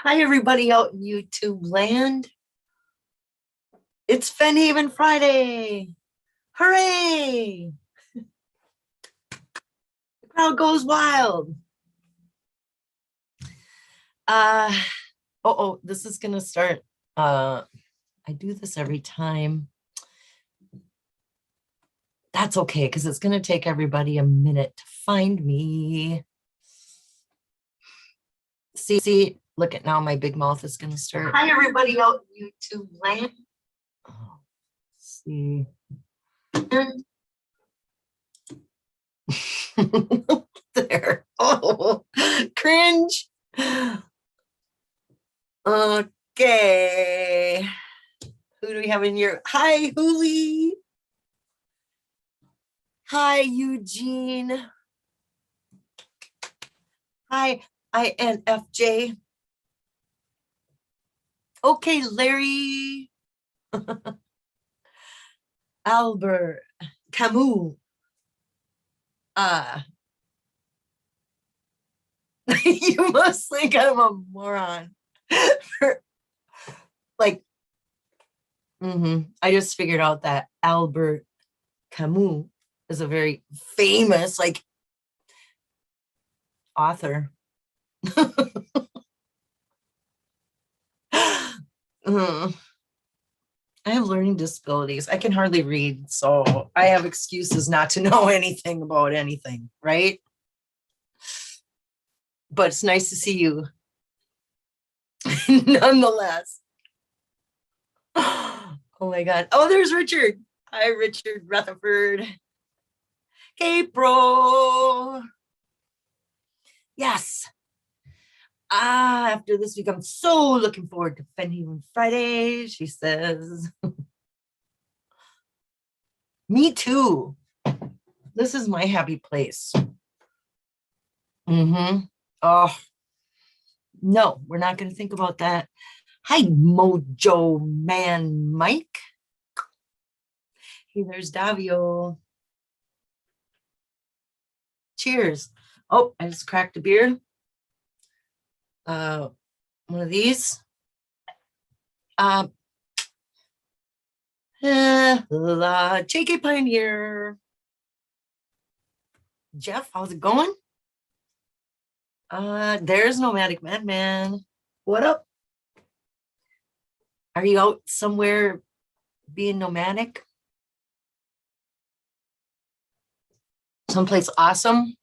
Hi, everybody out in YouTube land. It's Fennhaven Friday. Hooray! The crowd goes wild. Uh, this is going to start. I do this every time. That's okay, because it's going to take everybody a minute to find me. See, look at now, my big mouth is going to start. Hi, everybody out in YouTube land. Oh, see. There. Oh, cringe. Okay. Who do we have in here? Hi, Huli. Hi, Eugene. Hi, INFJ. Okay, Larry. Albert. Camus. You must think I'm a moron. Like, I just figured out that Albert Camus is a very famous, like, author. I have learning disabilities. I can hardly read, so I have excuses not to know anything about anything, right? But it's nice to see you nonetheless. Oh my God. Oh, there's Richard. Hi, Richard Rutherford. Hey, bro. Yes. After this week, I'm so looking forward to Fennhaven Friday, she says. Me too. This is my happy place. Oh, no, we're not going to think about that. Hi, Mojo Man Mike. Hey, there's Davio. Cheers. Oh, I just cracked a beer. One of these. JK Pioneer. Jeff, how's it going? There's Nomadic Madman. What up? Are you out somewhere being nomadic? Someplace awesome?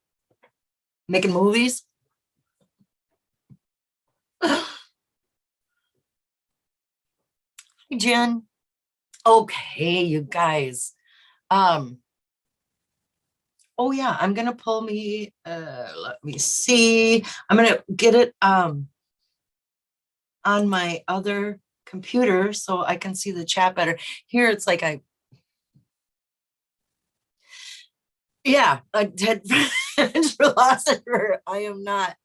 Making movies? Hi, Jen. Okay, you guys. Oh yeah, I'm gonna pull me, let me see. I'm gonna get it on my other computer so I can see the chat better. Here it's like yeah, a dead philosopher. I am not.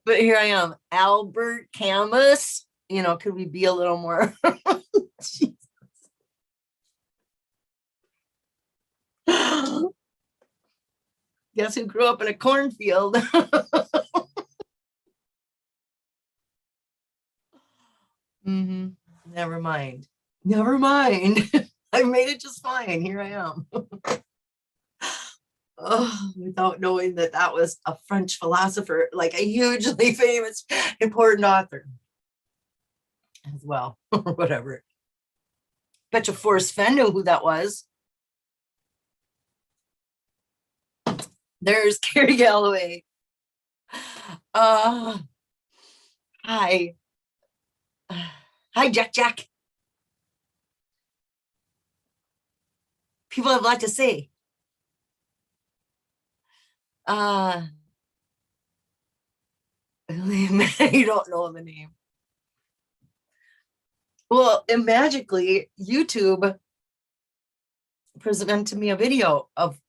But here I am, Albert Camus. You know, could we be a little more? Guess who grew up in a cornfield? Never mind. Never mind. I made it just fine. Here I am. Oh, without knowing that that was a French philosopher, like a hugely famous, important author as well, or whatever. Bet you Forrest Fenn knew who that was. There's Carrie Galloway. Hi. Hi, Jack. People have a lot to say. You don't know the name. Well, and magically, YouTube presented me a video of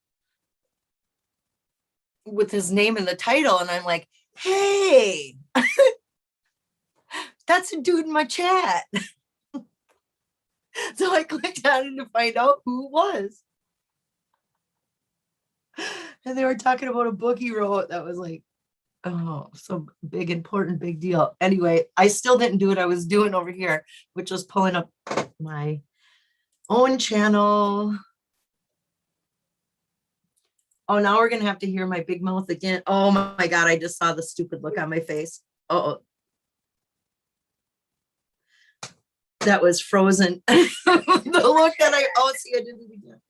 with his name in the title, and I'm like, hey, that's a dude in my chat. So I clicked on it to find out who it was. And they were talking about a book he wrote that was like Oh, so big, important, big deal. Anyway, I still didn't do what I was doing over here, which was pulling up my own channel. Oh, now we're gonna have to hear my big mouth again. Oh my God, I just saw the stupid look on my face. Oh, that was frozen. The look that oh, see, I did it again.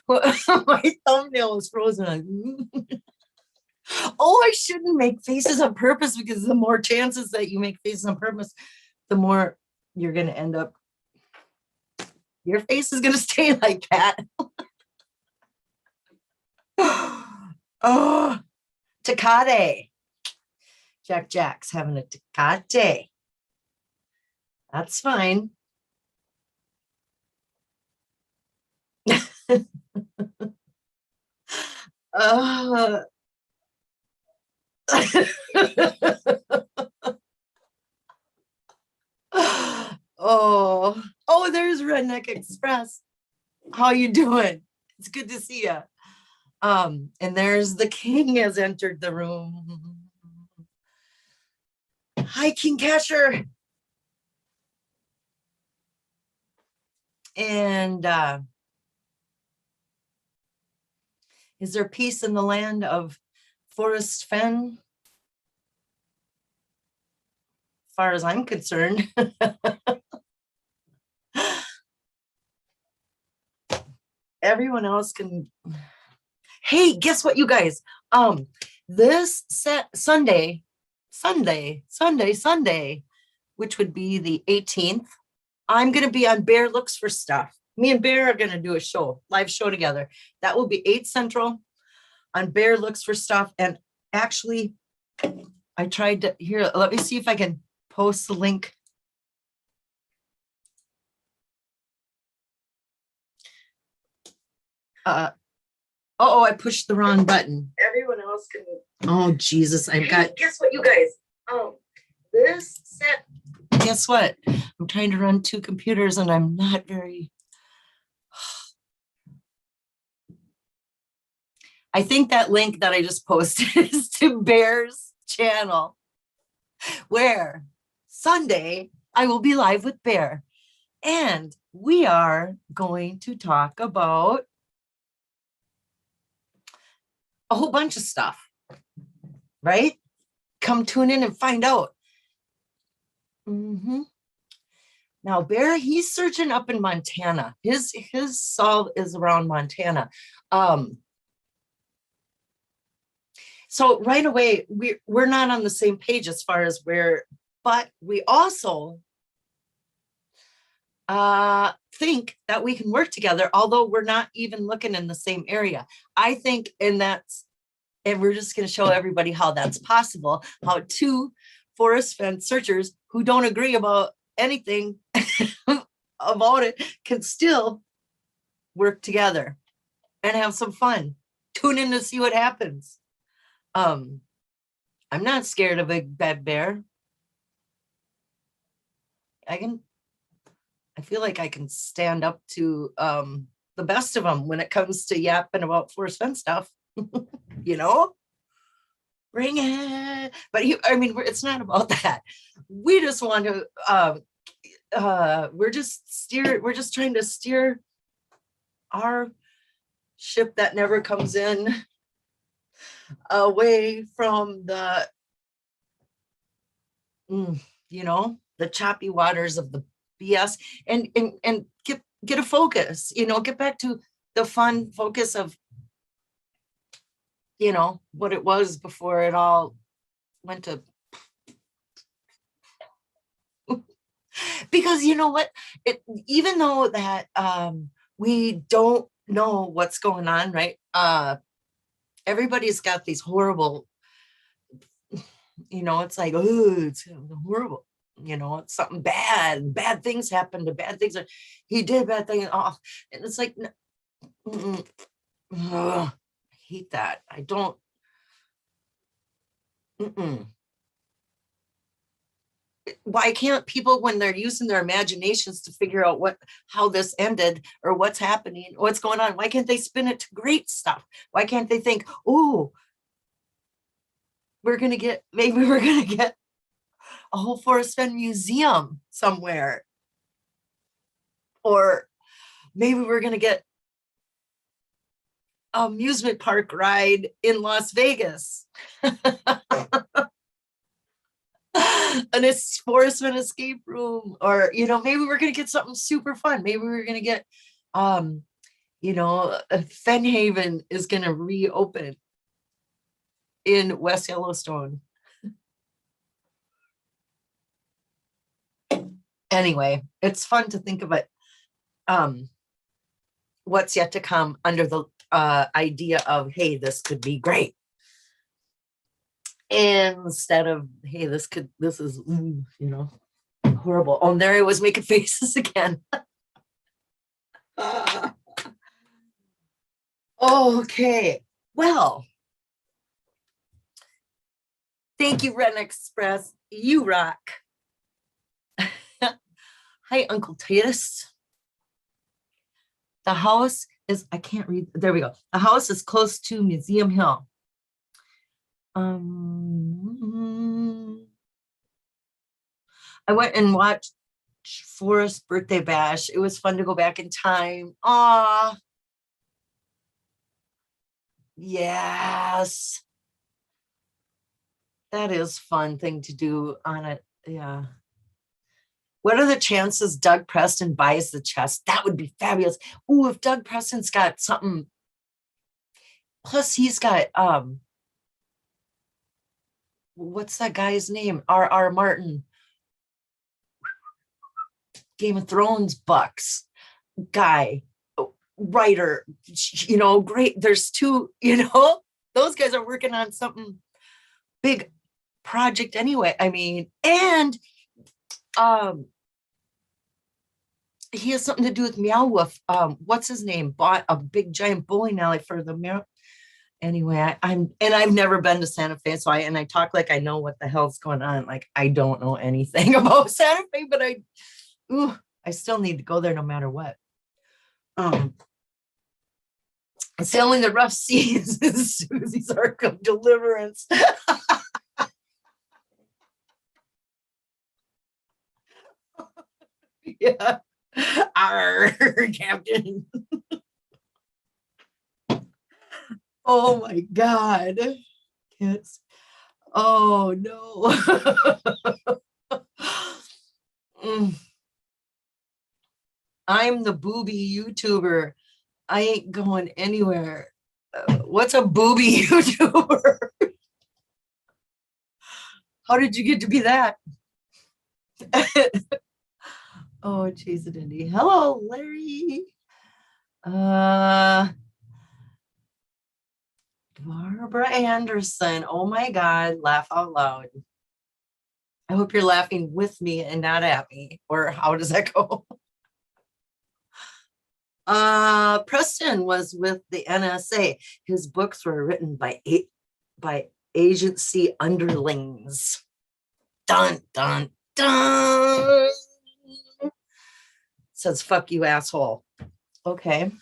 My thumbnail was frozen. Oh, I shouldn't make faces on purpose, because the more chances that you make faces on purpose, the more you're going to end up, your face is going to stay like that. Oh, Tecate. Jack's having a Tecate. That's fine. uh, oh, there's Redneck Express. How you doing? It's good to see you. And there's the king has entered the room. Hi, King Casher. And is there peace in the land of Forest Fen? As far as I'm concerned. Everyone else can. Hey, guess what, you guys? This Sunday, which would be the 18th, I'm going to be on Bear Looks for Stuff. Me and Bear are going to do a live show together. That will be 8 Central on Bear Looks for Stuff. And actually, I tried to, here, let me see if I can post the link. Oh, I pushed the wrong button. Everyone else can. Oh, Jesus, I've got. Guess what, you guys? This set. Guess what? I'm trying to run 2 computers and I'm not very. I think that link that I just posted is to Bear's channel, where Sunday I will be live with Bear. And we are going to talk about a whole bunch of stuff, right? Come tune in and find out. Now, Bear, he's searching up in Montana. His solve is around Montana. So right away, we're not on the same page as far as where, but we also think that we can work together, although we're not even looking in the same area. I think, and we're just going to show everybody how that's possible, how 2 forest fence searchers who don't agree about anything about it can still work together and have some fun. Tune in to see what happens. I'm not scared of a bad bear. I feel like I can stand up to the best of them when it comes to yapping about forest fence stuff. You know, bring it. But it's not about that. We just want to we're just trying to steer our ship that never comes in away from the the choppy waters of the BS, and get a focus, get back to the fun focus of what it was before it all went to. Because you know what, even though that we don't know what's going on, right? Everybody's got these horrible, it's like, oh, it's horrible, it's something bad things happen to bad things, he did bad things, and it's like, I hate that. I don't. Why can't people, when they're using their imaginations to figure out how this ended or what's happening, what's going on, why can't they spin it to great stuff? Why can't they think, oh, maybe we're gonna get a whole Forest Fenn museum somewhere, or maybe we're gonna get an amusement park ride in Las Vegas. An Forest Fenn escape room, or maybe we're gonna get something super fun. Maybe we're gonna get Fennhaven is gonna reopen in West Yellowstone. Anyway, it's fun to think of it. What's yet to come under the idea of, hey, this could be great, instead of, hey, this is horrible. Oh, there I was making faces again. Okay, well, thank you, Ren Express. You rock. Hi, Uncle Titus. The house is, I can't read. There we go. The house is close to Museum Hill. I went and watched Forrest's birthday bash. It was fun to go back in time. Ah, yes. That is fun thing to do on it. Yeah. What are the chances Doug Preston buys the chest? That would be fabulous. Ooh, if Doug Preston's got something, plus he's got what's that guy's name? R.R. Martin, Game of Thrones bucks guy, writer, great. There's two, those guys are working on something big project anyway. I mean, and he has something to do with Meow Wolf. What's his name? Bought a big giant bowling alley for the Meow. Anyway, I've never been to Santa Fe, so I talk like I know what the hell's going on. Like I don't know anything about Santa Fe, but I still need to go there no matter what. Sailing the rough seas is Susie's arc of deliverance. Yeah. Arr, Captain. Oh my God. Kids. Oh no. I'm the booby YouTuber. I ain't going anywhere. What's a booby YouTuber? How did you get to be that? Oh, Chase it, Indy. Hello, Larry. Barbara Anderson. Oh my God, laugh out loud. I hope you're laughing with me and not at me. Or how does that go? Preston was with the NSA. His books were written by agency underlings. Dun, dun, dun. Says, fuck you, asshole. Okay.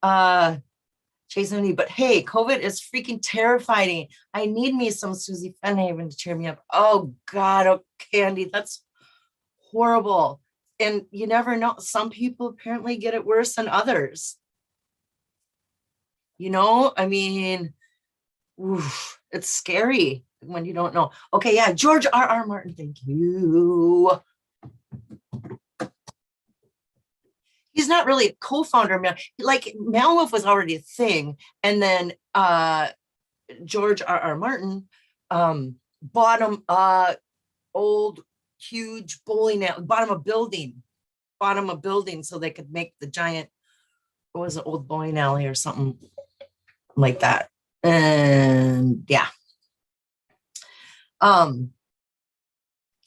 Chase Money, but hey, COVID is freaking terrifying. I need me some Susie Fennhaven to cheer me up. Oh God, oh Candy, that's horrible. And you never know. Some people apparently get it worse than others. I mean, oof, it's scary when you don't know. Okay, yeah, George R.R. Martin, thank you. He's not really a co-founder. Like Meow Wolf was already a thing, and then George R.R. Martin bought him old huge bowling alley, bought him a building so they could make the giant, what was it, old bowling alley or something like that. And yeah.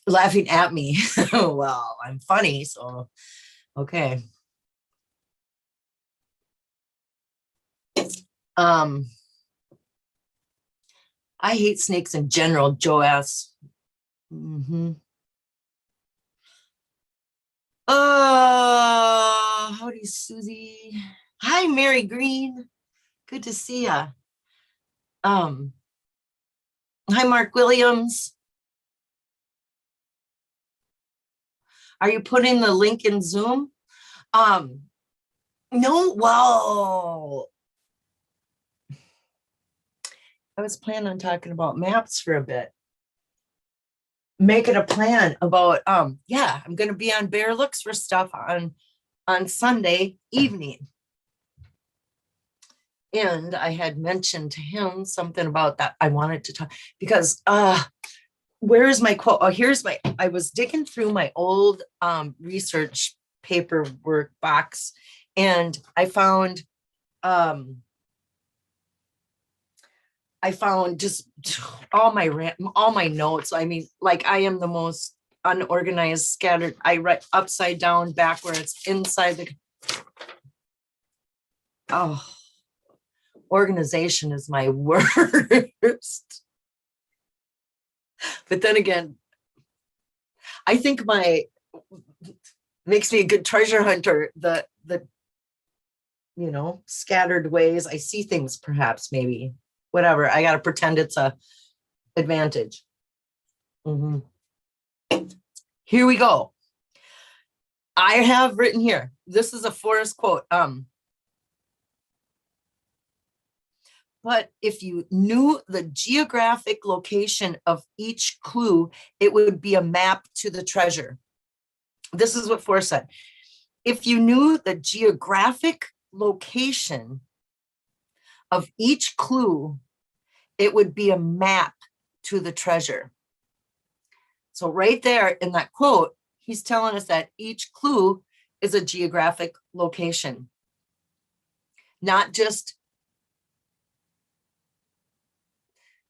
Laughing at me. Well, I'm funny, so okay. I hate snakes in general, Joe asks. Howdy, Susie. Hi, Mary Green. Good to see ya. Um, Hi, Mark Williams. Are you putting the link in Zoom? Um, no, well, I was planning on talking about maps for a bit. Making a plan about, yeah, I'm going to be on Bear Looks for stuff on Sunday evening. And I had mentioned to him something about that. I wanted to talk because, where is my quote? Oh, here's my, I was digging through my old research paperwork box and I found just all my notes. I mean, like I am the most unorganized, scattered. I write upside down, backwards, inside the, oh, organization is my worst. But then again, I think makes me a good treasure hunter. The scattered ways I see things, perhaps, maybe, whatever. I got to pretend it's a advantage. Mm-hmm. Here we go. I have written here, this is a Forrest quote. But if you knew the geographic location of each clue, it would be a map to the treasure. This is what Forrest said. If you knew the geographic location of each clue, it would be a map to the treasure. So right there in that quote, he's telling us that each clue is a geographic location, not just.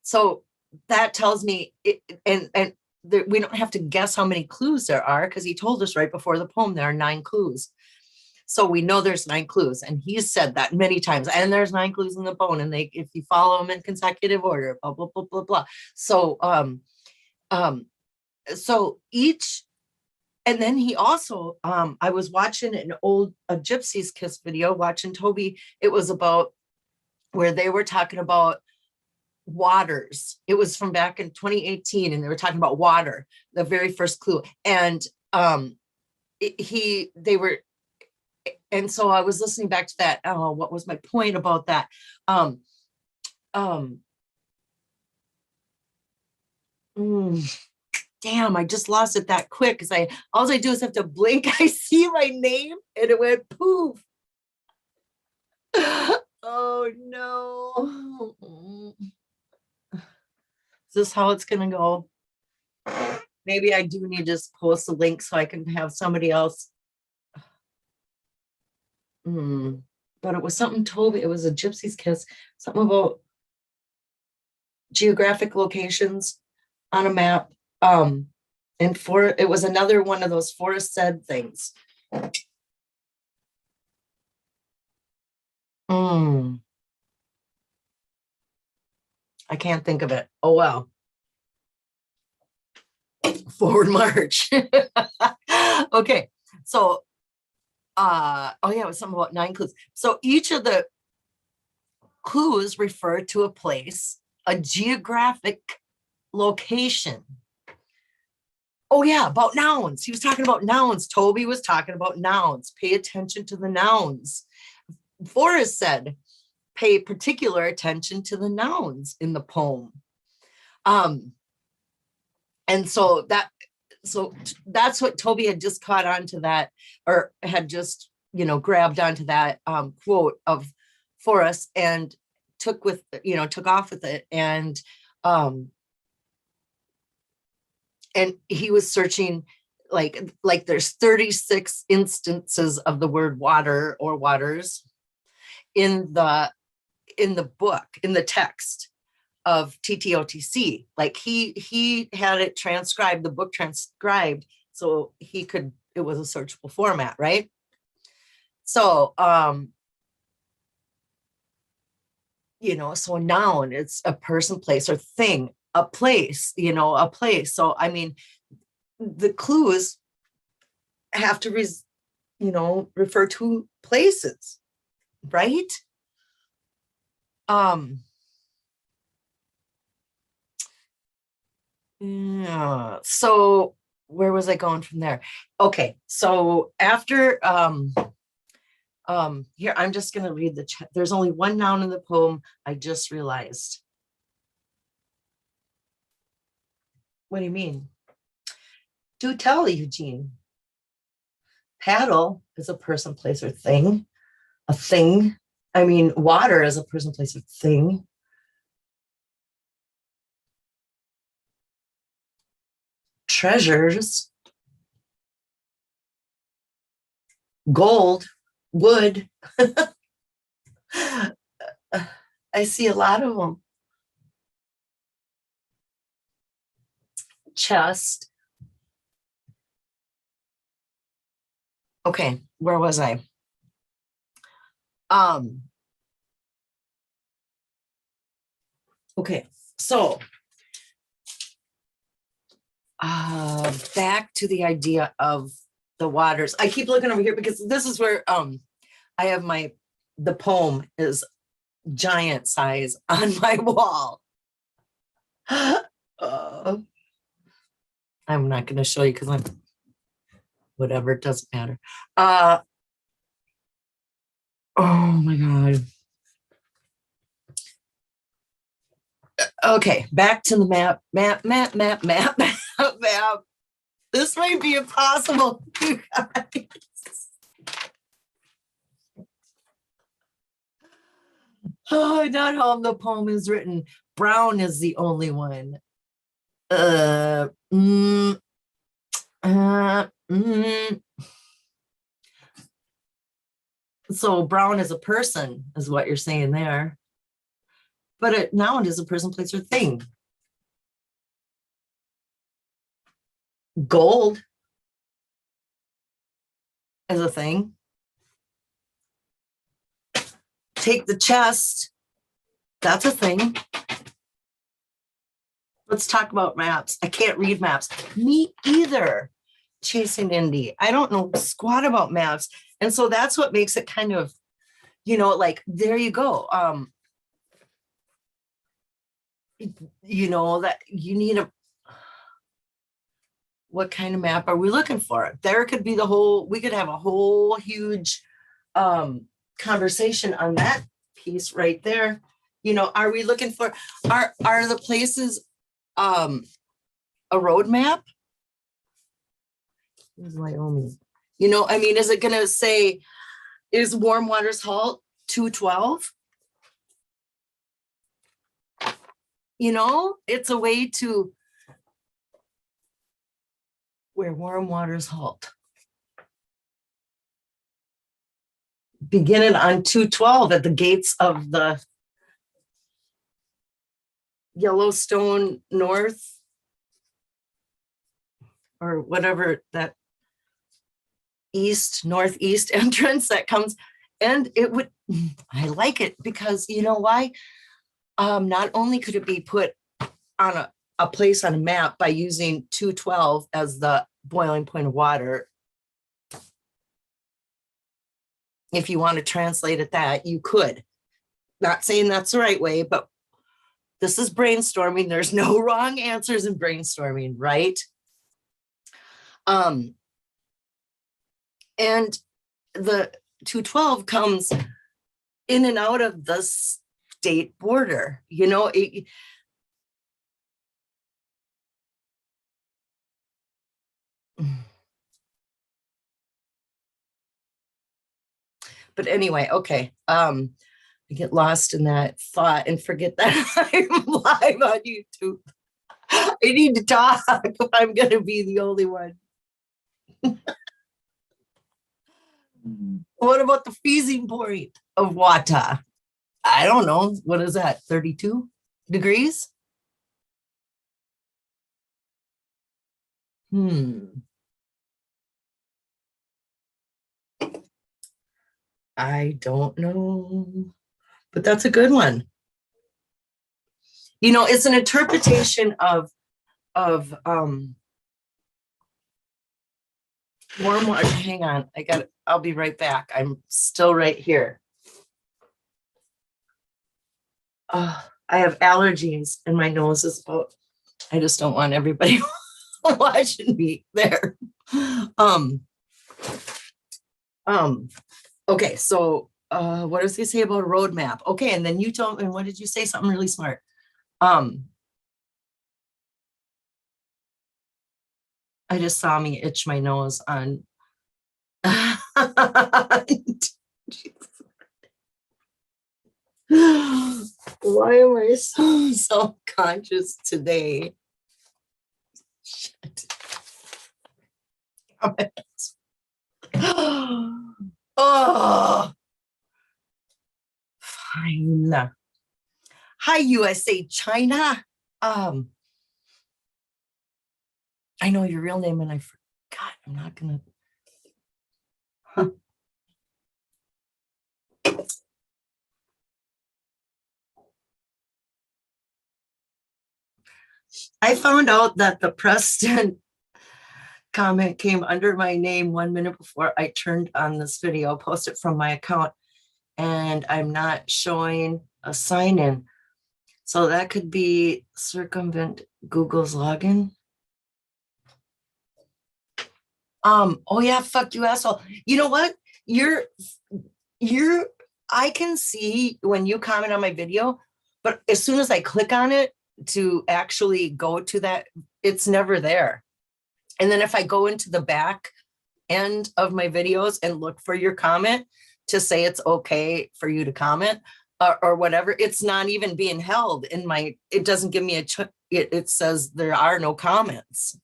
So that tells me, we don't have to guess how many clues there are because he told us right before the poem there are 9 clues. So we know there's 9 clues, and he's said that many times. And there's 9 clues in the poem, and if you follow them in consecutive order, blah blah blah blah blah. So so each, and then he also, I was watching an old Gypsy's Kiss video, watching Toby. It was about where they were talking about waters. It was from back in 2018, and they were talking about water, the very first clue. And and so I was listening back to that. Oh, what was my point about that? Damn, I just lost it that quick because all I do is have to blink. I see my name and it went poof. Oh no. Is this how it's gonna go? Maybe I do need to just post a link so I can have somebody else. But it was something Toby, it was a Gypsy's Kiss, something about geographic locations on a map. And it was another one of those Forrest said things. I can't think of it. Oh well. Forward march. Okay, so oh yeah, it was something about 9 clues. So each of the clues refer to a place, a geographic location. Oh yeah, about nouns. He was talking about nouns. Toby was talking about nouns. Pay attention to the nouns. Forrest said, pay particular attention to the nouns in the poem. And so that's what Toby had just caught on to that, or had just, grabbed onto that quote of Forrest and took off with it. And he was searching, like there's 36 instances of the word water or waters in the book, in the text of TTOTC. Like he had it transcribed, the book transcribed, so it was a searchable format, right? So so a noun, it's a person, place, or thing, a place, a place. So I mean, the clues have to, refer to places, right? Yeah. So where was I going from there? Okay. So after, here, I'm just going to read there's only one noun in the poem. I just realized. What do you mean? Do tell, Eugene. Paddle is a person, place, or thing. A thing. I mean, water is a person, place, or thing. Treasures. Gold. Wood. I see a lot of them. Chest. Okay, where was I? Okay, so back to the idea of the waters. I keep looking over here because this is where I have the poem is giant size on my wall. I'm not going to show you because I'm whatever, it doesn't matter. Oh my God. Okay, back to the map. Map. This might be impossible, you guys. Oh, not home. The poem is written. Brown is the only one. So brown is a person, is what you're saying there. But a noun is a person, place, or thing. Gold is a thing. Take the chest. That's a thing. Let's talk about maps. I can't read maps. Me either. Chasing Indy. I don't know squat about maps. And so that's what makes it kind of, like, there you go. That you need what kind of map are we looking for? There could be we could have a whole huge conversation on that piece right there. Are we looking for, are the places a road map? Here's Wyoming. Is it going to say, is Warm Waters Halt 212? It's a way to where Warm Waters Halt. Beginning on 212 at the gates of the Yellowstone North, or whatever that northeast entrance that comes. And I like it because you know why? Not only could it be put on a place on a map by using 212 as the boiling point of water. If you want to translate it that, you could. Not saying that's the right way, but this is brainstorming. There's no wrong answers in brainstorming, right? And the 212 comes in and out of the state border, but anyway, okay. I get lost in that thought and forget that I'm live on YouTube. I need to talk if I'm going to be the only one. What about the freezing point of water? I don't know. What is that? 32 degrees? I don't know, but that's a good one. It's an interpretation of warm water. Hang on. I'll be right back. I'm still right here. I have allergies and my nose is out. I just don't want everybody watching me there. Okay, so what does he say about a roadmap? Okay, and then you told me, and what did you say? Something really smart. I just saw me itch my nose on why am I so self-conscious today? Shit. Oh, fine. Hi, USA, China. I know your real name and I forgot. I'm not gonna. Huh. I found out that the Preston comment came under my name 1 minute before I turned on this video, posted from my account, and I'm not showing a sign in. So that could be circumvent Google's login. Oh yeah, fuck you, asshole. You know what? I can see when you comment on my video, but as soon as I click on it to actually go to that, it's never there. And then if I go into the back end of my videos and look for your comment to say it's okay for you to comment or whatever, it's not even being held in my, it doesn't give me it says there are no comments,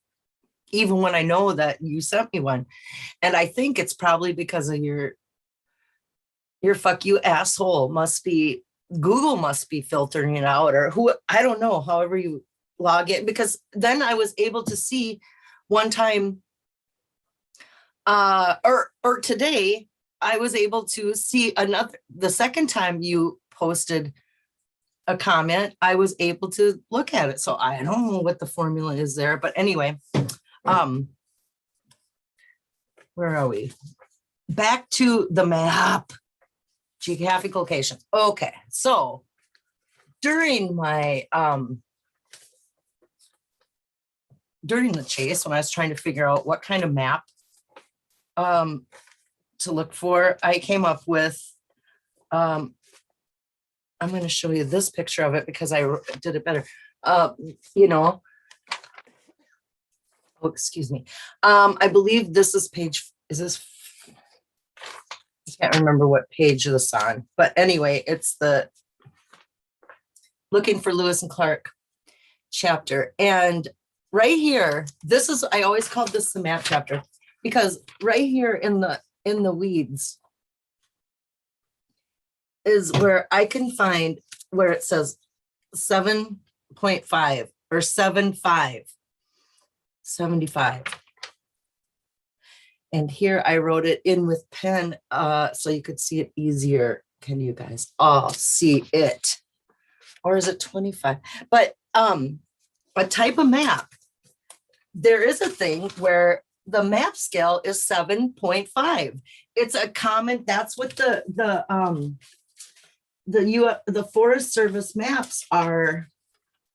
even when I know that you sent me one. And I think it's probably because of your fuck you asshole must be, Google must be filtering it out, or who, I don't know, however you log in, because then I was able to see one time, or today, I was able to see the second time you posted a comment, I was able to look at it. So I don't know what the formula is there, but anyway, where are we? Back to the map, geographic location. Okay, so during my, during the chase, when I was trying to figure out what kind of map to look for, I came up with, I'm going to show you this picture of it because I did it better. You know, oh, excuse me. I believe this is page, is this, I can't remember what page this is on, but anyway, it's the Looking for Lewis and Clark chapter. And right here, this is, I always called this the map chapter because right here in the weeds is where I can find where it says 7.5 or 7.5, 75. And here I wrote it in with pen so you could see it easier. Can you guys all see it? Or is it 25? But a type of map, there is a thing where the map scale is 7.5. It's a common, that's what the Forest Service maps are.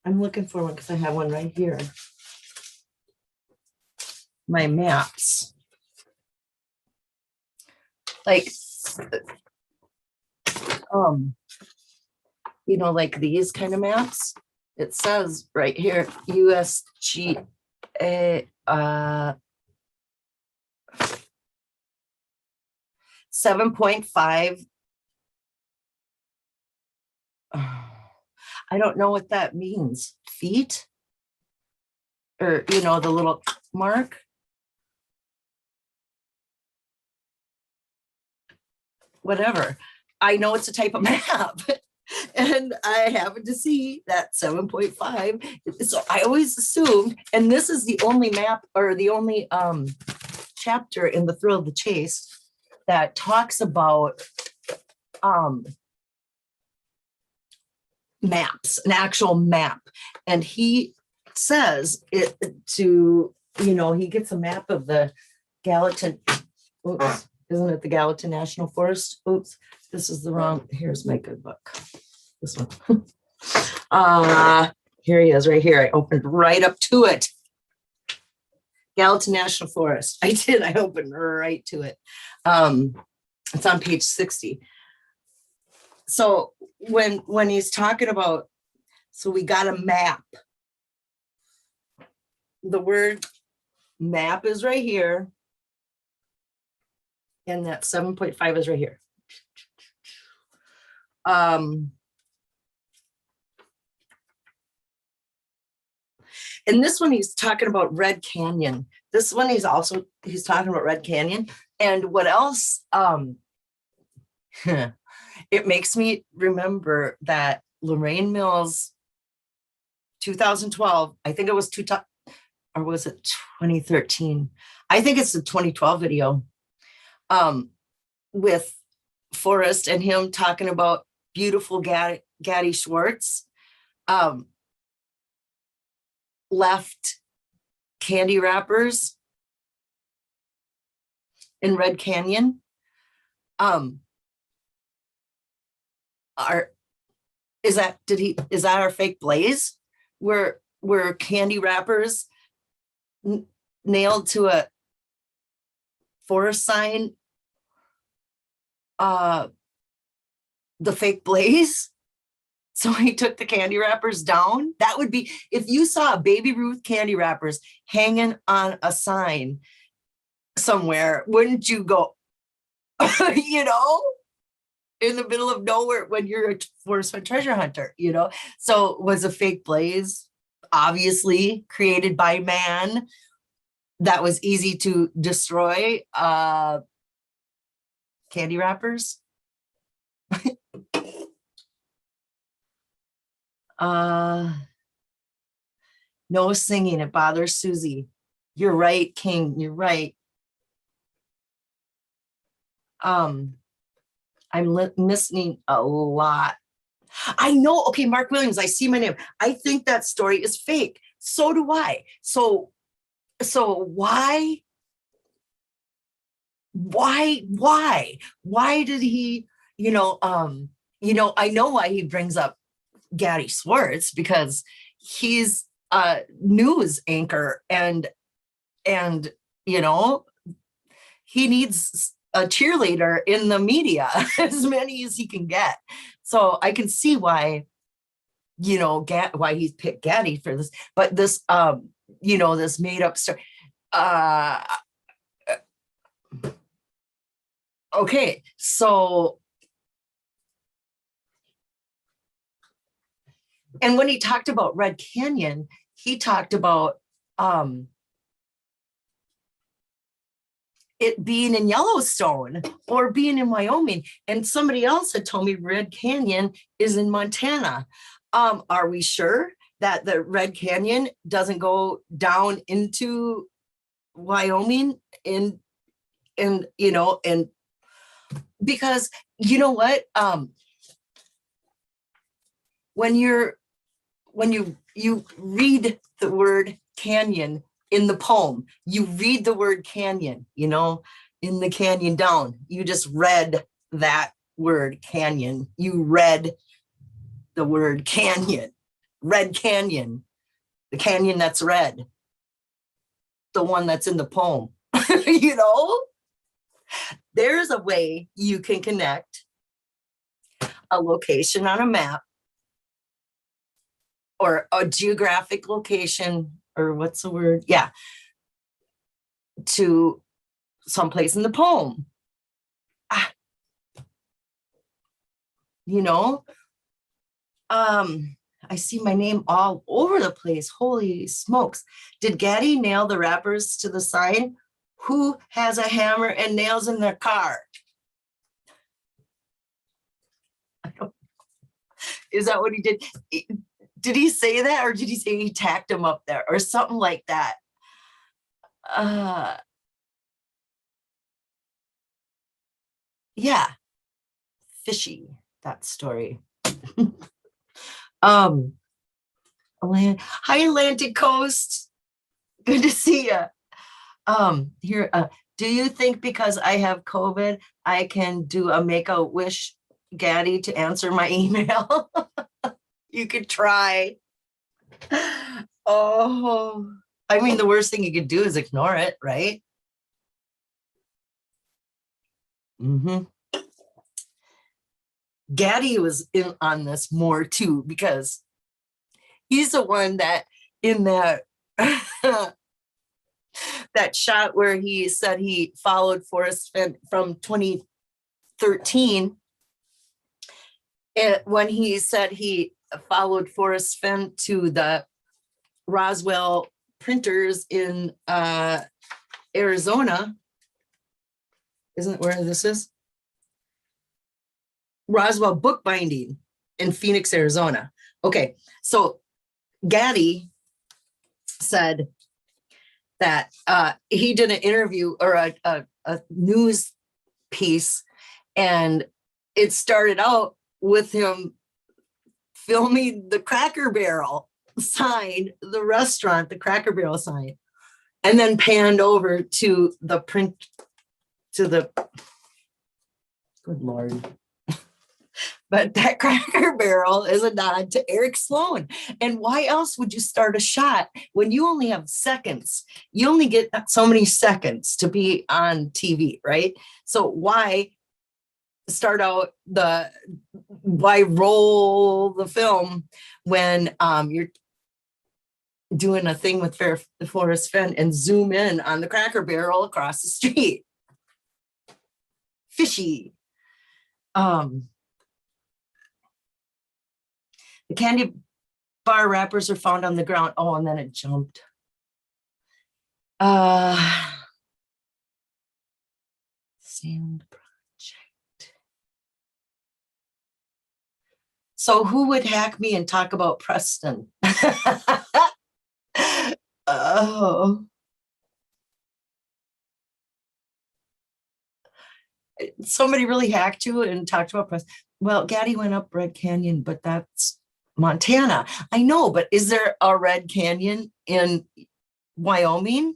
I'm looking for one because I have one right here. My maps. Like, you know, like these kind of maps. It says right here, USGA, 7.5. I don't know what that means. Feet? Or, you know, the little mark. Whatever. I know it's a type of map. And I happened to see that 7.5. So I always assumed, and this is the only map or the only chapter in The Thrill of the Chase that talks about maps, an actual map. And he says it to, you know, he gets a map of the Gallatin, oops, isn't it the Gallatin National Forest? Oops, this is the wrong, here's my good book. This one. Here he is right here. I opened right up to it. Gallatin National Forest. I did, I opened right to it. It's on page 60. So when he's talking about, so we got a map. The word map is right here. And that 7.5 is right here. And this one, he's talking about Red Canyon. This one, he's talking about Red Canyon. And what else? It makes me remember that Lorraine Mills, 2012, I think it was or was it 2013? I think it's the 2012 video with Forrest and him talking about beautiful Gaddy Schwartz. Left candy wrappers in Red Canyon. Is that our fake blaze? Were candy wrappers nailed to a forest sign? The fake blaze? So he took the candy wrappers down. That would be, if you saw Baby Ruth candy wrappers hanging on a sign somewhere, wouldn't you go, you know, in the middle of nowhere when you're a forest treasure hunter, you know? So was a fake blaze obviously created by man that was easy to destroy? Candy wrappers? No singing, it bothers Susie. You're right, King, you're right. I'm missing a lot. I know, okay, Mark Williams, I see my name. I think that story is fake. So do I. So why did he, I know why he brings up Gaddy Schwartz, because he's a news anchor and he needs a cheerleader in the media, as many as he can get. So I can see why, why he's picked Gaddy for this, but this, this made up story. Okay, so, and when he talked about Red Canyon, he talked about it being in Yellowstone or being in Wyoming. And somebody else had told me Red Canyon is in Montana. Are we sure that the Red Canyon doesn't go down into Wyoming and because you know what, when you read the word canyon in the poem, you read the word canyon, in the canyon down, you just read that word canyon. You read the word canyon, Red Canyon, the canyon that's red, the one that's in the poem. There's a way you can connect a location on a map or a geographic location, or what's the word? Yeah. To someplace in the poem. I see my name all over the place. Holy smokes. Did Gaddy nail the wrappers to the sign? Who has a hammer and nails in their car? Is that what he did? Did he say that, or did he say he tacked him up there or something like that? Yeah, fishy, that story. Hi, Atlantic Coast. Good to see you. Here, Do you think because I have COVID, I can do a Make-A-Wish Gaddy to answer my email? You could try. Oh, I mean, the worst thing you could do is ignore it, right? Mm-hmm. Gaddy was in on this more too, because he's the one that in that that shot where he said he followed Forrest Fenn from 2013. When he said he followed Forrest Fenn to the Roswell printers in Arizona. Isn't it where this is? Roswell bookbinding in Phoenix, Arizona. Okay, so Gaddy said that he did an interview or a news piece, and it started out with him filming the Cracker Barrel sign, the restaurant, the Cracker Barrel sign, and then panned over to the print, to the, good Lord. But that Cracker Barrel is a nod to Eric Sloan. And why else would you start a shot when you only have seconds? You only get so many seconds to be on TV, right? So why start out why roll the film when you're doing a thing with Forrest Fenn and zoom in on the Cracker Barrel across the street? Fishy. The candy bar wrappers are found on the ground. Oh, and then it jumped. Sand project. So who would hack me and talk about Preston? Oh. Somebody really hacked you and talked about Preston. Well, Gaddy went up Red Canyon, but that's Montana. I know, but is there a Red Canyon in Wyoming?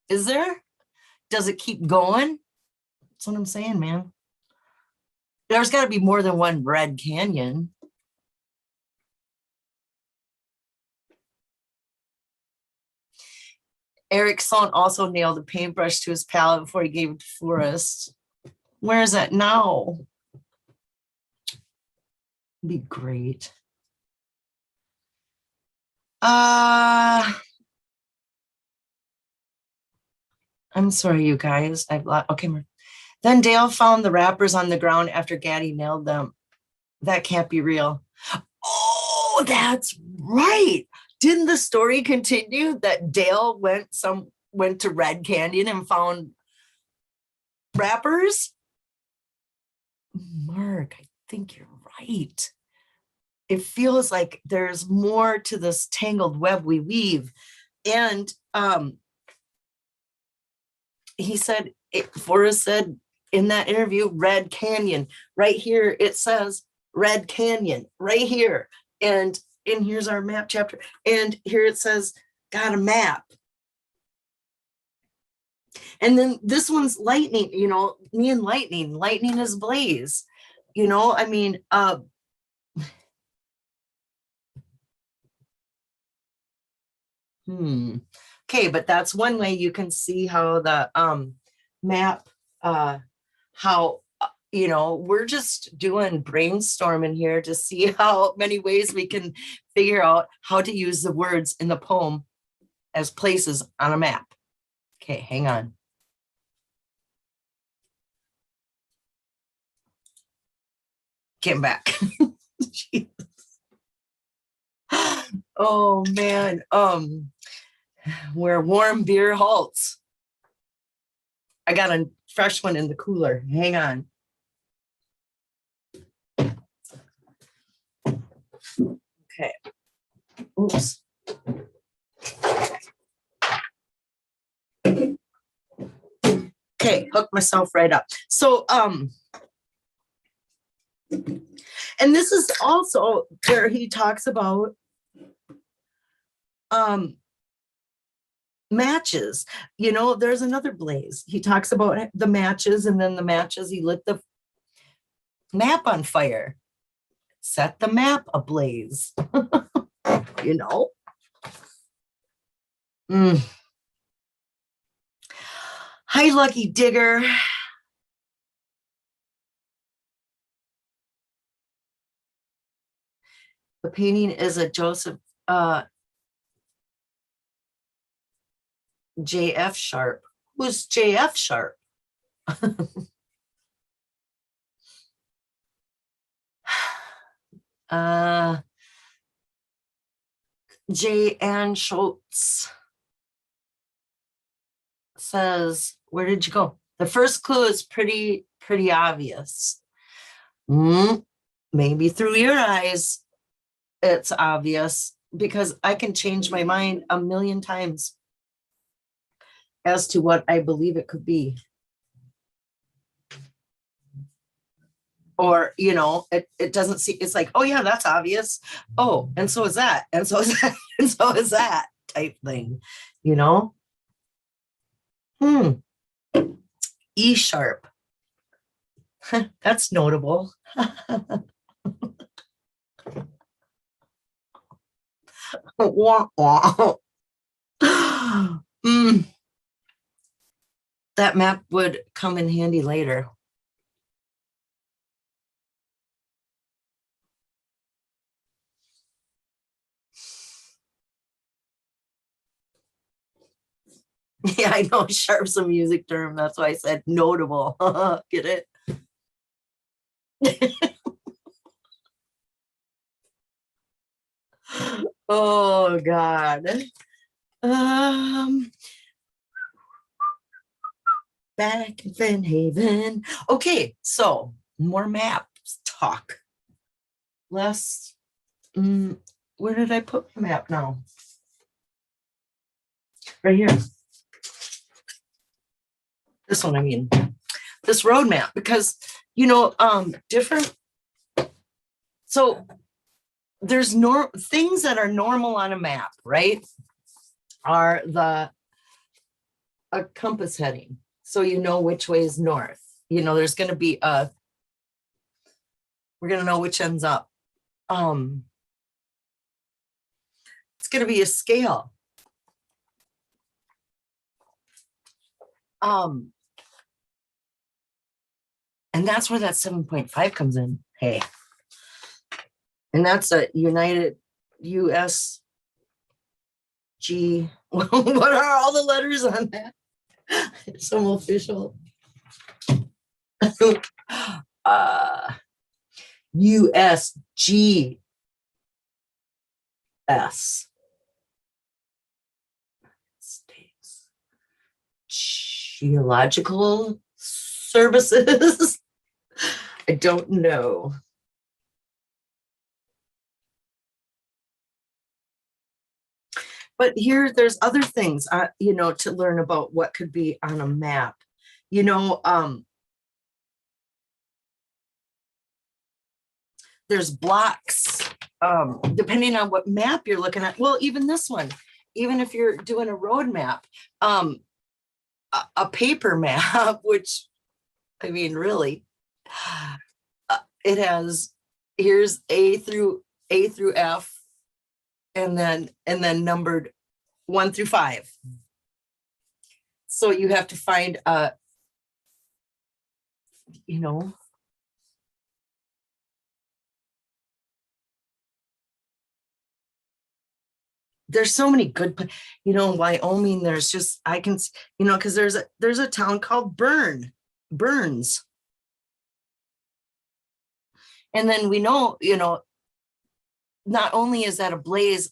Is there? Does it keep going? That's what I'm saying, man. There's got to be more than one Red Canyon. Eric Sloan also nailed a paintbrush to his palette before he gave it to Forrest. Where is that now? Be great. I'm sorry, you guys. Okay. Then Dale found the wrappers on the ground after Gaddy nailed them. That can't be real. Oh, that's right. Didn't the story continue that Dale went to Red Canyon and found wrappers? Mark, I think you're right. It feels like there's more to this tangled web we weave. And Forrest said in that interview, Red Canyon. Right here, it says Red Canyon, right here. And here's our map chapter. And here it says, got a map. And then this one's lightning, me and lightning. Lightning is Blaze. I mean, okay, but that's one way you can see how the map, how we're just doing brainstorming here to see how many ways we can figure out how to use the words in the poem as places on a map. Okay, hang on. Came back. Oh man, where warm beer halts. I got a fresh one in the cooler. Hang on. Okay. Oops. Okay, hook myself right up. So, and this is also where he talks about matches. You know, there's another blaze. He talks about the matches, and then the matches, he lit the map on fire, set the map ablaze. You know? Mm. Hi, Lucky Digger. The painting is a Joseph J.F. Sharp. Who's J.F. Sharp? J. Ann Schultz says, where did you go? The first clue is pretty obvious. Maybe through your eyes, it's obvious, because I can change my mind a million times as to what I believe it could be. Or, you know, it doesn't see, it's like, oh yeah, that's obvious. Oh, and so is that. And so is that. And so is that type thing, you know? E sharp. That's notable. Wah, wah. That map would come in handy later. Yeah, I know sharp's a music term. That's why I said notable. Get it? Oh God. Back in Fennhaven. Okay, so more maps talk. Less. Where did I put my map now? Right here. This one, I mean, this road map, because, you know, different. So there's things that are normal on a map, right? Are a compass heading. So you know which way is north. You know, there's going to be we're going to know which end's up. It's going to be a scale. And that's where that 7.5 comes in. Hey. And that's a United US G. What are all the letters on that? Some official. USGS. States Geological Services. I don't know. But here, there's other things, you know, to learn about what could be on a map. You know, there's blocks, depending on what map you're looking at. Well, even this one, even if you're doing a road map, a paper map, which, I mean, really, it has, here's A through F, and then numbered 1 through 5. So you have to find you know, there's so many good, you know, Wyoming, there's just, I can, you know, because there's a town called Burns. And then we know, you know, not only is that a blaze,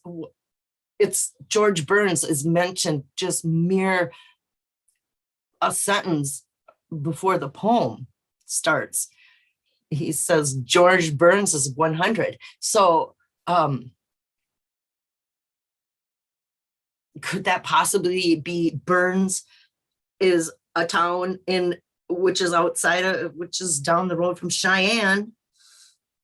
it's George Burns is mentioned just mere a sentence before the poem starts. He says George Burns is 100. So could that possibly be Burns is a town which is down the road from Cheyenne,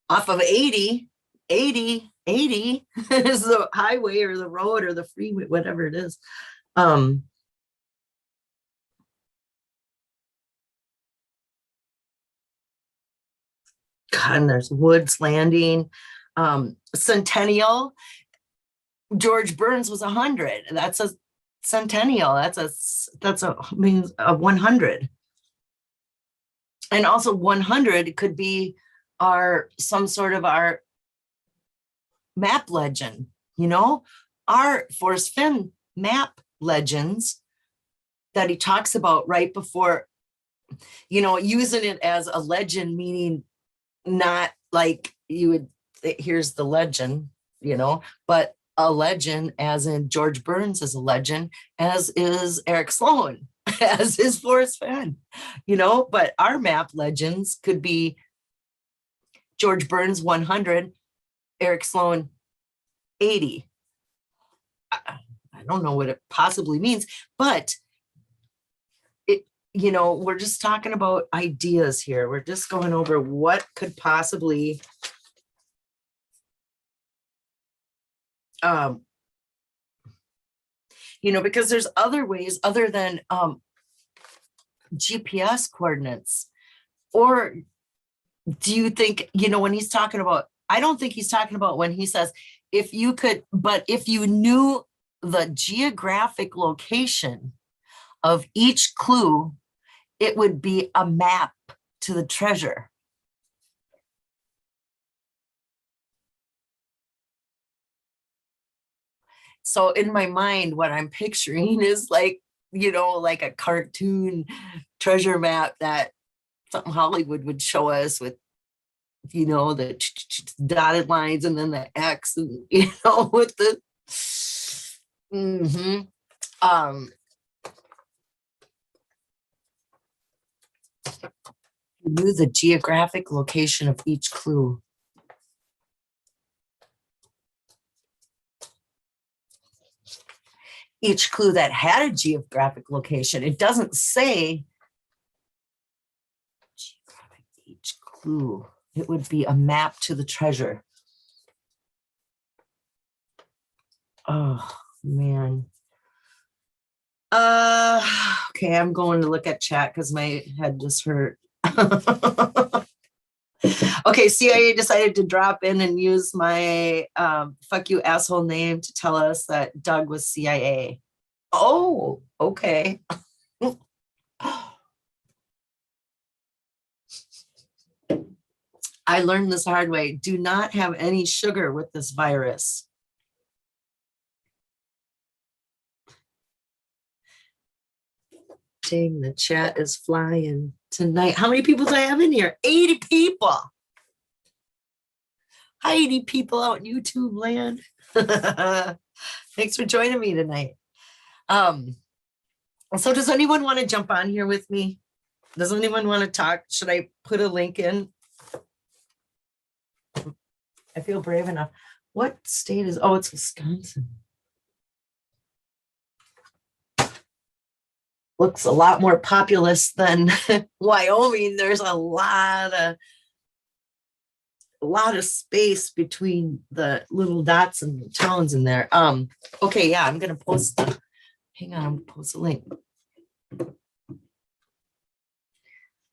off of 80 is the highway or the road or the freeway, whatever it is. Um, God, and there's Woods Landing, Centennial. George Burns was 100. That's a centennial. That's a means a 100. And also 100 could be our some sort of our map legend, you know, our Forrest Fenn map legends that he talks about right before, using it as a legend, meaning not like you would, here's the legend, but a legend as in George Burns is a legend, as is Eric Sloan, as is Forrest Fenn, but our map legends could be George Burns 100, Eric Sloan 80. I don't know what it possibly means, but we're just talking about ideas here. We're just going over what could possibly because there's other ways other than GPS coordinates. Or do you think, when he's talking about, I don't think he's talking about when he says, if you could, but if you knew the geographic location of each clue, it would be a map to the treasure. So in my mind, what I'm picturing is like a cartoon treasure map that something Hollywood would show us with, the dotted lines and then the X and, with the, knew the geographic location of each clue. Each clue that had a geographic location. It doesn't say geographic each clue. It would be a map to the treasure. Oh man. Okay, I'm going to look at chat because my head just hurt. Okay, CIA decided to drop in and use my fuck you asshole name to tell us that Doug was CIA. Oh, okay. I learned this hard way. Do not have any sugar with this virus. Dang, the chat is flying tonight. How many people do I have in here? 80 people. Hi, 80 people out in YouTube land. Thanks for joining me tonight. So does anyone want to jump on here with me? Does anyone want to talk? Should I put a link in? I feel brave enough. What state is, oh, it's Wisconsin. Looks a lot more populous than Wyoming. There's a lot of space between the little dots and the towns in there. Okay, yeah, I'm gonna post. Hang on, I'm gonna post a link.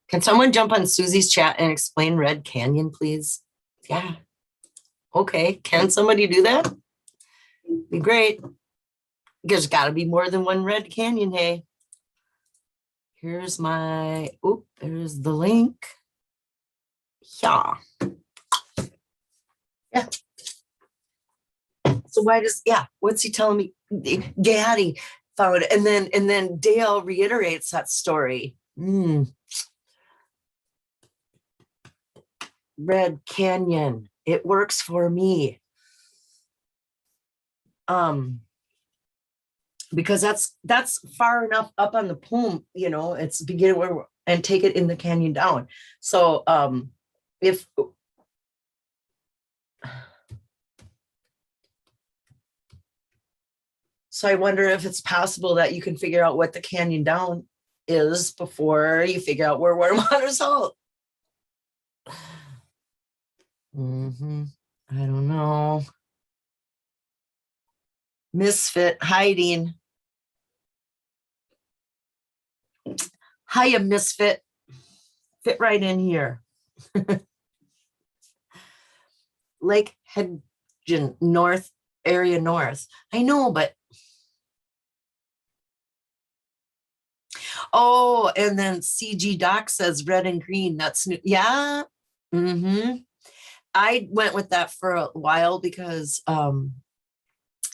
Can someone jump on Susie's chat and explain Red Canyon, please? Yeah. Okay, can somebody do that? Be great. There's got to be more than one Red Canyon, hey. Here's my, there's the link. Yeah. Yeah. So why does, what's he telling me? Gaddy found it. And then Dale reiterates that story. Red Canyon. It works for me. Because that's far enough up on the plume, it's beginning where, and take it in the canyon down. So so I wonder if it's possible that you can figure out what the canyon down is before you figure out where warm water's out. I don't know. Misfit hiding. Hiya, misfit. Fit right in here. Lake Hedgen, north, area north. I know, but oh, and then CG Doc says red and green. That's new. Yeah. Mm-hmm. I went with that for a while because and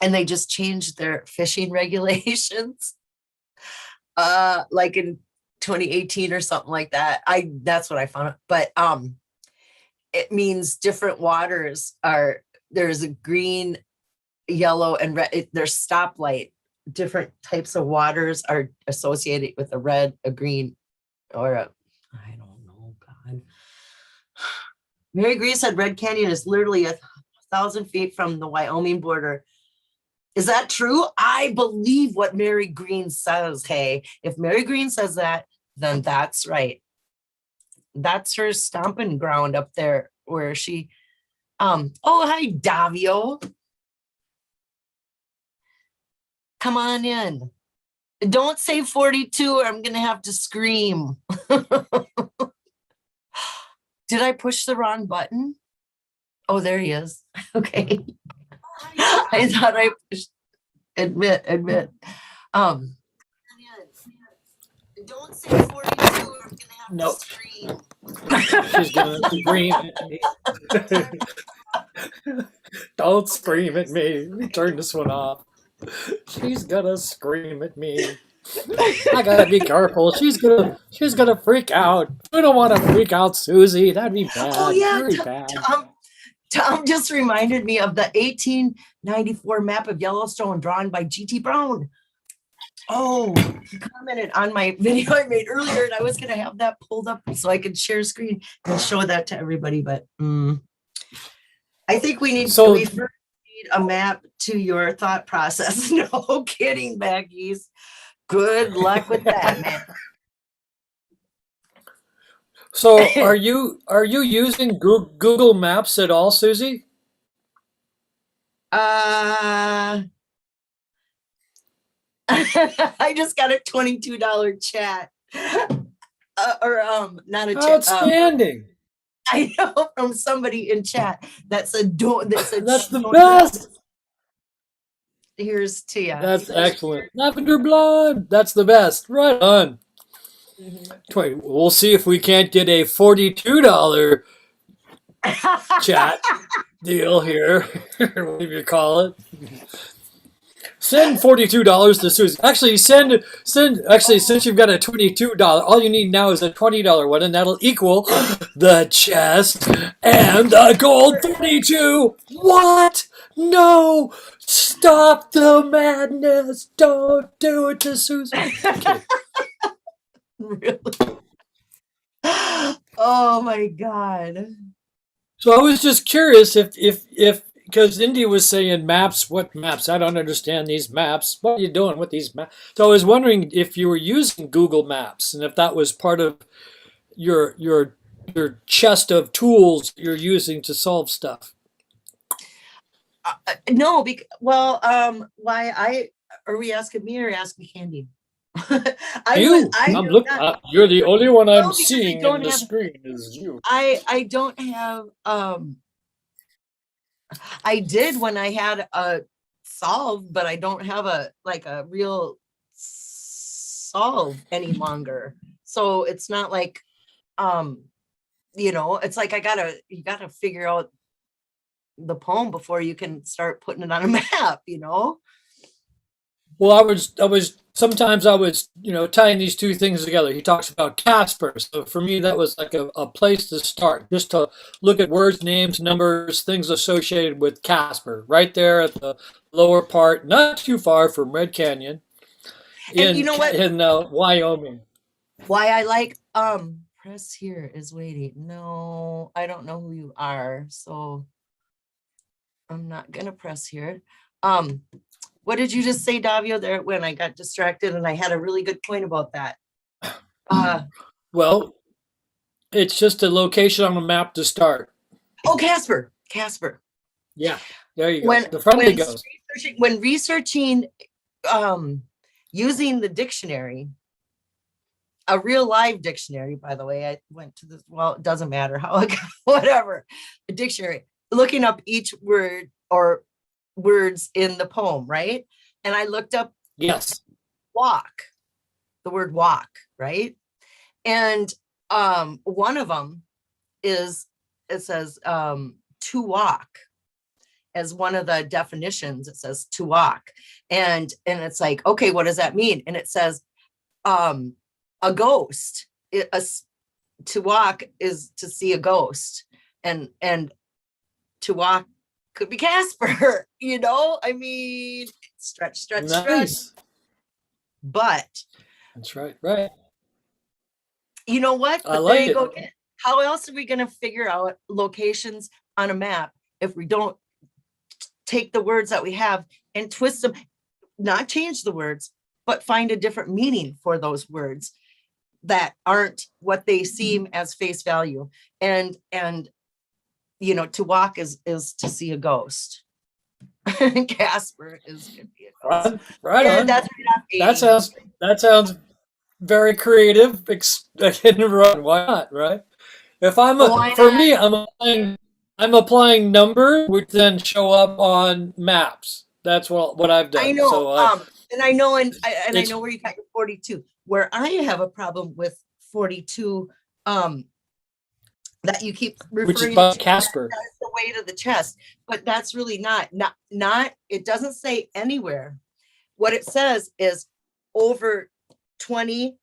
they just changed their fishing regulations like in 2018 or something like that. That's what I found out. But it means different waters are, there's a green, yellow, and red. There's stoplight. Different types of waters are associated with a red, a green, or a, I don't know, God. Mary Green said Red Canyon is literally 1,000 feet from the Wyoming border. Is that true? I believe what Mary Green says. Hey, if Mary Green says that, then that's right. That's her stomping ground up there where she, oh, hi, Davio. Come on in. Don't say 42 or I'm going to have to scream. Did I push the wrong button? Oh, there he is. Okay. I thought I pushed, admit. Don't say 42 or I'm going to have to scream. She's going to scream at me. Don't scream at me. Let me turn this one off. She's gonna scream at me. I gotta be careful. She's gonna freak out. We don't want to freak out Susie. That'd be bad. Oh yeah, very bad. Tom just reminded me of the 1894 map of Yellowstone drawn by G.T. Brown. Oh, he commented on my video I made earlier, and I was going to have that pulled up so I could share screen and show that to everybody. But I think we need a map to your thought process. No kidding, Baggies. Good luck with that, man. So, are you using Google Maps at all, Susie? I just got a $22 chat, not a chat. Outstanding. I know, from somebody in chat that said, that's the best. Here's to you. That's excellent. Lavender blonde. That's the best. Right on. Mm-hmm. We'll see if we can't get a $42 chat deal here. What do you call it? Send $42 to Susan. Actually, Actually, since you've got a $22, all you need now is a $20 one, and that'll equal the chest and the gold 32. What? No! Stop the madness! Don't do it to Susan. Okay. Really? Oh my God. So I was just curious if because Indy was saying maps, what maps? I don't understand these maps. What are you doing with these maps? So I was wondering if you were using Google Maps and if that was part of your chest of tools you're using to solve stuff. No, why are we asking me or asking Candy? You're the only one I'm seeing on the screen is you. I don't have I did when I had a solve, but I don't have a real solve any longer. So it's not like it's like you gotta figure out the poem before you can start putting it on a map, Well, I was sometimes tying these two things together. He talks about Casper. So for me, that was like a place to start, just to look at words, names, numbers, things associated with Casper, right there at the lower part, not too far from Red Canyon in Wyoming. Why I like press here is waiting. No, I don't know who you are, so I'm not gonna press here. What did you just say, Davio, there when I got distracted and I had a really good point about that? Well, it's just a location on a map to start. Oh, Casper. Yeah, there you go. The friendly goes. When researching using the dictionary, a real live dictionary, by the way. I went to this, well, it doesn't matter how I got, whatever, a dictionary, looking up each word or words in the poem, right? And I looked up Yes. walk, the word walk, right? And one of them is, it says to walk. As one of the definitions, it says to walk. And it's like, okay, what does that mean? And it says a ghost. To walk is to see a ghost, and to walk could be Casper. I mean, stretch. Nice. But That's right. you know what? I But like there you it. go again. How else are we going to figure out locations on a map if we don't take the words that we have and twist them, not change the words, but find a different meaning for those words that aren't what they seem as face value? And to walk is to see a ghost. Casper is going to be a ghost. Right Yeah, on. that's That sounds very creative. Why not, right? If I'm for me, I'm applying numbers which then show up on maps. That's what I've done. I know. So and I know, and I know where you got your 42. Where I have a problem with 42, that you keep which is referring by to Casper. as the weight of the chest, but that's really not. It doesn't say anywhere. What it says is over 20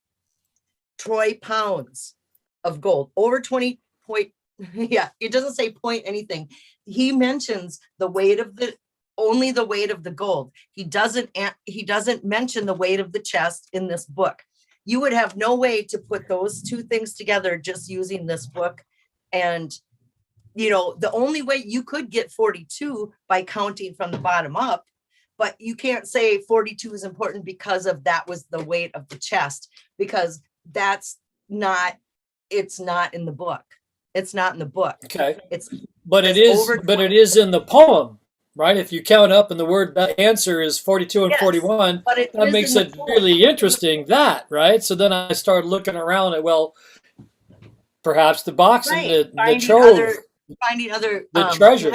troy pounds of gold, over 20 point. Yeah, it doesn't say point anything. He mentions the weight of only the weight of the gold. He doesn't mention the weight of the chest in this book. You would have no way to put those two things together just using this book. And the only way you could get 42 by counting from the bottom up, but you can't say 42 is important because that was the weight of the chest, because it's not in the book. It's not in the book. Okay. It is in the poem, right? If you count up and the answer is 42 and 41, that makes it really interesting, right? So then I started looking around at, well, perhaps the box and the trove. Finding other the treasure.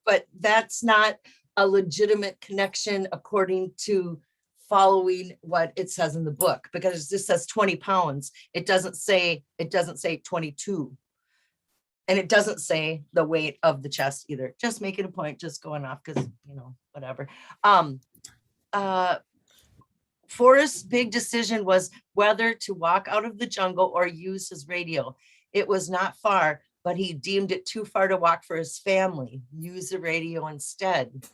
But that's not a legitimate connection according to following what it says in the book, because this says 20 pounds. It doesn't say 22. And it doesn't say the weight of the chest either. Just making a point, just going off because, whatever. Forrest's big decision was whether to walk out of the jungle or use his radio. It was not far, but he deemed it too far to walk for his family. Use the radio instead.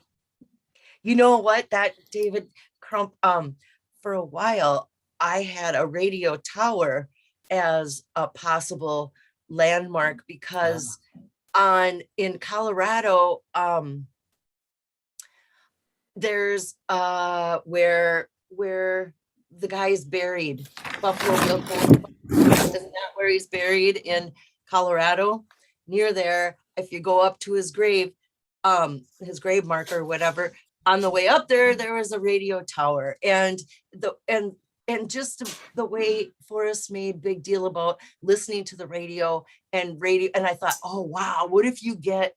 You know what? That David Crump, for a while, I had a radio tower as a possible landmark because in Colorado, there's where the guy is buried, Buffalo Bill. Isn't that where he's buried, in Colorado? Near there, if you go up to his grave marker or whatever, on the way up there was a radio tower, and just the way Forrest made big deal about listening to the radio, and I thought, oh wow, what if you get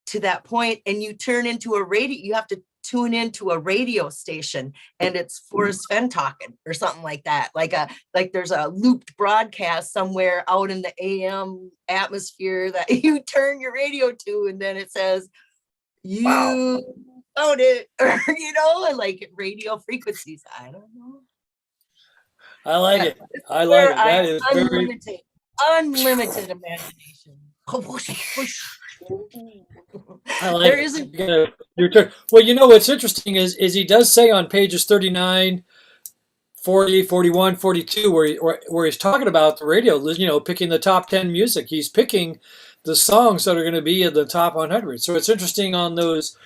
to that point and you turn into a radio, you have to tune into a radio station and it's Forrest Fenn talking or something like that, like there's a looped broadcast somewhere out in the AM atmosphere that you turn your radio to, and then it says you found it, or like radio frequencies. I don't know. I like it. I like it. That is unlimited imagination. I like there isn't. Well, what's interesting is he does say on pages 39, 40, 41, 42, where he's talking about the radio, picking the top 10 music. He's picking the songs that are going to be in the top 100. So it's interesting on those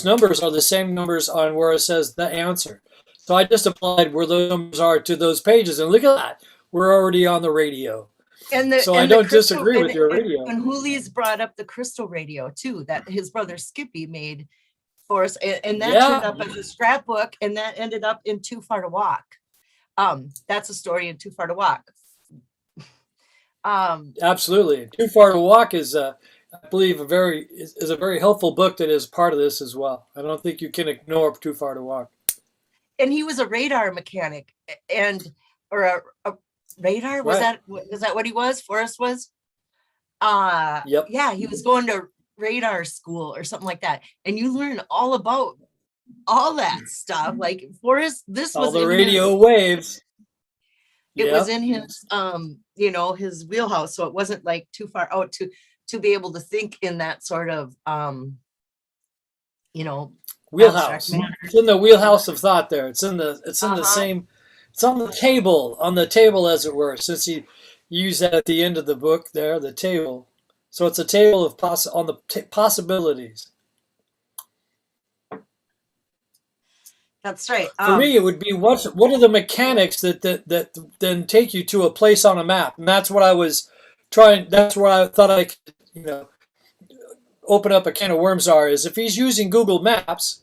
numbers are the same numbers on where it says the answer. So I just applied where those numbers are to those pages, and look at that. We're already on the radio. So I don't disagree with your radio. And Hooley's brought up the crystal radio too, that his brother Skippy made for us, and that turned up as a scrapbook, and that ended up in Too Far to Walk. That's a story in Too Far to Walk. Absolutely. Too Far to Walk is, I believe, is a very helpful book that is part of this as well. I don't think you can ignore Too Far to Walk. And he was a radar mechanic, and or a radar, was Right. that what he was? Forrest was? Yep. Yeah, he was going to radar school or something like that. And you learn all about all that stuff. Like Forrest, this All was the in radio waves. it was Yep. in his his wheelhouse. So it wasn't like too far out to be able to think in that sort of you know, abstract Wheelhouse. manner. It's in the wheelhouse of thought there. It's in the Uh-huh. same, it's on the table as it were, since he used that at the end of the book there, the table. So it's a table of possibilities. That's right. For me, it would be what are the mechanics that then take you to a place on a map, and that's what I was trying. That's where I thought I could, open up a can of worms. Is if he's using Google Maps,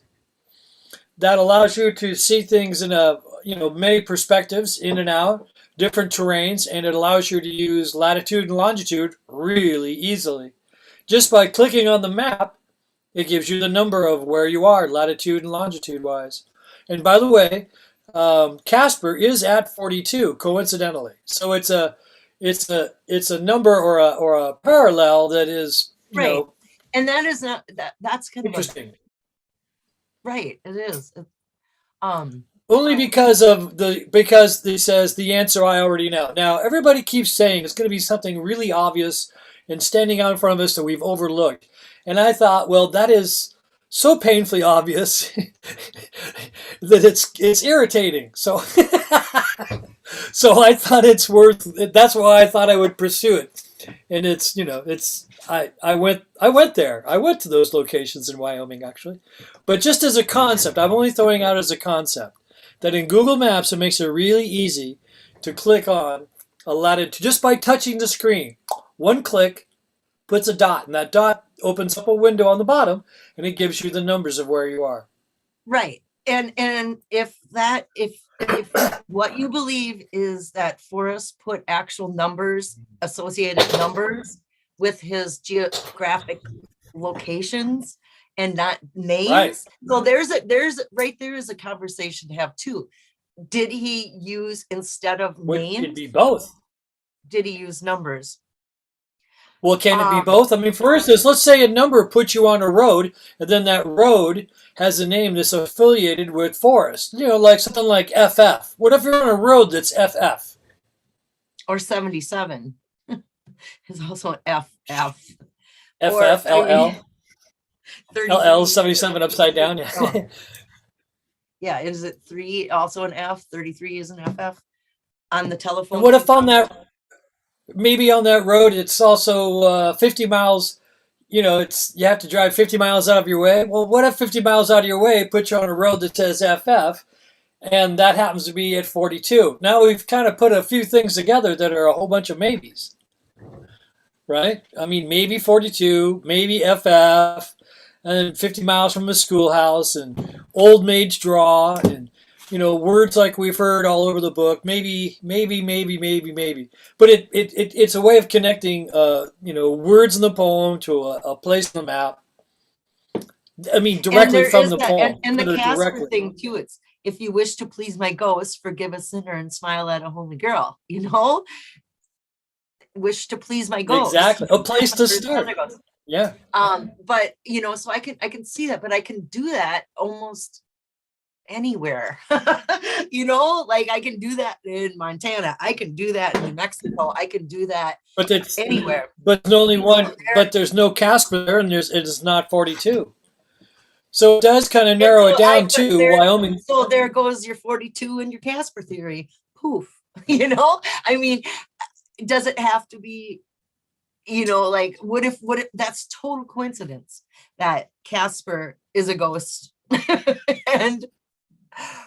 that allows you to see things in many perspectives, in and out, different terrains, and it allows you to use latitude and longitude really easily, just by clicking on the map. It gives you the number of where you are, latitude and longitude wise. And by the way, Casper is at 42, coincidentally. So it's a number or a parallel that is Right. And that is not that's kind of interesting. Right. It is. Only because he says the answer I already know. Now everybody keeps saying it's going to be something really obvious and standing out in front of us that we've overlooked. And I thought, well, that is so painfully obvious that it's irritating. So so I thought it's worth. That's why I thought I would pursue it. And I went there. I went to those locations in Wyoming actually, but just as a concept, I'm only throwing out as a concept that in Google Maps it makes it really easy to click on a latitude just by touching the screen. One click puts a dot, and that dot opens up a window on the bottom, and it gives you the numbers of where you are. Right. And if what you believe is that Forrest put actual numbers, associated numbers with his geographic locations and not names. Right. So there's right there is a conversation to have too. Did he use, instead of names? It'd be both. Did he use numbers? Well, can it be both? I mean, for instance, let's say a number puts you on a road, and then that road has a name that's affiliated with Forrest. Like something like FF. What if you're on a road that's FF? Or 77 is also an FF. FF, LL. LL 77 upside down. Yeah. Yeah, is it 3 also an F? 33 is an FF on the telephone. And what if maybe on that road it's also 50 miles, you have to drive 50 miles out of your way? Well, what if 50 miles out of your way puts you on a road that says FF, and that happens to be at 42? Now we've kind of put a few things together that are a whole bunch of maybes, right? I mean, maybe 42, maybe FF, and 50 miles from a schoolhouse, and Old Maid's Draw, and words like we've heard all over the book. Maybe. But it's a way of connecting, words in the poem to a place on the map. I mean, directly from the poem. And the Casper thing too. It's, if you wish to please my ghost, forgive a sinner and smile at a homely girl. Wish to please my ghost. Exactly, a place to start. Yeah. But so I can see that, but I can do that almost anywhere. Like I can do that in Montana, I can do that in New Mexico, I can do that anywhere. But there's only one, but there's no Casper there, and it is not 42. So it does kind of narrow it down to Wyoming. So there goes your 42 and your Casper theory. Poof. I mean, does it have to be, like what if that's total coincidence that Casper is a ghost? And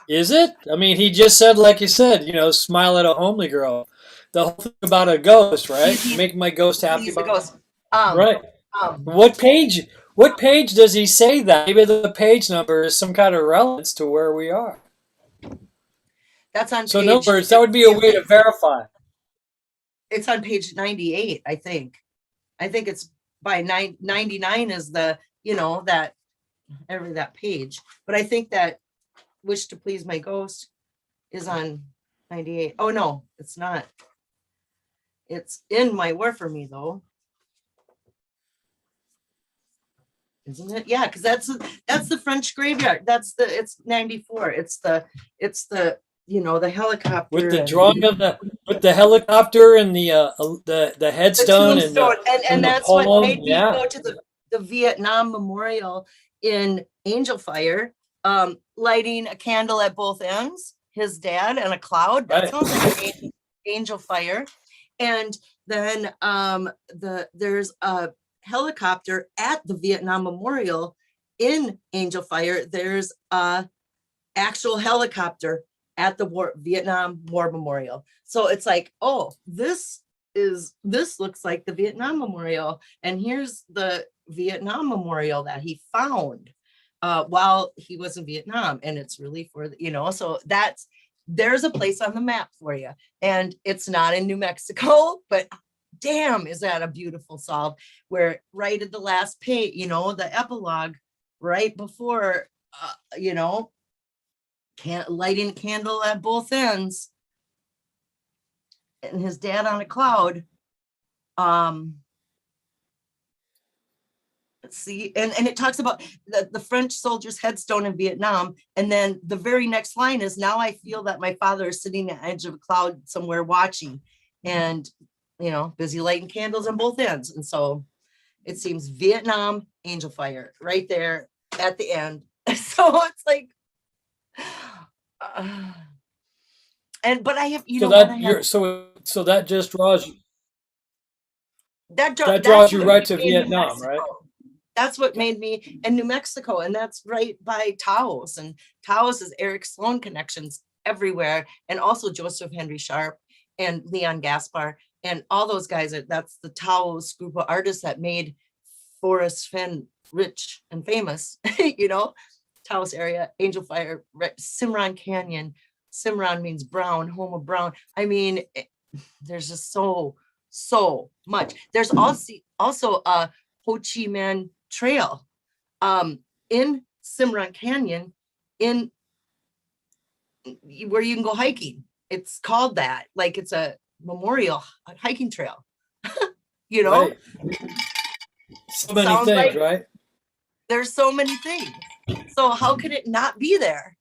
is it? I mean, he just said, like you said, smile at a homely girl. The whole thing about a ghost, right? Make my ghost happy. He's a ghost. Right. What page does he say that? Maybe the page number is some kind of relevance to where we are. That's on So in other page, words, that would be a way to verify. it's on page 98, I think. I think it's by 99 is the, that that page. But I think that Wish to Please My Ghost is on 98. Oh no, it's not. It's in My War for Me though. Isn't it? Yeah, because that's the French graveyard. It's 94. It's the the helicopter With the and drawing of the helicopter and the the headstone and tombstone. And the that's what poem. made me Yeah. go to the Vietnam Memorial in Angel Fire, lighting a candle at both ends, his dad and a cloud. That Right. sounds like an Angel Fire. And then there's a helicopter at the Vietnam Memorial in Angel Fire. There's a actual helicopter at the Vietnam War Memorial. So it's like, oh, this looks like the Vietnam Memorial, and here's the Vietnam Memorial that he found while he was in Vietnam, and it's really for so there's a place on the map for you, and it's not in New Mexico, but damn, is that a beautiful solve, where right at the last page, the epilogue right before lighting a candle at both ends and his dad on a cloud. Let's see, and it talks about the French soldier's headstone in Vietnam, and then the very next line is, now I feel that my father is sitting at the edge of a cloud somewhere watching, and busy lighting candles on both ends. And so it seems Vietnam Angel Fire right there at the end. So it's like but I have, so that just draws that draws you right to Vietnam, right? That's what made me in New Mexico, and that's right by Taos, and Taos is Eric Sloan connections everywhere, and also Joseph Henry Sharp and Leon Gaspar and all those guys. That's the Taos group of artists that made Forrest Fenn rich and famous. Taos area, Angel Fire, Cimarron Canyon. Cimarron means brown, home of brown. I mean, there's just so much. There's also a Ho Chi Minh Trail in Cimarron Canyon, in where you can go hiking. It's called that, like it's a memorial hiking trail. Right. So many Sounds things, like, right? There's so many things. So how could it not be there?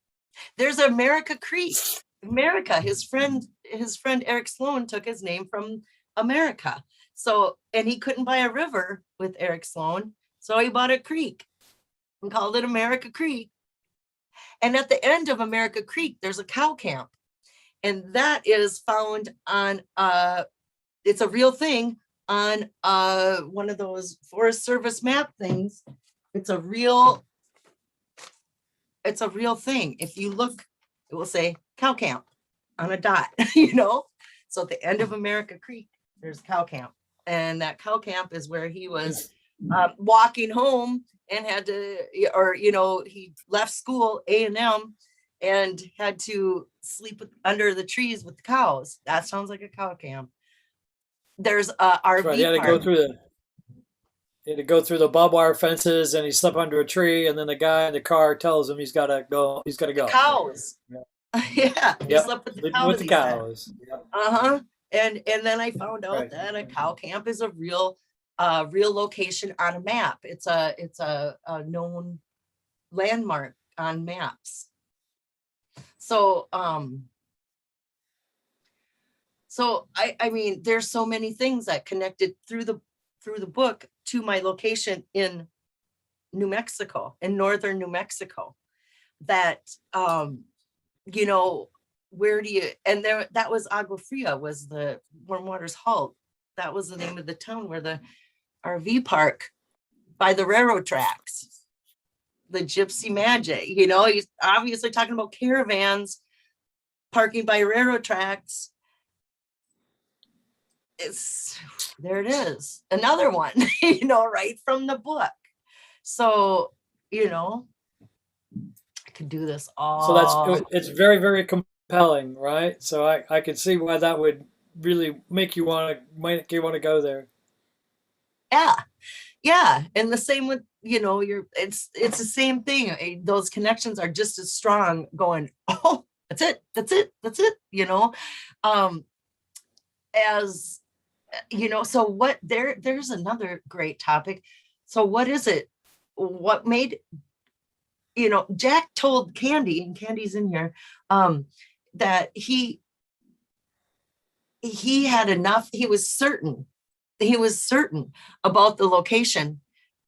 There's America Creek. America, his friend Eric Sloan took his name from America. So, and he couldn't buy a river with Eric Sloan, so he bought a creek and called it America Creek. And at the end of America Creek, there's a cow camp. And that is found on it's a real thing on one of those Forest Service map things. It's a real thing. If you look, it will say cow camp on a dot, So at the end of America Creek, there's cow camp. And that cow camp is where he was walking home and had to, or, he left school, A&M, and had to sleep under the trees with the cows. That sounds like a cow camp. There's a RV Right. He had to go through the barbed wire fences, and he slept under a tree, and then the guy in the car tells him he's got to go. The cows. Yeah. He slept with the cows. With the cows. Yep. And then I found out that a cow camp is a real location on a map. It's a known landmark on maps. So I mean, there's so many things that connected through the book to my location in New Mexico, in northern New Mexico, that where do you, and there, that was Agua Fria, was the Warm Waters Halt. That was the name of the town where the RV park by the railroad tracks, the Gypsy Magic, he's obviously talking about caravans parking by railroad tracks. There it is, another one, right from the book. So, I could do this all. So it's very, very compelling, right? So I can see why that would really make you want to go there. Yeah. Yeah. And the same with, it's the same thing. Those connections are just as strong going, oh, that's it. That's it. That's it. Um, as so there's another great topic. So what is it? What made, Jack told Candy, and Candy's in here, that he had enough, he was certain about the location,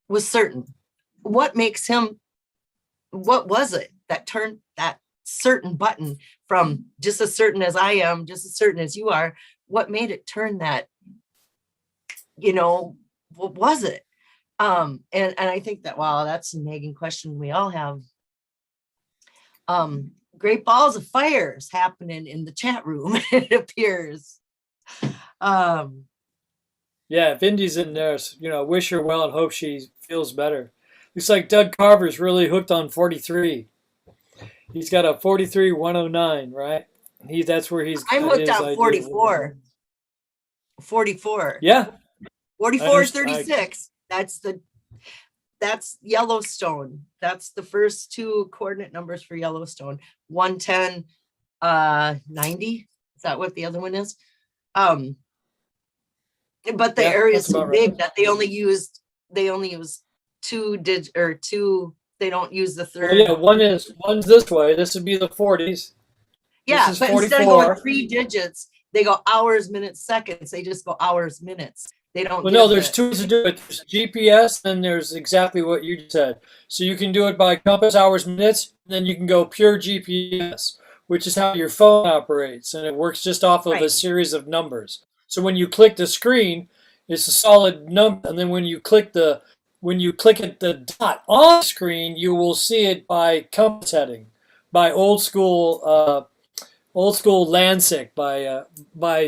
was certain. What makes him, what was it that turned that certain button from just as certain as I am, just as certain as you are? What made it turn that, what was it? And I think that, wow, that's a nagging question we all have. Great balls of fires happening in the chat room, it appears. Yeah, if Indy's in there, wish her well and hope she feels better. Looks like Doug Carver's really hooked on 43. He's got a 43 109, right? That's where he's I'm got hooked his on idea. 44. 44. Yeah. 44 36. That's Yellowstone. That's the first two coordinate numbers for Yellowstone. 110 90. Is that what the other one is? But the area is so big that they only use two they don't use the third. Well, yeah, one's this way. This would be the 40s. Yeah, but instead of going 3 digits, they go hours, minutes, seconds. They just go hours, minutes. They don't. Well, no, there's two ways to do it. There's GPS, and there's exactly what you said. So you can do it by compass, hours, minutes, and then you can go pure GPS, which is how your phone operates, and it works just off of a series of numbers. So when you click the screen, it's a solid number, and then when you click the dot on the screen, you will see it by compass heading, by old school Landsick, by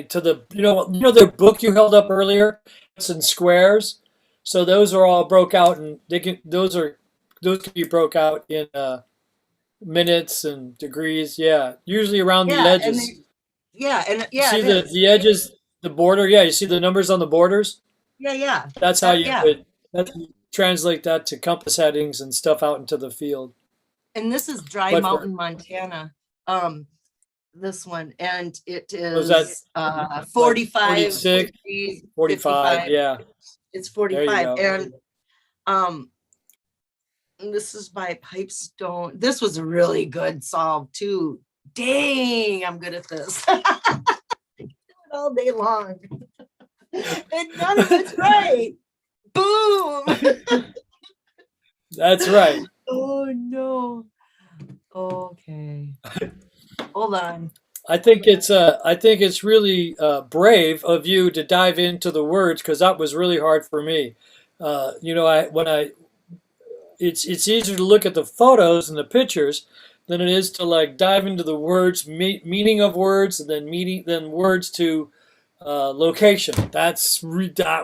to the the book you held up earlier. It's in squares, so those are all broke out, and those can be broke out in minutes and degrees. Yeah, usually around the edges. See the edges, the border. Yeah, you see the numbers on the borders. Yeah. That's how you would translate that to compass headings and stuff out into the field. And this is Dry Mountain, Montana. This one, and it is 45 46, 45. Yeah, it's 45. And this is by Pipestone. This was a really good solve too. Dang, I'm good at this. All day long. And none of it's right. Boom. That's right. Oh no. Okay. Hold on. I think it's really brave of you to dive into the words, because that was really hard for me. It's easier to look at the photos and the pictures than it is to like dive into the words, meaning of words, and then words to location. That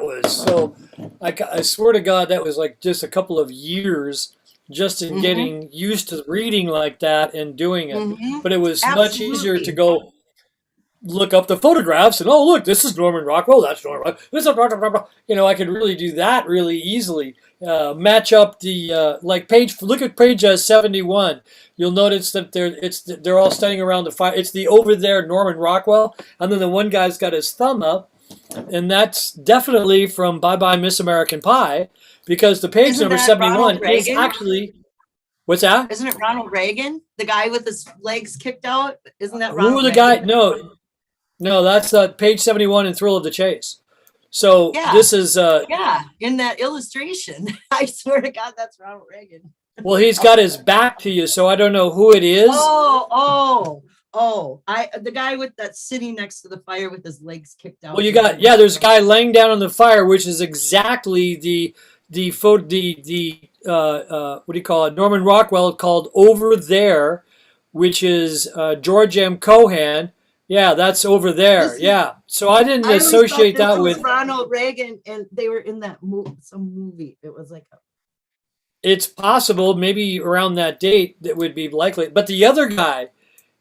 was so. I swear to God, that was like just a couple of years just in getting used to reading like that and doing it. But it was much easier to go look up the photographs and, oh, look, this is Norman Rockwell, that's Norman, this is blah, blah, blah. I could really do that really easily. Match up the look at page 71. You'll notice that they're all standing around the fire. It's the over there Norman Rockwell, and then the one guy's got his thumb up, and that's definitely from Bye Bye Miss American Pie, because the page number 71 is actually, what's that? Isn't it Ronald Reagan, the guy with his legs kicked out? Isn't that Ronald Ronald Reagan? Guy? No, that's page 71 in Thrill of the Chase. So this is in that illustration. I swear to God, that's Ronald Reagan. Well, he's got his back to you, so I don't know who it is. The guy that's sitting next to the fire with his legs kicked out. Well, there's a guy laying down on the fire, which is exactly the what do you call it? Norman Rockwell called Over There, which is George M. Cohan. Yeah, that's Over There. So I didn't associate that with Ronald Reagan, and they were in that some movie. It was like it's possible, maybe around that date that would be likely. But the other guy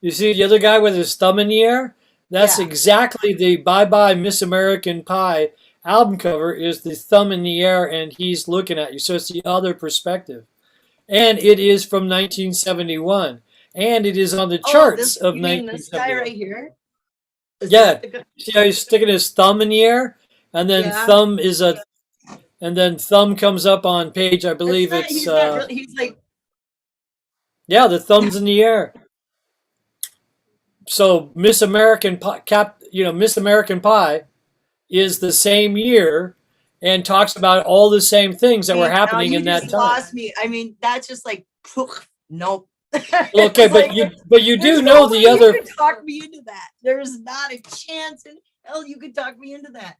You see the other guy with his thumb in the air? That's Yeah. exactly the Bye Bye Miss American Pie album cover is the thumb in the air and he's looking at you. So it's the other perspective. And it is from 1971. And it is on the Oh, charts this, of you mean this guy 1971. right here? Is this Yeah. the guy? See how he's sticking his thumb in the air? And then Yeah. thumb comes up on page, I It's believe not, it's he's not really, he's like, yeah, the thumb's in the air. So Miss American Pie is the same year and talks about all the same things that were see, now happening you in that just time. lost me. I mean, that's just like, poof, nope. Well, okay, It's like, but you there's do no know way the you other. could talk me into that. There's not a chance in hell you could talk me into that.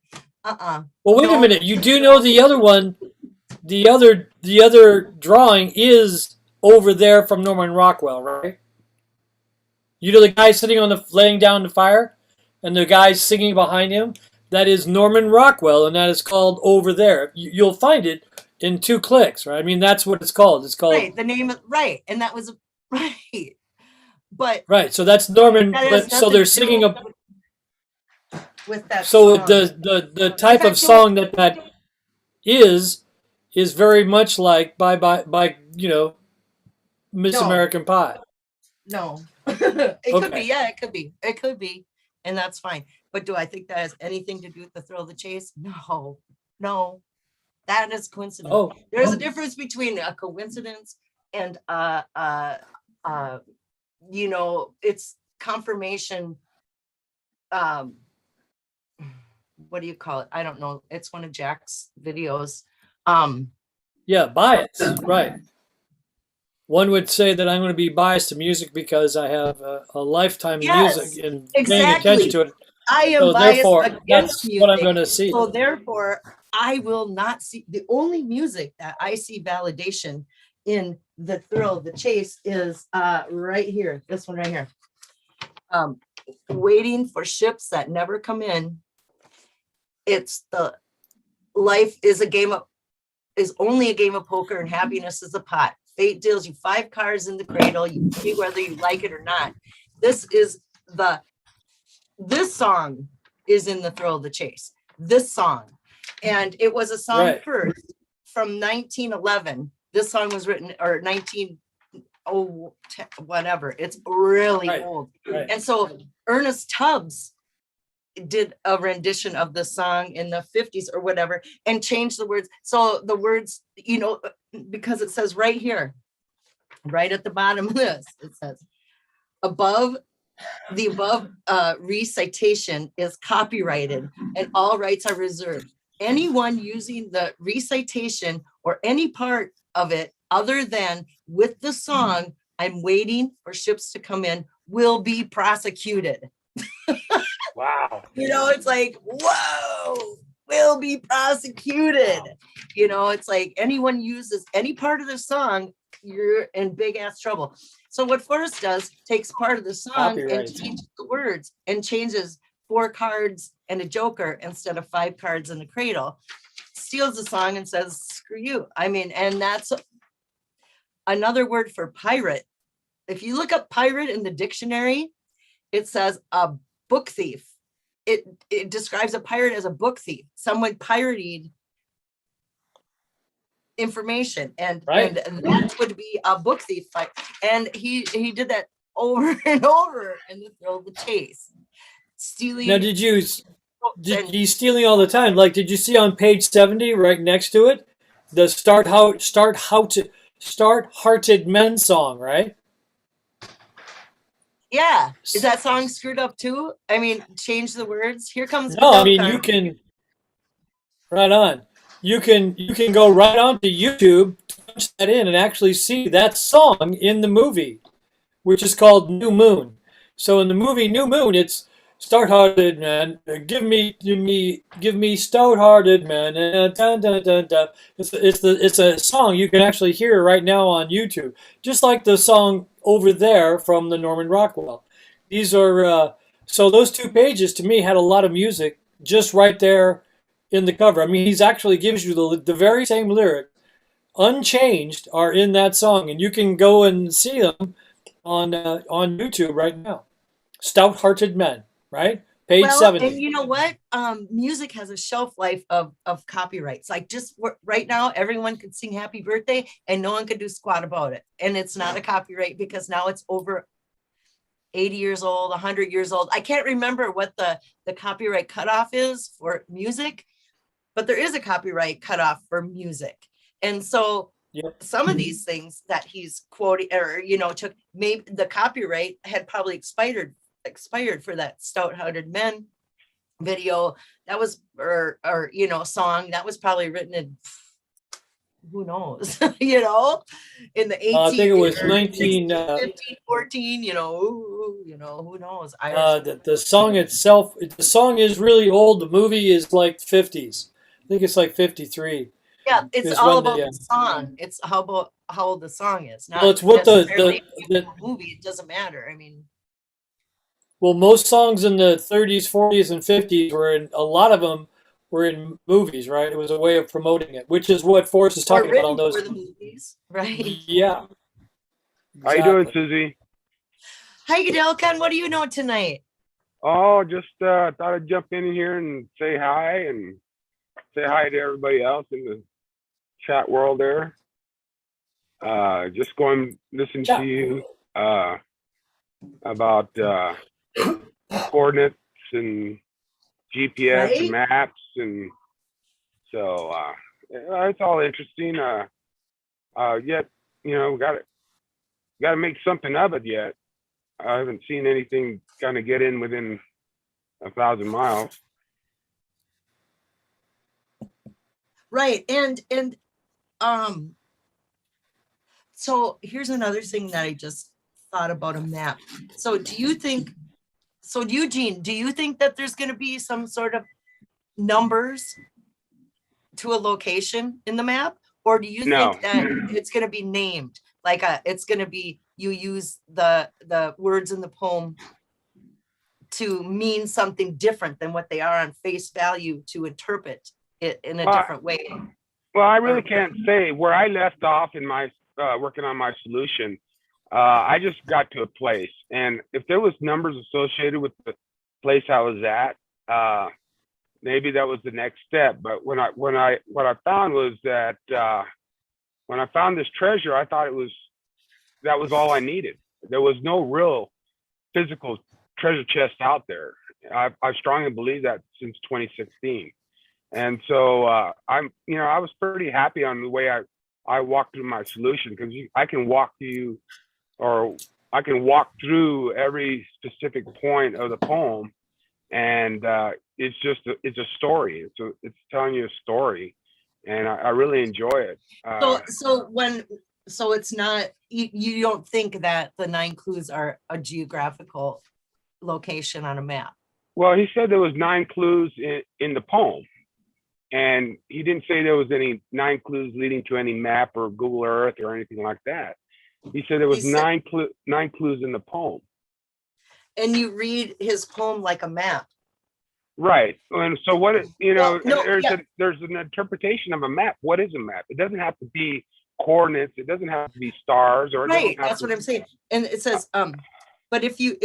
Well, wait a No. minute. You do know the other one. The other drawing is over there from Norman Rockwell, right? You know the guy sitting on the laying down the fire, and the guy singing behind him. That is Norman Rockwell, and that is called Over There. You'll find it in 2 clicks, right? I mean, that's what it's called. It's called Right. The name of, right. And that was, right. But right. So that's Norman. that has But so nothing they're to do singing a. with that So song. the In type of fact, song that is very much like by Miss no, American Pie. no. It could be, Okay. yeah, it could be. It could be. And that's fine. But do I think that has anything to do with the thrill of the chase? No, no. That is coincidence. Oh, There's a difference between a coincidence and it's confirmation. Um, what do you call it? I don't know. It's one of Jack's videos. yeah, bias. Right. One would say that I'm going to be biased to music because I have a lifetime in Yes, music and paying attention exactly. to it. I am So biased therefore, against that's what I'm going music. to see. So therefore, I will not see the only music that I see validation in the thrill of the chase is right here. This one right here. Waiting for ships that never come in. It's the life is only a game of poker and happiness is a pot. Fate deals you 5 cards in the cradle. You see whether you like it or not. This song is in the thrill of the chase. This song. And it was a song Right. first from 1911. This song was written or whatever. It's really Right. old. Right. And so Ernest Tubbs did a rendition of the song in the 50s or whatever and changed the words. So the words, because it says right here, right at the bottom of this, it says the above recitation is copyrighted and all rights are reserved. Anyone using the recitation or any part of it other than with the song, I'm waiting for ships to come in, will be prosecuted. Wow. It's like, whoa, will be prosecuted. It's like anyone uses any part of the song, you're in big ass trouble. So what Forrest does, takes part of the song and Copyright. changes the words and changes 4 cards and a joker instead of 5 cards in the cradle, steals the song and says, screw you. I mean, and that's another word for pirate. If you look up pirate in the dictionary, it says a book thief. It describes a pirate as a book thief, someone pirated information, and Right. and that would be a book thief fight. And he did that over and over in the thrill of the chase, stealing. Now, he's stealing all the time? Like, did you see on page 70 right next to it, the start hearted men song, right? Yeah, is that song screwed up too? I mean, change the words. Here comes. No, I mean you can. Right on. You can go right onto YouTube, punch that in, and actually see that song in the movie, which is called New Moon. So in the movie New Moon, it's stout-hearted man, give me stout-hearted man. Dun, dun, dun, dun. It's a song you can actually hear right now on YouTube, just like the song Over There from the Norman Rockwell. These are so those 2 pages to me had a lot of music just right there in the cover. I mean, he's actually gives you the very same lyric, unchanged, are in that song, and you can go and see them on YouTube right now. Stout-hearted men, right? Page Well, and 70. you know what? Music has a shelf life of copyrights. Like just right now, everyone could sing happy birthday and no one could do squat about it. And it's not a copyright because now it's over 80 years old, 100 years old. I can't remember what the copyright cutoff is for music, but there is a copyright cutoff for music. And so Yep. some of these things that he's quoting or, you know, took, maybe the copyright had probably expired for that Stout-Hearted Men video that was, or, you know, song that was probably written in, who knows, you know, in the I think 18 it was or 19. 16, 15, 14, you know, who knows, Irish. The song itself, the song is really old. The movie is like 50s. I think it's like 53. Yeah, it's Is all when about the the song. It's how about how old the song is, well, not it's what necessarily the the movie. It doesn't matter. I mean, well, most songs in the 30s, 40s, and 50s were in, a lot of them were in movies, right? It was a way of promoting it, which is what Forrest is or talking about on written for those. the movies, right? Yeah, How you doing, exactly. Susie? Hi, Goodell Ken. What do you know tonight? Oh, just thought I'd jump in here and say hi and say hi to everybody else in the chat world there. Just going listen to Yeah. you about coordinates and GPS and Right? maps, and so it's all interesting. Yet you know, got to make something of it yet. I haven't seen anything kind of get in within 1,000 miles. Right. And um, so here's another thing that I just thought about a map. So do you think, so Eugene, do you think that there's going to be some sort of numbers to a location in the map? Or do you No. think that it's going to be named? Like it's going to be, you use the words in the poem to mean something different than what they are on face value to interpret it in a different way. Well, I really can't say where I left off in my working on my solution. I just got to a place, and if there was numbers associated with the place I was at, maybe that was the next step. But what I found was that when I found this treasure, I thought that was all I needed. There was no real physical treasure chest out there. I strongly believe that since 2016. And so I was pretty happy on the way I walked through my solution, because I can walk you, or I can walk through every specific point of the poem, and it's a story. It's telling you a story, and I really enjoy it. So it's not, you don't think that the 9 clues are a geographical location on a map? Well, he said there was 9 clues in the poem, and he didn't say there was any 9 clues leading to any map or Google Earth or anything like that. He said there was 9 clues in the poem. And you read his poem like a map. Right. And so what, there's an interpretation of a map. What is a map? It doesn't have to be coordinates. It doesn't have to be stars, or right. That's what I'm saying. And it says, but if you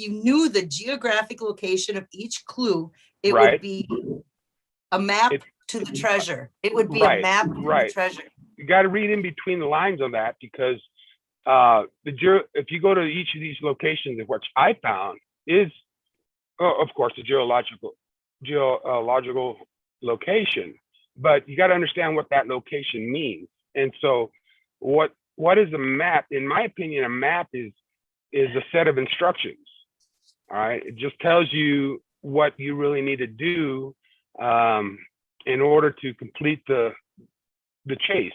knew the geographic location of each clue, it would be a map to the treasure. It would be a map to the treasure. You got to read in between the lines on that, because if you go to each of these locations, which I found is, of course, a geological location, but you got to understand what that location means. And so what is a map? In my opinion, a map is a set of instructions. All right. It just tells you what you really need to do in order to complete the chase.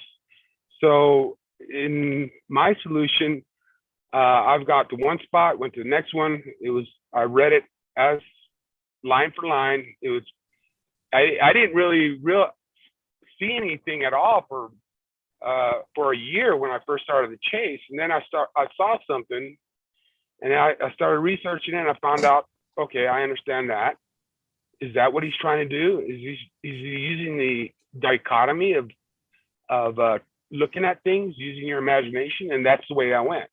So in my solution, I've got to one spot, went to the next one. I read it as line for line. I didn't really see anything at all for a year when I first started the chase. And then I saw something, and I started researching it, and I found out, okay, I understand that. Is that what he's trying to do? Is he using the dichotomy of looking at things, using your imagination? And that's the way I went.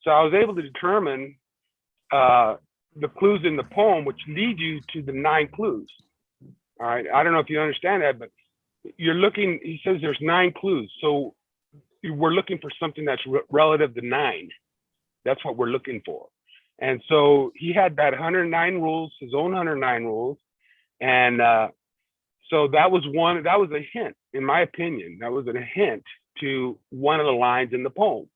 So I was able to determine the clues in the poem, which lead you to the 9 clues. All right. I don't know if you understand that, but you're looking, he says there's 9 clues. So we're looking for something that's relative to 9. That's what we're looking for. And so he had that 109 rules, his own 109 rules. And so that was a hint, in my opinion, that was a hint to one of the lines in the poem.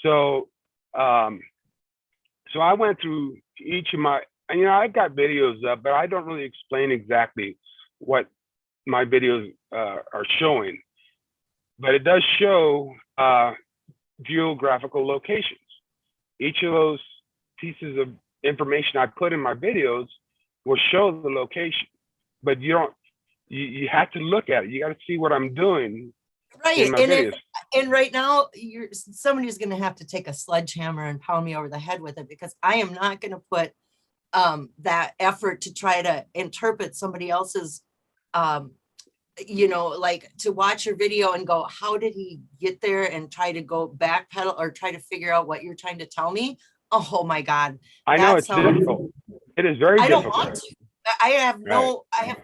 So, so I went through each of my, and I've got videos up, but I don't really explain exactly what my videos are showing. But it does show geographical locations. Each of those pieces of information I put in my videos will show the location, but you have to look at it. You got to see what I'm doing. Right. And right now somebody's going to have to take a sledgehammer and pound me over the head with it, because I am not going to put that effort to try to interpret somebody else's, like to watch your video and go, how did he get there, and try to go backpedal or try to figure out what you're trying to tell me. Oh my God. I know it's difficult. It is very difficult. I don't want to. I have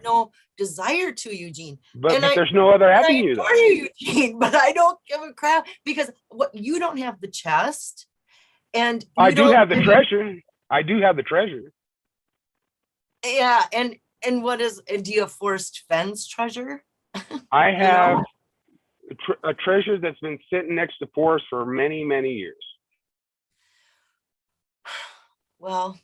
no desire to, Eugene. But there's no other avenue. I adore you, Eugene, but I don't give a crap, because you don't have the chest, and I do have the treasure. I do have the treasure. Yeah, and do you have Forrest Fenn's treasure? I have a treasure that's been sitting next to Forrest for many, many years. Well,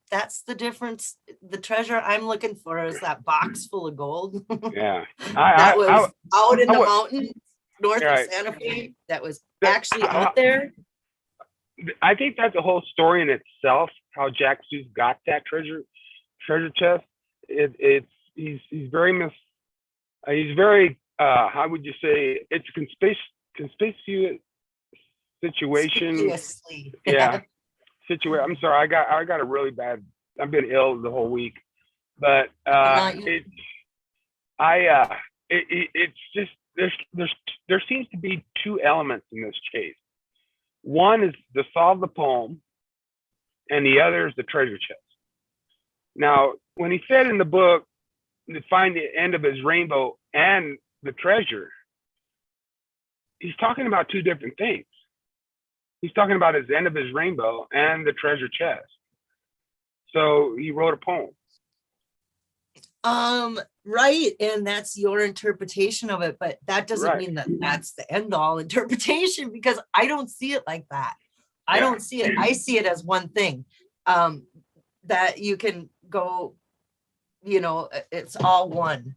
that's the difference. The treasure I'm looking for is that box full of gold. Yeah. That was out in the mountains north of Santa Fe. That was actually out there. I think that's a whole story in itself, how Jack Seuss got that treasure chest. He's very how would you say, it's conspicuous situation. Conspicuously. Yeah. I'm sorry, I got a really bad, I've been ill the whole week, but it's just there seems to be 2 elements in this chase. One is to solve the poem, and the other is the treasure chest. Now, when he said in the book to find the end of his rainbow and the treasure, he's talking about 2 different things. He's talking about his end of his rainbow and the treasure chest. So he wrote a poem. Right. And that's your interpretation of it, but that doesn't mean that that's the end all interpretation, because I don't see it like that. I don't see it. I see it as one thing, that you can go, it's all one.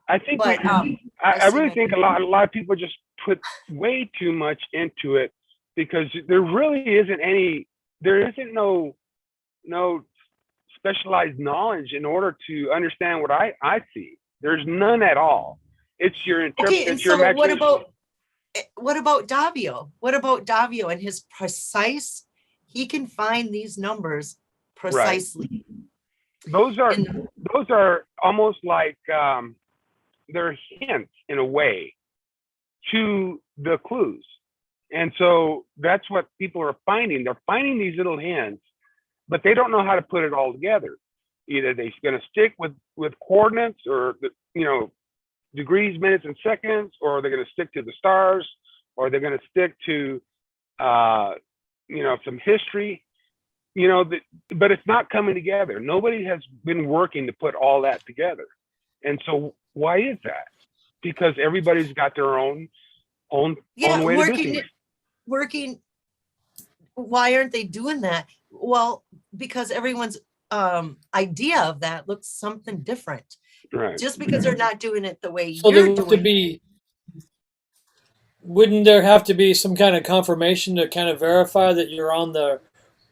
I think, but I really think a lot of people just put way too much into it, because there really isn't no specialized knowledge in order to understand what I see. There's none at all. It's your interpretation. Okay, so what about Davio? What about Davio and his precise? He can find these numbers precisely. Right. Those are almost like they're hints in a way to the clues. And so that's what people are finding. They're finding these little hints, but they don't know how to put it all together. Either they're going to stick with coordinates, or degrees, minutes, and seconds, or they're going to stick to the stars, or they're going to stick to some history. But it's not coming together. Nobody has been working to put all that together. And so why is that? Because everybody's got their own way to do things. Working. Why aren't they doing that? Well, because everyone's idea of that looks something different. Right. Just because they're not doing it the way so you're doing it. Wouldn't there have to be some kind of confirmation to kind of verify that you're on the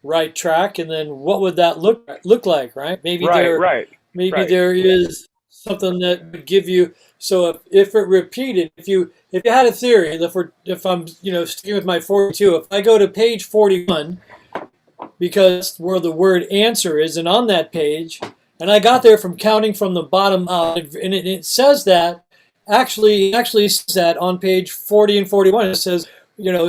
right track? And then what would that look like, right? Maybe there is something that would give you. So if it repeated, if you had a theory, if I'm sticking with my 42, if I go to page 41, because where the word answer is, and on that page, and I got there from counting from the bottom up, and it says that actually says that on page 40 and 41, it says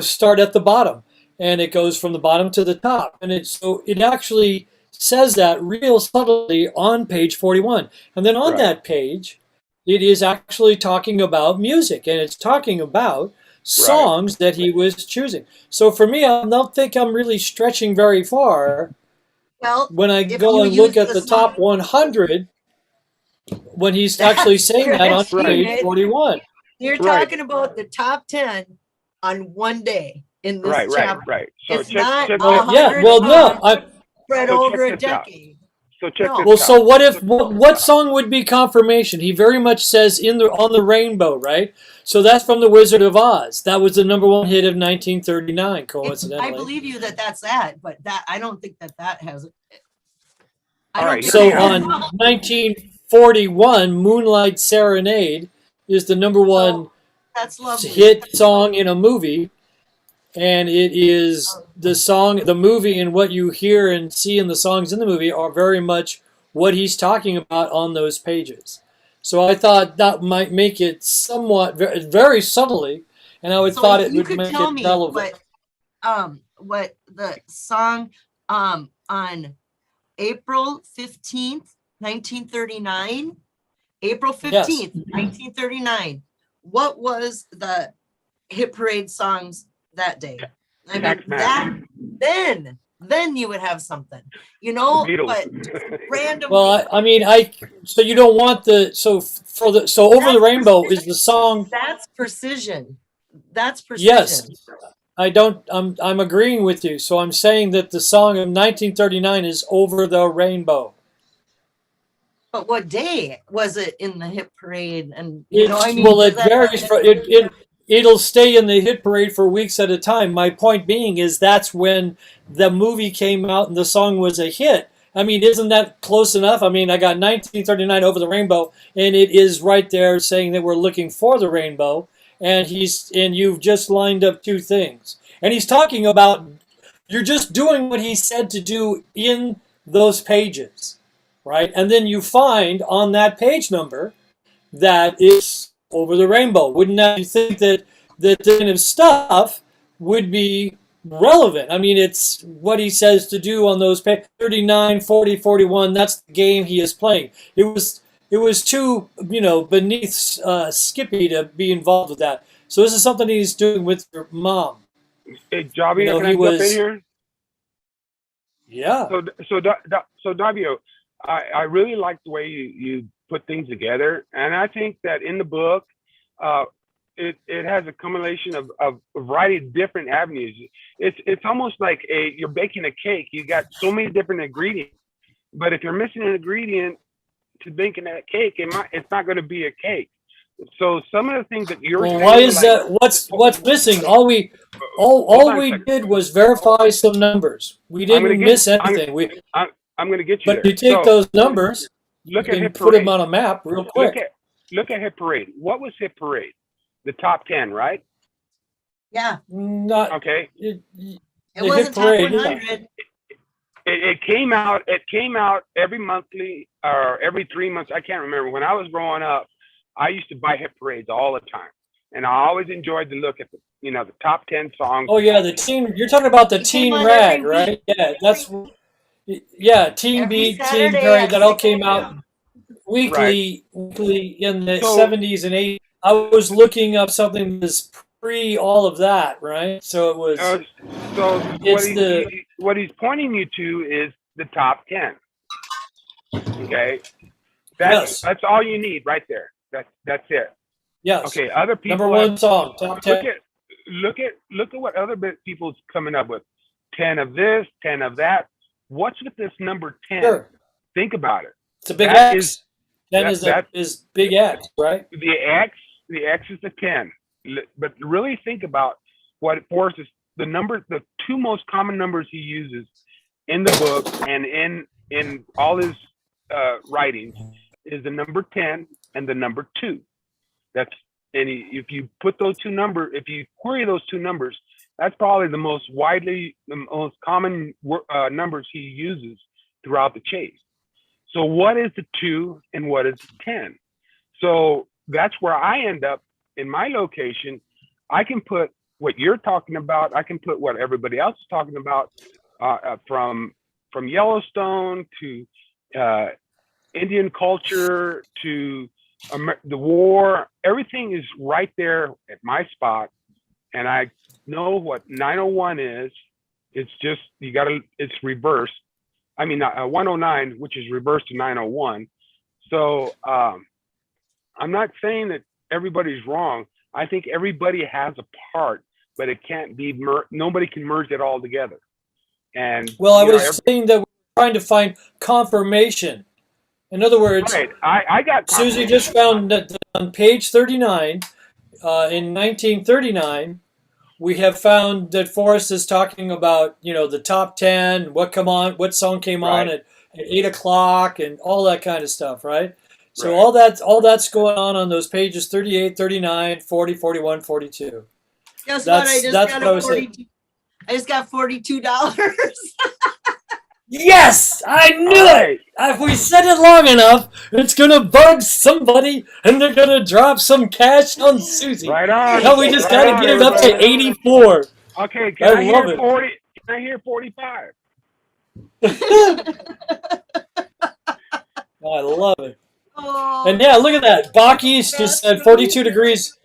start at the bottom. and it goes from the bottom to the top. And it actually says that real subtly on page 41. And then on Right. that page, it is actually talking about music, and it's talking about songs that he was choosing. So for me, I don't think I'm really stretching very far Well, when I if go you and look use at the the top song, 100 when he's actually saying that on that's page it. 41. You're Right. talking about the top 10 on one day in this Right. chapter. So It's not check Well, a yeah, hundred well, no, songs spread so over check a this out. decade. So check No. this well. out. So what song would be confirmation? He very much says on the rainbow, right? So that's from the Wizard of Oz. That was the number one hit of 1939, I coincidentally. believe you that's that, but that I don't think that has. All right, So hear me on 1941, Moonlight Serenade is the number one that's lovely. hit song in a movie, and it is the song, the movie, and what you hear and see in the songs in the movie are very much what he's talking about on those pages. So I thought that might make it somewhat, very, very subtly, and I would So thought if it you would could make tell it me relevant. what the song on April 15th, 1939, April 15th, Yes. 1939, what was the hit parade songs that day? I mean, that then you would have something, The but Beatles. random. Well, I mean, so you don't want so Over the That's Rainbow is the song. That's precision. That's Yes, precision. I don't. I'm agreeing with you. So I'm saying that the song of 1939 is Over the Rainbow. But what day was it in the hit parade? And Well, it varies. It'll stay in the hit parade for weeks at a time. My point being is that's when the movie came out and the song was a hit. I mean, isn't that close enough? I mean, I got 1939 Over the Rainbow, and it is right there saying that we're looking for the rainbow, and you've just lined up two things. And he's talking about you're just doing what he said to do in those pages, right? And then you find on that page number that is Over the Rainbow. Wouldn't that you think that kind of stuff would be relevant? I mean, it's what he says to do on those 39, 40, 41. That's the game he is playing. It was too beneath Skippy to be involved with that. So this is something he's doing with your mom. Hey, Javi, can He I jump in was here? yeah. So Davio, I really like the way you put things together, and I think that in the book, it has a combination of a variety of different avenues. It's almost like you're baking a cake. You got so many different ingredients, but if you're missing an ingredient to baking that cake, it's not going to be a cake. So some of the things that you're saying, Why is that? What's missing? All we did was verify some numbers. We didn't miss anything. I'm going to get you But there. you take those numbers, Look you at can Hit put them Parade. on a map real quick. Look at Hit Parade. What was Hit Parade? The top 10, right? Yeah. Not Okay. It the wasn't hit top parade. 100. It came out every monthly or every 3 months. I can't remember. When I was growing up, I used to buy Hit Parades all the time, and I always enjoyed to look at the top 10 songs. Oh yeah, the teen. You're talking about the It came Teen on Rag, every right? week. Yeah, Teen Every Beat, Teen Saturday Parade. at That all 6 came out a.m. weekly in the So 70s and 80s. I was looking up something that's pre all of that, right? So it was. so It's what he's pointing you to is the top 10. Okay, Yes. that's all you need right there. That's it. Yes. Okay, other people Number one song, top 10. look at what other people's coming up with. 10 of this, 10 of that. What's with this number 10? Sure. Think about it. It's a big That X. 10 is big X, right? The X is the 10. But really think about what it forces. The two most common numbers he uses in the book and in all his writings is the number 10 and the number 2. If you put those two numbers, if you query those two numbers, that's probably the most common numbers he uses throughout the chase. So what is the 2 and what is the 10? So that's where I end up in my location. I can put what you're talking about. I can put what everybody else is talking about, from Yellowstone to Indian culture to the war. Everything is right there at my spot, and I know what 901 is. It's just it's reversed. I mean, 109, which is reversed to 901. So I'm not saying that everybody's wrong. I think everybody has a part, but it can't be, nobody can merge it all together. And well, I was saying that we're trying to find confirmation. In other words, right. I got Susie just found that on page 39, in 1939, we have found that Forrest is talking about, the top 10, what song came on at 8 o'clock and all that kind of stuff, right? So all that's going on those pages 38, 39, 40, 41, 42. Guess what? I just got $42. Yes, I knew it. If we said it long enough, it's gonna bug somebody, and they're gonna drop some cash on Susie. Right on. No, we just gotta get it up to 84. Okay, can I hear 40? Can I hear 45? I love it. Oh, and yeah, look at that. Bakis just said 42 degrees.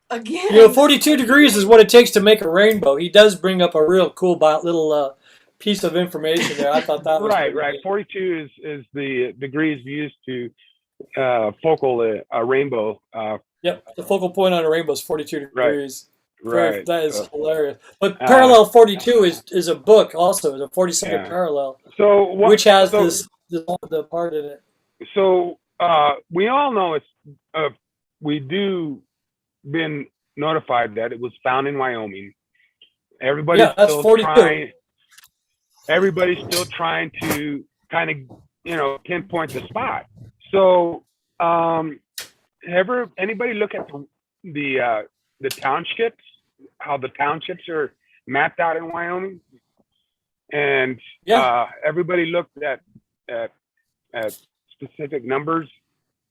Again. 42 degrees is what it takes to make a rainbow. He does bring up a real cool little piece of information there. I thought that was right. 42 is the degrees used to focal a rainbow. Yep, the focal point on a rainbow is 42 degrees. Right. That is hilarious. But Parallel 42 is a book also, the 42nd parallel. So which has the part in it. So we all know it's we do been notified that it was found in Wyoming. Everybody's still 42. Trying. Everybody's still trying to kind of pinpoint the spot. So anybody look at the townships, how the townships are mapped out in Wyoming? And everybody looked at specific numbers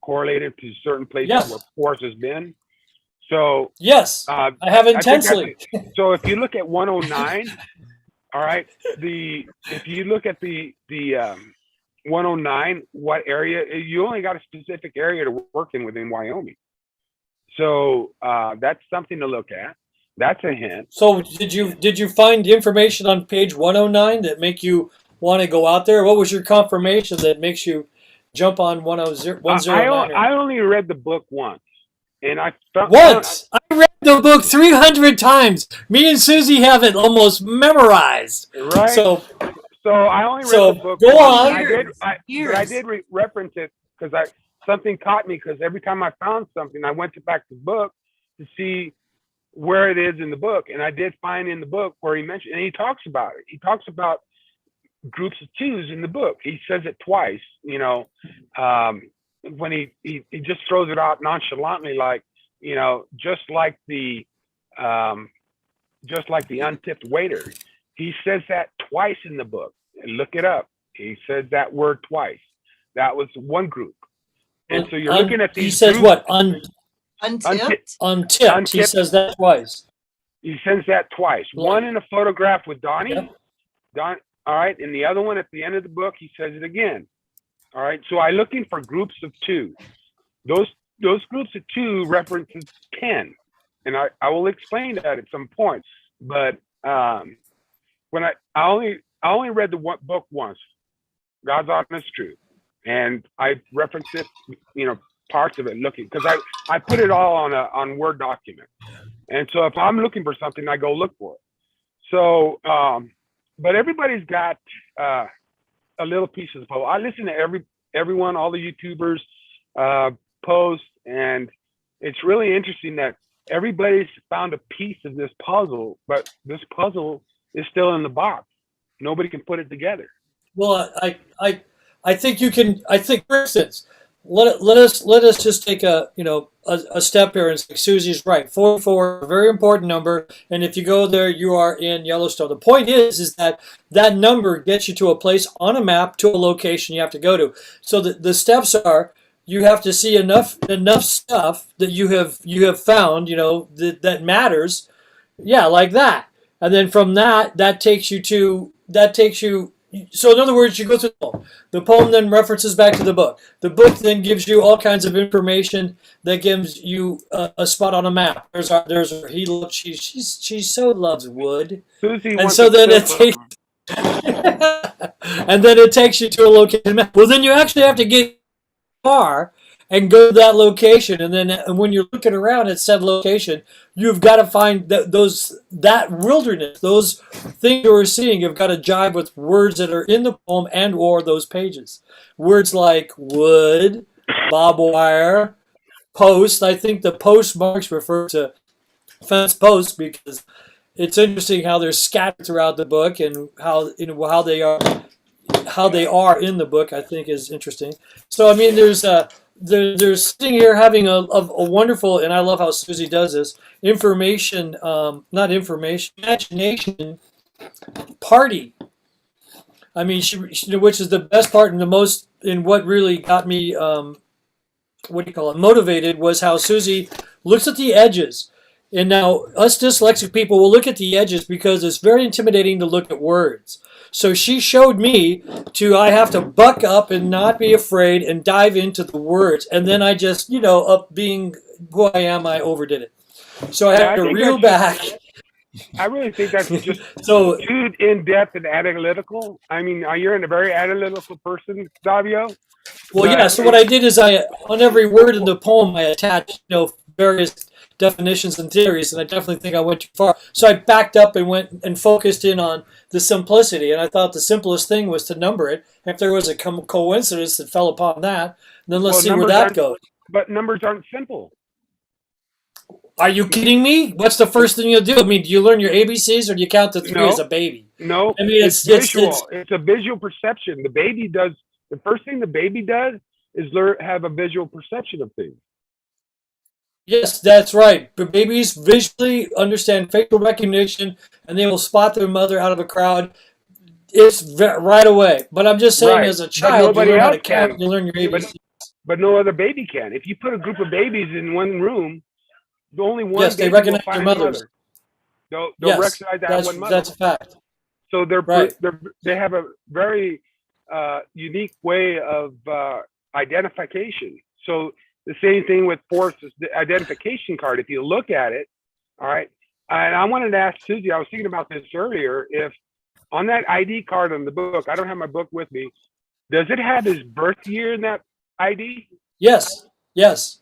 correlated to certain places where Forrest has been. So I have intensely. So if you look at 109, all right, if you look at the 109, what area? You only got a specific area to work in within Wyoming. So that's something to look at. That's a hint. So did you find information on page 109 that make you want to go out there? What was your confirmation that makes you jump on 109? I only read the book once. And I read the book 300 times. Me and Susie have it almost memorized. Right. So I only read the book. Go on. I did reference it because something caught me, because every time I found something, I went back to the book to see where it is in the book, and I did find in the book where he mentioned, and he talks about it. He talks about groups of twos in the book. He says it twice. When he just throws it out nonchalantly, like, just like the untipped waiter. He says that twice in the book. Look it up. He says that word twice. That was one group. And so you're looking at these. He says groups, what? Untipped? Untipped. He says that twice. He says that twice. One in a photograph with Donnie. Yep. All right. And the other one at the end of the book, he says it again. All right. So I'm looking for groups of two. Those groups of two references 10. And I will explain that at some point. But when I only read the book once, God's Honest Truth. And I referenced it, parts of it, looking, because I put it all on Word document. And so if I'm looking for something, I go look for it. So, but everybody's got a little piece of the puzzle. I listen to everyone, all the YouTubers post, and it's really interesting that everybody's found a piece of this puzzle, but this puzzle is still in the box. Nobody can put it together. Well, I think you can. I think, for instance, let us just take a step here and say Susie's right. 44, a very important number, and if you go there, you are in Yellowstone. The point is that number gets you to a place on a map, to a location you have to go to. So the steps are, you have to see enough stuff that you have found, that matters, Yeah, like that. And then from that takes you to, so in other words, you go through the poem. The poem then references back to the book. The book then gives you all kinds of information that gives you a spot on a map. There's her, he loves, she so loves wood. Susie And wants so to then it flip takes, over. and then it takes you to a location map. Well, then you actually have to get car and go to that location, and then when you're looking around at said location, you've got to find that wilderness, those things you are seeing. You've got to jive with words that are in the poem and or those pages. Words like wood, barbed wire, post. I think the post marks refer to fence posts because it's interesting how they're scattered throughout the book and how how they are in the book. I think is interesting. So I mean, there's sitting here having a wonderful, and I love how Susie does this information, not information, imagination party. I mean, which is the best part and the most, and what really got me, what do you call it, motivated was how Susie looks at the edges. And now us dyslexic people will look at the edges because it's very intimidating to look at words. So she showed me I have to buck up and not be afraid and dive into the words. And then I just, up being who I am, I overdid it. So I Yeah, had I to think reel that's back. I really think that's just So too in depth and analytical. I mean, you're a very analytical person, Davio. Well, yeah. But So what I did is on every word in the poem, I attached, various definitions and theories, and I definitely think I went too far. So I backed up and went and focused in on the simplicity, and I thought the simplest thing was to number it. If there was a coincidence that fell upon that, then let's see where that goes. But numbers aren't simple. Are you kidding me? What's the first thing you'll do? I mean, do you learn your ABCs or do you count to three as a baby? No, I mean, it's visual. It's a visual perception. The first thing the baby does is have a visual perception of things. Yes, that's right. But babies visually understand facial recognition, and they will spot their mother out of a crowd. It's right away. But I'm just saying, Right. as a child, you learn how to count. You learn your ABC. But no other baby can. If you put a group of babies in one room, only one Yes, they baby recognize will find their a mothers. mother. They'll Yes, recognize that one mother. that's a fact. So Right. they have a very unique way of identification. So the same thing with Forrest's identification card. If you look at it, all right. And I wanted to ask Susie, I was thinking about this earlier, if on that ID card on the book, I don't have my book with me, does it have his birth year in that ID? Yes. Yes.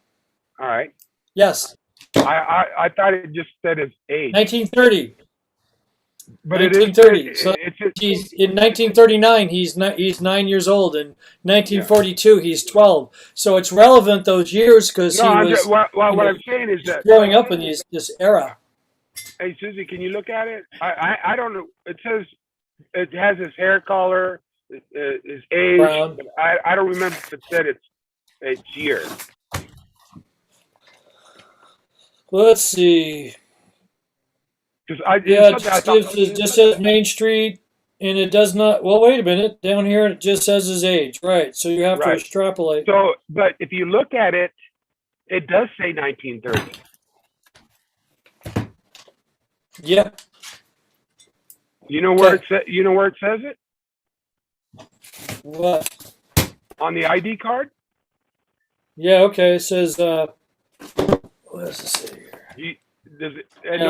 All right. Yes. I thought it just said his age. 1930. But 1930. It is, So it's he's in 1939. He's 9 years old. In 1942, he's 12. So it's relevant those years because he was. What I'm saying is that growing up in this era. Hey Susie, can you look at it? I don't know. It says it has his hair color, his age. Brown. I don't remember if it said its year. Let's see. It just says Main Street, and it does not. Well, wait a minute. Down here, it just says his age. Right. So you have to extrapolate. So, but if you look at it, it does say 1930. Yeah. You know where it says it? What? On the ID card? Yeah. Okay. It says. What does it say here?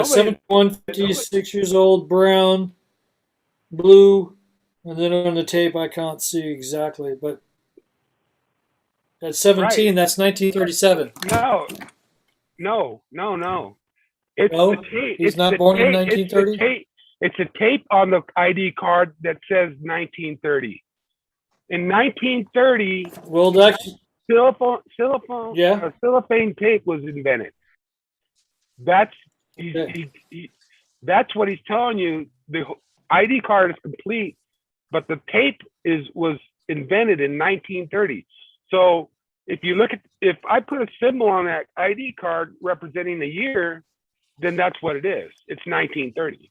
71, 56 years old, brown, blue, and then on the tape I can't see exactly, but at 17, that's 1937. No. It's No? the tape. He's not born in 1930? It's a tape on the ID card that says 1930. In 1930, well, that's cellophane tape was invented. That's that's what he's telling you. The ID card is complete, but the tape was invented in 1930. So if I put a symbol on that ID card representing the year, then that's what it is. It's 1930.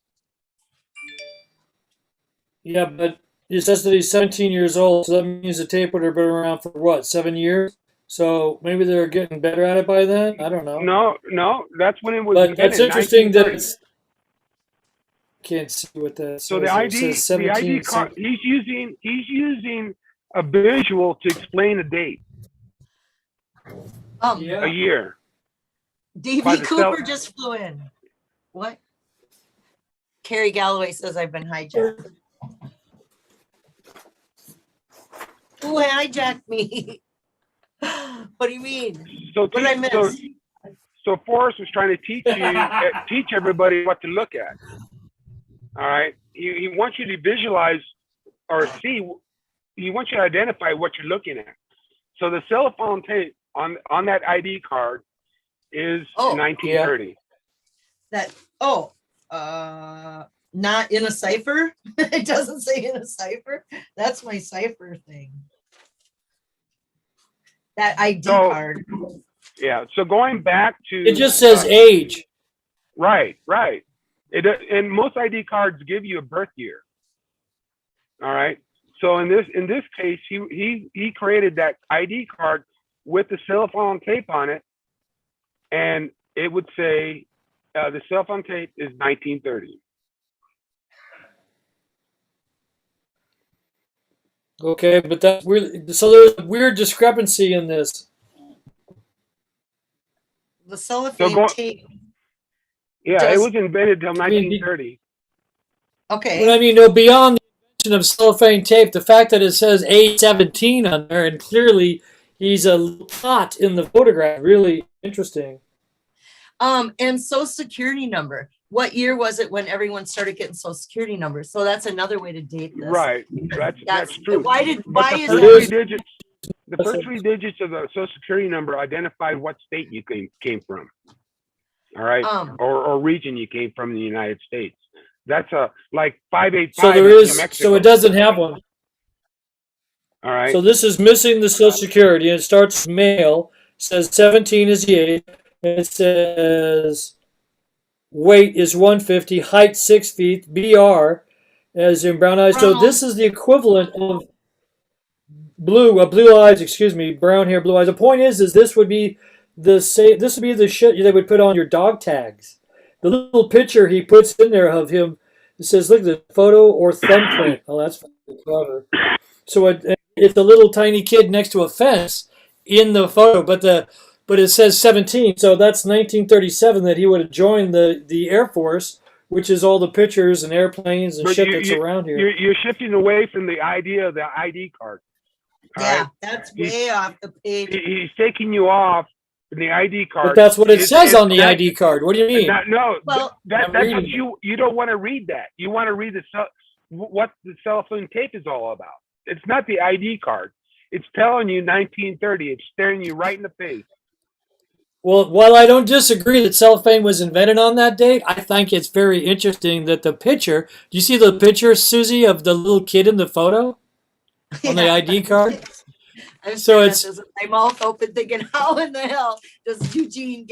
Yeah, but it says that he's 17 years old, so that means the tape would have been around for what, 7 years? So maybe they're getting better at it by then. I don't know. No, that's when it was. But that's interesting that Can't see what that So says. the It ID, says the 17. ID card, he's using a visual to explain a date, a Yeah. year. by DV the Cooper cell- just flew in. What? Carrie Galloway says I've been hijacked. Who hijacked me? What do you mean? So What did I miss? so Forrest was trying to teach everybody what to look at. All right, he wants you to visualize or see. He wants you to identify what you're looking at. So the cell phone tape on that ID card is 1930. Not in a cipher. It doesn't say in a cipher. That's my cipher thing. That ID card. Yeah. So going back to It just says age. Right. And most ID cards give you a birth year. All right. So in this case, he created that ID card with the cell phone tape on it, and it would say the cell phone tape is 1930. Okay, but that's weird. So there's a weird discrepancy in this. The cellophane tape. Yeah, it was invented till 1930. Okay. But I mean, no, beyond the invention of cellophane tape, the fact that it says A17 on there, and clearly he's a tot in the photograph, really interesting. And Social Security number. What year was it when everyone started getting Social Security numbers? So that's another way to date this. Right. That's true. Why is the first three digits of the Social Security number identified what state you came from. All right, or region you came from in the United States. That's like 585. So there is. So it doesn't have one. All right. So this is missing the Social Security. It starts with male. Says 17 is the age. It says weight is 150. Height 6 feet. BR as in brown eyes. So this is the equivalent of blue eyes. Excuse me, brown hair, blue eyes. The point is this would be this would be the shit they would put on your dog tags. The little picture he puts in there of him, it says, look at the photo or thumbprint. Oh, that's clever. So it's a little tiny kid next to a fence in the photo, but it says 17. So that's 1937 that he would have joined the Air Force, which is all the pictures and airplanes and shit that's around here. You're shifting away from the idea of the ID card. Yeah, that's way off the page. He's taking you off the ID card. But that's what it says on the ID card. What do you mean? That's what you don't want to read that. You want to read what the cell phone tape is all about. It's not the ID card. It's telling you 1930. It's staring you right in the face. Well, while I don't disagree that cellophane was invented on that date, I think it's very interesting that the picture. Do you see the picture, Susie, of the little kid in the photo on the ID card? So it's my mouth open thinking, how in the hell does Eugene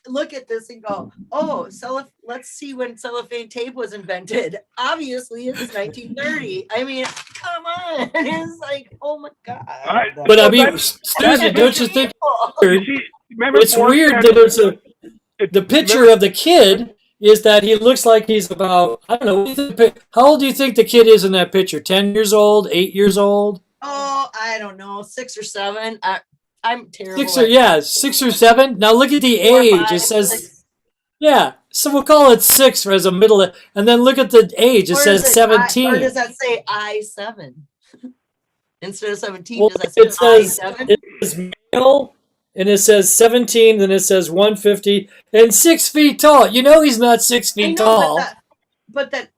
look at this and go, oh, let's see when cellophane tape was invented. Obviously, it's 1930. I mean, come on. It's like, oh my God. But I mean, Susie, don't you think it's weird that the picture of the kid is that he looks like he's about, I don't know, how old do you think the kid is in that picture? 10 years old, 8 years old? Oh, I don't know, 6 or 7. I'm terrible. 6 or 7. Now look at the age. 5, it says 6. Yeah. So we'll call it 6 as a middle, and then look at the age. It says 17. Or does that say I7 instead of 17? Does that say I7? It says male, and it says 17. Then it says 150 and 6 feet tall. You know he's not 6 feet tall. But the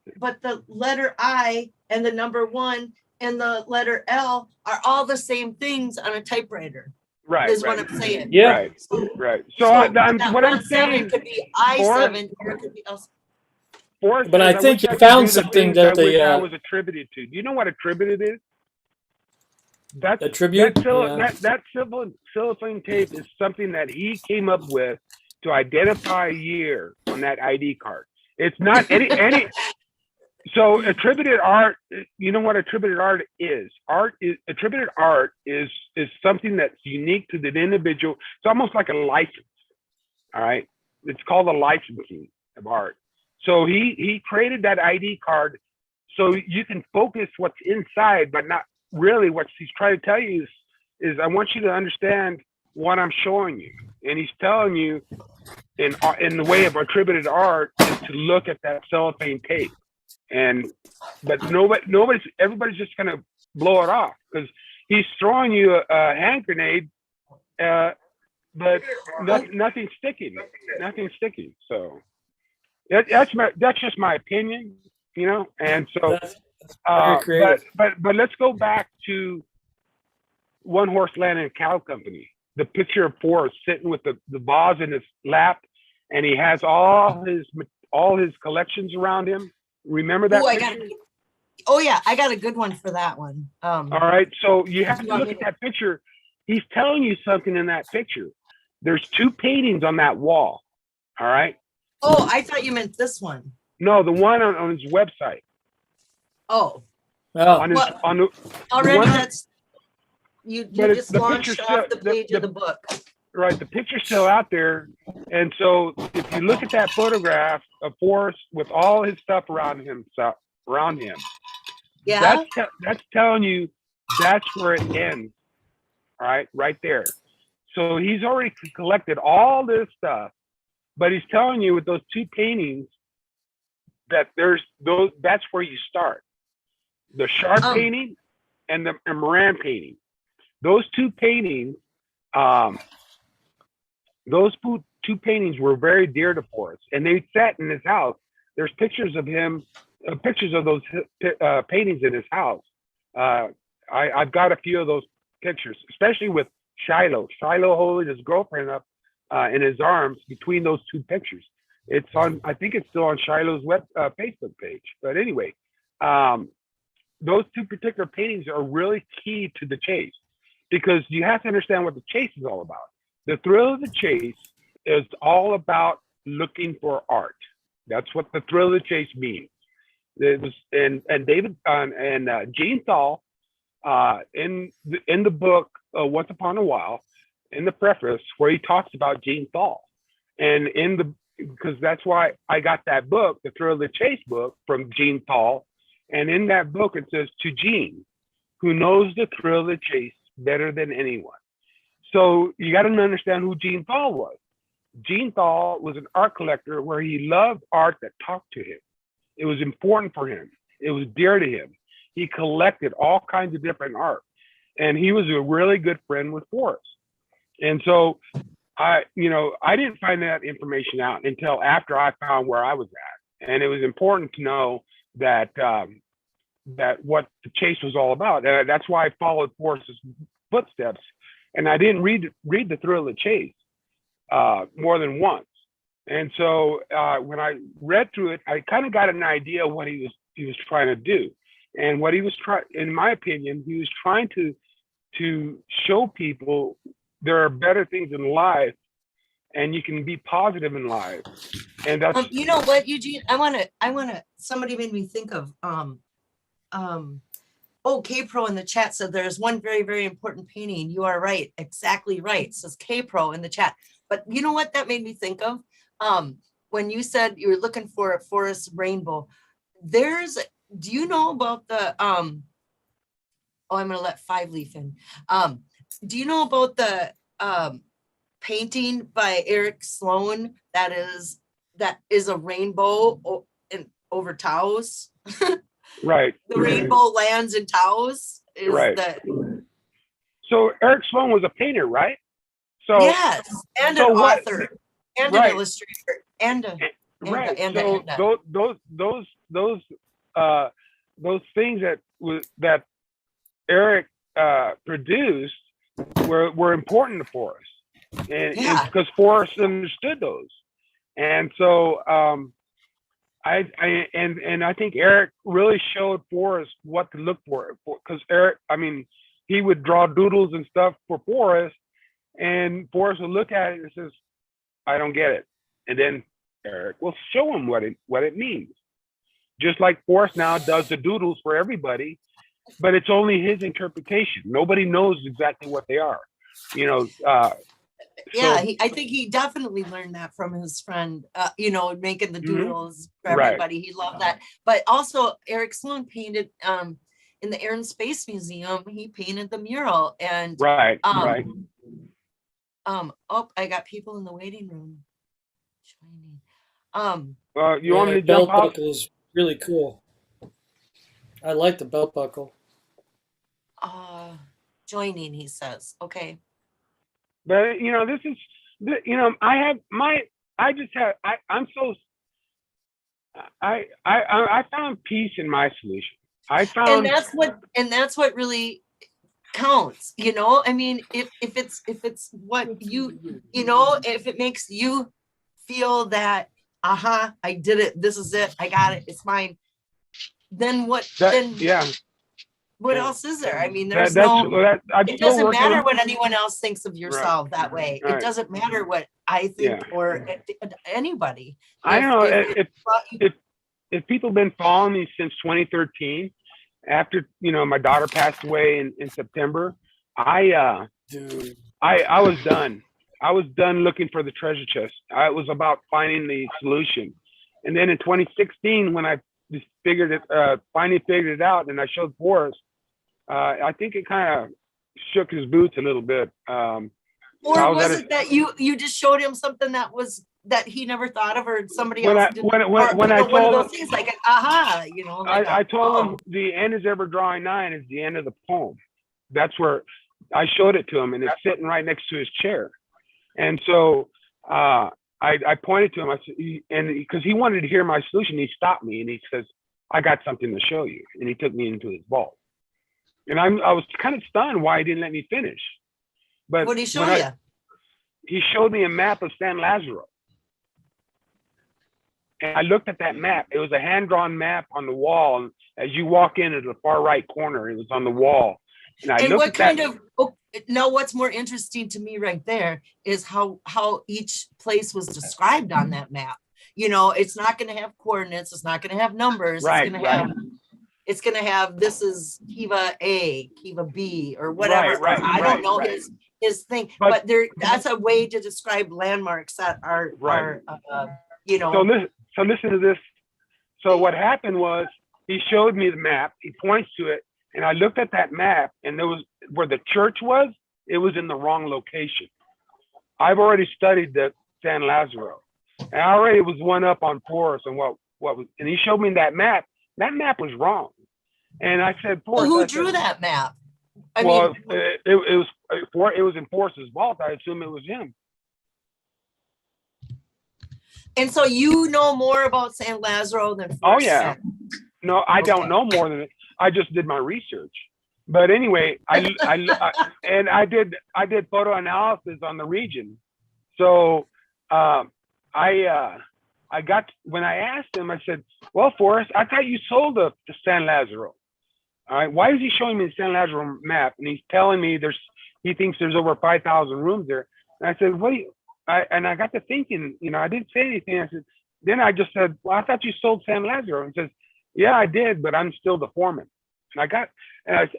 letter I and the number 1. And the letter L are all the same things on a typewriter. Right. Is what I'm saying. Yeah. Right. So what I'm saying could be I7 or it could be L. But I think you found something that I was attributed to. Do you know what attributed is? That's a tribute. That cellophane tape is something that he came up with to identify a year on that ID card. It's not any. So attributed art, you know what attributed art is? Attributed art is something that's unique to the individual. It's almost like a license. All right. It's called a licensing of art. So he created that ID card so you can focus what's inside, but not really what he's trying to tell you is I want you to understand what I'm showing you. And he's telling you in the way of attributed art is to look at that cellophane tape. But everybody's just gonna blow it off because he's throwing you a hand grenade, but nothing's sticking. Nothing's sticking. So that's just my opinion, you know. And so, but let's go back to One Horse Land and Cow Company. The picture of Forrest sitting with the vase in his lap, and he has all his collections around him. Remember that picture? I got a good one for that one. All right, so you have to look at that picture. He's telling you something in that picture. There's 2 paintings on that wall. All right. Oh, I thought you meant this one. No, the one on his website. Oh. Already that's you just launched off the page of the book. Right, the picture's still out there, and so if you look at that photograph of Forrest with all his stuff around him, yeah, that's telling you that's where it ends. All right there. So he's already collected all this stuff, but he's telling you with those 2 paintings that that's where you start. The Sharp painting and the Moran painting. Those 2 paintings. Those 2 paintings were very dear to Forrest, and they sat in his house. There's pictures of him, pictures of those paintings in his house. I've got a few of those pictures, especially with Shiloh holding his girlfriend up in his arms between those 2 pictures. It's on. I think it's still on Shiloh's Facebook page. But anyway, those 2 particular paintings are really key to the chase because you have to understand what the chase is all about. The thrill of the chase is all about looking for art. That's what the thrill of the chase means. And David and Gene Thal in the book Once Upon a While, in the preface where he talks about Gene Thal, and because that's why I got that book, the Thrill of the Chase book from Gene Thal, and in that book it says to Gene, who knows the thrill of the chase better than anyone. So you got to understand who Gene Thal was. Gene Thal was an art collector where he loved art that talked to him. It was important for him. It was dear to him. He collected all kinds of different art. And he was a really good friend with Forrest. And so I didn't find that information out until after I found where I was at. And it was important to know that what the chase was all about. And that's why I followed Forrest's footsteps. And I didn't read the Thrill of the Chase more than once. And so when I read through it, I kind of got an idea of what he was trying to do. And what he was trying, in my opinion, he was trying to show people there are better things in life, and you can be positive in life. And that's you know what, Eugene, I wanna. Somebody made me think of K-Pro in the chat said there's one very, very important painting. You are right. Exactly right. It says K-Pro in the chat. But you know what that made me think of? When you said you were looking for a forest rainbow, do you know about the, I'm going to let 5 Leaf in. Do you know about the painting by Eric Sloan that is a rainbow over Taos? right. The rainbow lands in Taos is right. So Eric Sloan was a painter, right? So yes, and an author, and an illustrator, and those things that Eric produced were important to Forrest, and because Forrest understood those, and so I think Eric really showed Forrest what to look for, because Eric, he would draw doodles and stuff for Forrest, and Forrest would look at it and says, I don't get it. And then Eric will show him what it means. Just like Forrest now does the doodles for everybody, but it's only his interpretation. Nobody knows exactly what they are. Yeah, So I think he definitely learned that from his friend, making the mhm, doodles for right, everybody. He loved that. But also Eric Sloan painted in the Air and Space Museum, he painted the mural. And right, right. um oh, I got people in the waiting room joining. You want me to That jump belt off? buckle is really cool. I like the belt buckle. Uh joining, he says. Okay. But this is, I have my, I just have, I'm so, I found peace in my solution. I And found, that's what really counts. I mean, if it's what if it makes you feel that, I did it, this is it, I got it, it's mine, then that, then yeah, what yeah. else is there? I mean, That there's that's no, that I'm it still doesn't working matter on. what anyone else thinks of Right, yourself that way. It right. doesn't matter what I think, Yeah, or anybody. I don't know If it brought you, if people been following me since 2013, after my daughter passed away in September. Dude. I was done. I was done looking for the treasure chest. I was about finding the solution. And then in 2016, when I just finally figured it out, and I showed Forrest, I think it kind of shook his boots a little bit. I or was at was a it that you just showed him something that he never thought of, or somebody when else I didn't, or when I one of told those him, things like an aha, like I told oh. him the end is ever drawing nigh is the end of the poem. That's where I showed it to him, and it's sitting right next to his chair. And so I pointed to him. I said, and because he wanted to hear my solution, he stopped me and he says, "I got something to show you." And he took me into his vault. And I was kind of stunned why he didn't let me finish. But What did he show you? he showed me a map of San Lazaro. And I looked at that map. It was a hand-drawn map on the wall. And as you walk in at the far right corner, it was on the wall. And I And looked what at that. kind of, now what's more interesting to me right there is how each place was described on that map. It's not going to have coordinates, it's not going to have numbers, Right, it's going to have this is Kiva A, Kiva B, or whatever. right, I don't know right. his thing, But but that's a way to describe landmarks that are right. So listen to this. So what happened was he showed me the map. He points to it, and I looked at that map, and there was where the church was. It was in the wrong location. I've already studied the San Lazaro, and I already was one up on Forrest and what was. And he showed me that map. That map was wrong. And I said, Well, Forrest. who drew that map? It was in Forrest's vault. I assume it was him. And so you know more about San Lazaro than Forrest. Oh yeah. Said. No, I don't know more than it. I just did my research. But anyway, and I did photo analysis on the region. So I got, when I asked him, I said, "Well, Forrest, I thought you sold the San Lazaro. All right, why is he showing me the San Lazaro map?" And he's telling me he thinks there's over 5,000 rooms there. And I said, "What do you?" And I got to thinking, I didn't say anything. I said, then I just said, "Well, I thought you sold San Lazaro." And he says, "Yeah, I did, but I'm still the foreman." And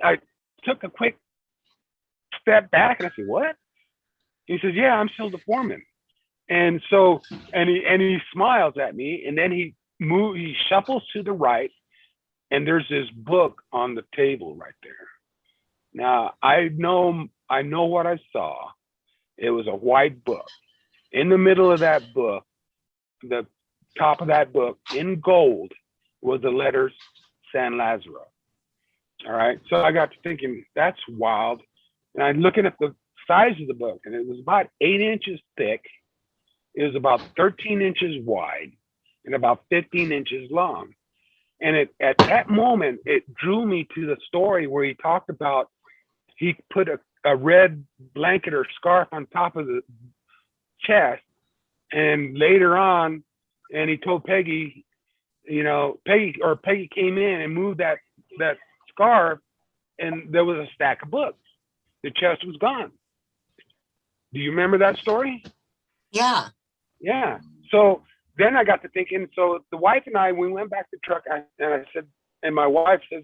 I took a quick step back and I said, "What?" He says, "Yeah, I'm still the foreman." And so, and he smiles at me, and then he shuffles to the right, and there's this book on the table right there. Now I know what I saw. It was a white book. In the middle of that book, the top of that book in gold was the letters San Lazaro. All right. So I got to thinking, that's wild. And I'm looking at the size of the book, and it was about 8 inches thick. It was about 13 inches wide and about 15 inches long. And at that moment, it drew me to the story where he talked about he put a red blanket or scarf on top of the chest. And later on, and he told Peggy, Peggy came in and moved that scarf, and there was a stack of books. The chest was gone. Do you remember that story? Yeah. Yeah. So then I got to thinking. So the wife and I, we went back to the truck, and I said, and my wife says,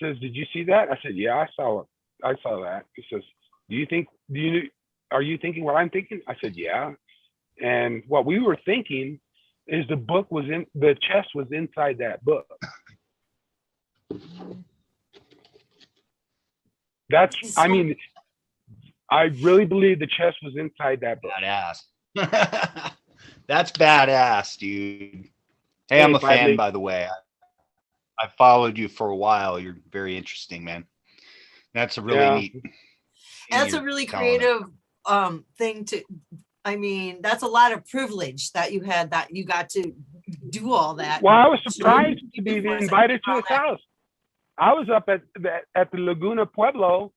"Did you see that?" I said, "Yeah, I saw it. I saw that." He says, "Do you are you thinking what I'm thinking? I said, yeah. And what we were thinking is the chest was inside that book. I mean, I really believe the chest was inside that book. Badass. That's badass, dude. Hey, I'm a fan, by the way. I followed you for a while. You're very interesting, man. That's a really neat. That's a really creative thing to. I mean, that's a lot of privilege that you had, that you got to do all that. Well, I was surprised to be invited to his house. I was up at the Laguna Pueblo,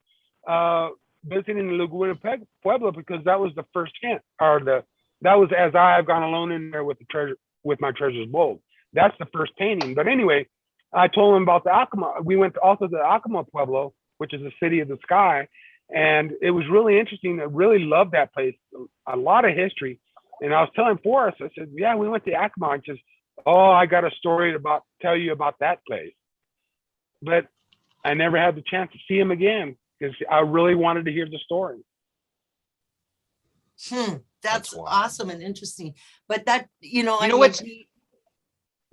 visiting the Laguna Pueblo, because that was the first hint, that was as I have gone alone in there with my treasure's bowl. That's the first painting. But anyway, I told him about the Acoma. We went also to the Acoma Pueblo, which is the city of the sky. And it was really interesting. I really loved that place. A lot of history. And I was telling Forrest, I said, yeah, we went to Acoma. I just, I got a story to tell you about that place. But I never had the chance to see him again because I really wanted to hear the story. That's awesome and interesting. But that,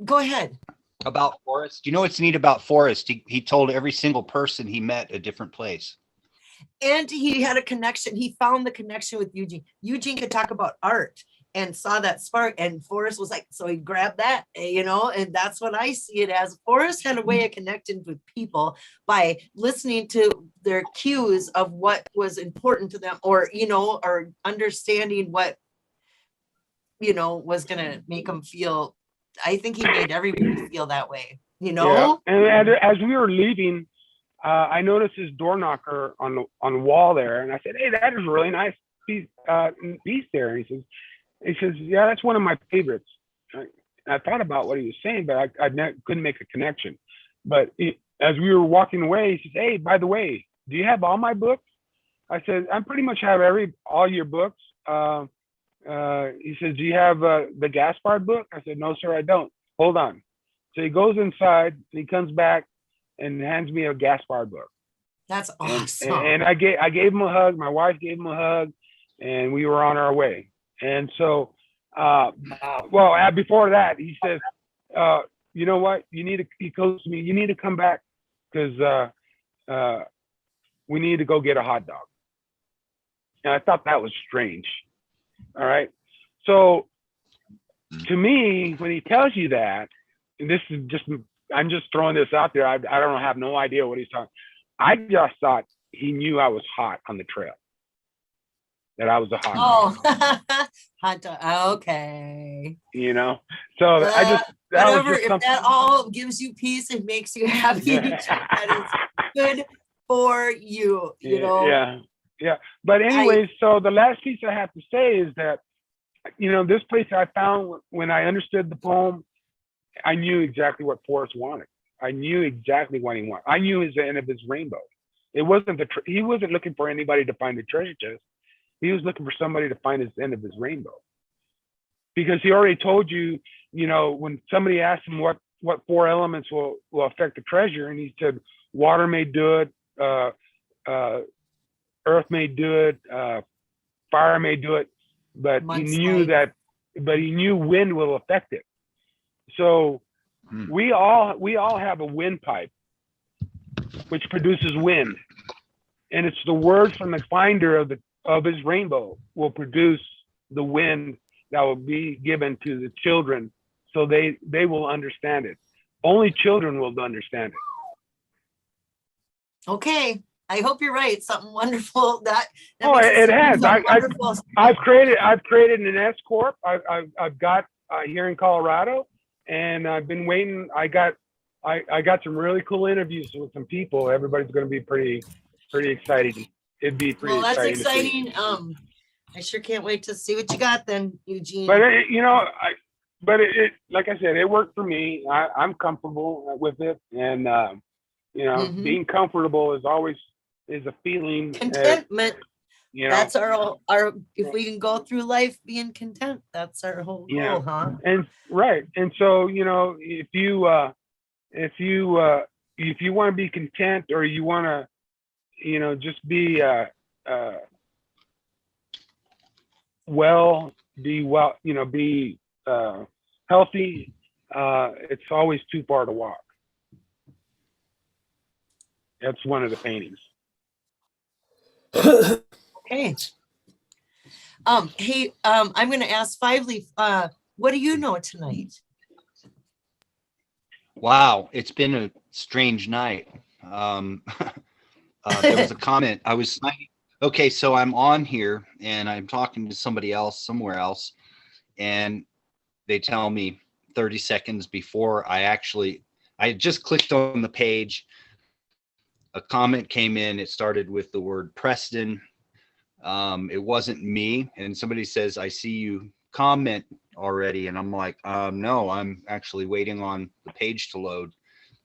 go ahead. About Forrest. You know what's neat about Forrest? He told every single person he met a different place. And he had a connection. He found the connection with Eugene. Eugene could talk about art and saw that spark. And Forrest was like, so he grabbed that, and that's what I see it as. Forrest had a way of connecting with people by listening to their cues of what was important to them, or understanding what, was going to make them feel. I think he made everybody feel that way, Yeah. And as we were leaving, I noticed his door knocker on the wall there, and I said, "Hey, that is a really nice piece there." And he says, "Yeah, that's one of my favorites." I thought about what he was saying, but I couldn't make a connection. But as we were walking away, he says, "Hey, by the way, do you have all my books?" I said, "I pretty much have all your books." He says, "Do you have the Gaspard book?" I said, "No, sir, I don't." Hold on. So he goes inside, and he comes back and hands me a Gaspard book. That's awesome. And I gave him a hug. My wife gave him a hug, and we were on our way. And so, before that, he says, "You know what? He goes to me, you need to come back because we need to go get a hot dog." And I thought that was strange. All right. So to me, when he tells you that, and this is I'm just throwing this out there. I have no idea what he's talking. I just thought he knew I was hot on the trail. That I was a hot dog. Hot dog. Okay. So I just whatever. If that all gives you peace and makes you happy, that is good for you. Yeah. But anyways, so the last piece I have to say is that this place I found when I understood the poem. I knew exactly what Forrest wanted. I knew exactly what he wanted. I knew his end of his rainbow. It wasn't he wasn't looking for anybody to find the treasure chest. He was looking for somebody to find his end of his rainbow. Because he already told you, when somebody asked him what 4 elements will affect the treasure, and he said water may do it, earth may do it, fire may do it, but he knew wind will affect it. So we all have a windpipe, which produces wind, and it's the word from the finder of his rainbow will produce the wind that will be given to the children, so they will understand it. Only children will understand it. Okay, I hope you're right. Something wonderful that it has. I've created an S corp. I've got here in Colorado. And I've been waiting. I got some really cool interviews with some people. Everybody's going to be pretty excited. It'd be pretty exciting. Well, that's exciting. I sure can't wait to see what you got then, Eugene. But it like I said, it worked for me. I'm comfortable with it, and being comfortable is a feeling. Contentment. That's our if we can go through life being content, that's our whole goal, huh? And right. And so, if you want to be content, or you want to, just be be healthy, it's always too far to walk. That's one of the paintings. Okay. Hey, I'm going to ask Five Leaf, what do you know tonight? Wow, it's been a strange night. There was a comment. Okay, so I'm on here and I'm talking to somebody else somewhere else, and they tell me 30 seconds before I just clicked on the page. A comment came in. It started with the word Preston. It wasn't me, and somebody says, "I see you comment already," and I'm like, no, I'm actually waiting on the page to load.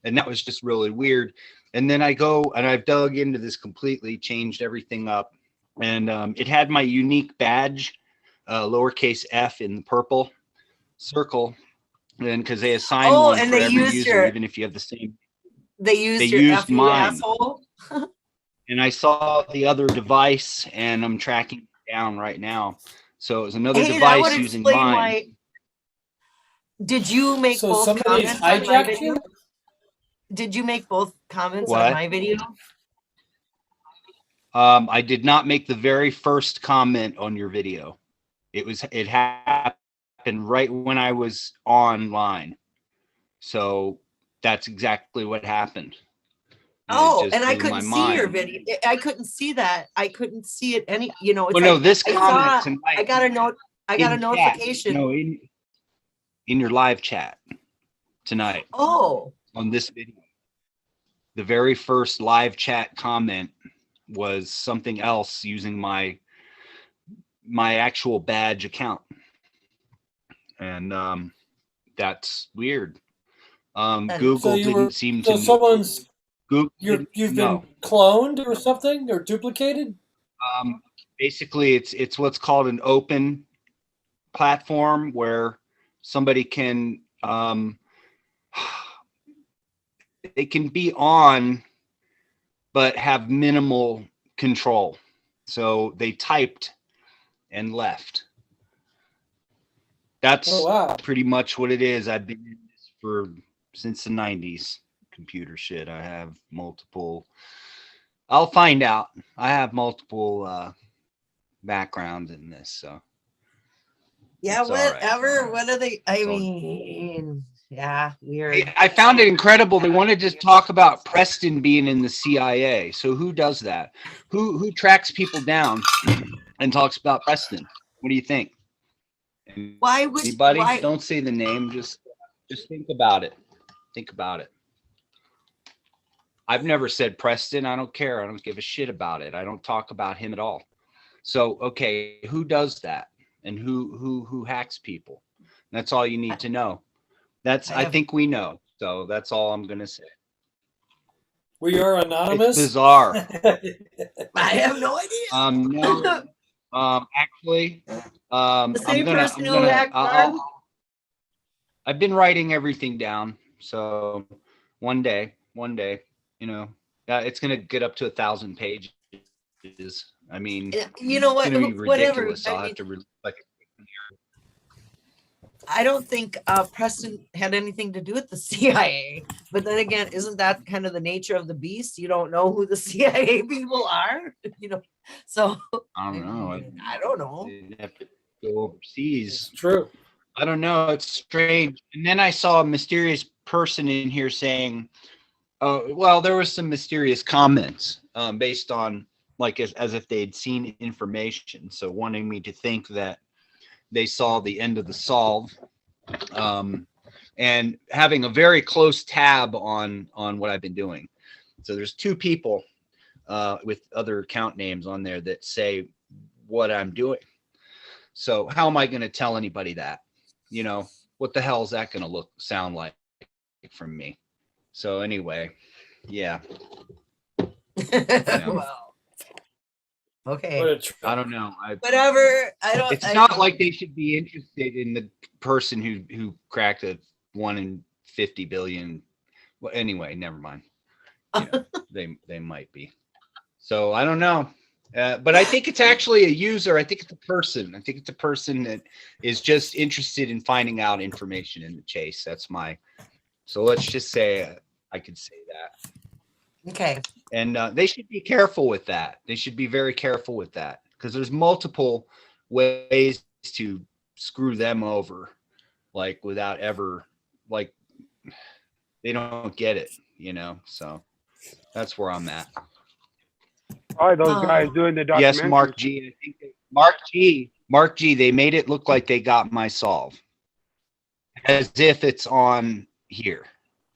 And that was just really weird. And then I go and I've dug into this completely, changed everything up, and it had my unique badge, lowercase f in the purple circle, and because they assign one and for they every used user, even if you have the same. they used They your used FU mine. asshole. And I saw the other device, and I'm tracking it down right now. So it was another Hey, that would device using explain mine. why. Did you make So both somebody's comments on my hijacked video? you? Did you make both comments on What? my video? I did not make the very first comment on your video. It happened right when I was online. So that's exactly what happened. And Oh, it just and I blew my couldn't see your mind. video. I couldn't see that. I couldn't see it any, it's Well, no, like this I comment saw, tonight I got a note, I got a in chat. notification. No, in your live chat tonight Oh, on this video. The very first live chat comment was something else using my actual badge account, and that's weird. Google So you were, didn't seem to so know. someone's, Google you've didn't been know. cloned or something, or duplicated? Basically, it's what's called an open platform where somebody can they can be on but have minimal control. So they typed and left. That's Oh, wow. pretty much what it is. I've been in this since the 90s. Computer shit. I have multiple. I'll find out. I have multiple backgrounds in this, so yeah, it's all right. whatever. What are they? I So- mean, yeah, weird. I found it incredible. They wanted to talk about Preston being in the CIA. So who does that? Who tracks people down and talks about Preston? What do you think? Why would Anybody? why? Don't say the name. Just think about it. Think about it. I've never said Preston. I don't care. I don't give a shit about it. I don't talk about him at all. So, okay, who does that? And who hacks people? That's all you need to know. I think we know. So that's all I'm going to say. We are anonymous. It's bizarre. I have no idea. No. Actually, The same person who hacked Barb? I've been writing everything down. So one day, it's going to get up to 1,000 pages. I mean, you know what? it's going to be Whatever. ridiculous. I'll have to I don't think Preston had anything to do with the CIA. But then again, isn't that kind of the nature of the beast? You don't know who the CIA people are, So I don't know. I don't know. They'd have to go overseas. It's true. I don't know. It's strange. And then I saw a mysterious person in here saying, "Oh, well, there was some mysterious comments based on like as if they'd seen information, so wanting me to think that they saw the end of the solve, and having a very close tab on what I've been doing. So there's two people with other account names on there that say what I'm doing. So how am I going to tell anybody that? What the hell is that going to sound like from me? So anyway, yeah. Well, okay. I don't know. Whatever. It's not like they should be interested in the person who cracked a 1 in 50 billion. Well, anyway, never mind. They might be. So I don't know. But I think it's actually a user. I think it's a person. I think it's a person that is just interested in finding out information in the chase. That's my. So let's just say I could say that. Okay. And they should be careful with that. They should be very careful with that because there's multiple ways to screw them over, like without ever, like they don't get it, you know. So that's where I'm at. All right, those guys doing the documentary. Yes, Mark G. I think Mark G. They made it look like they got my solve, as if it's on here,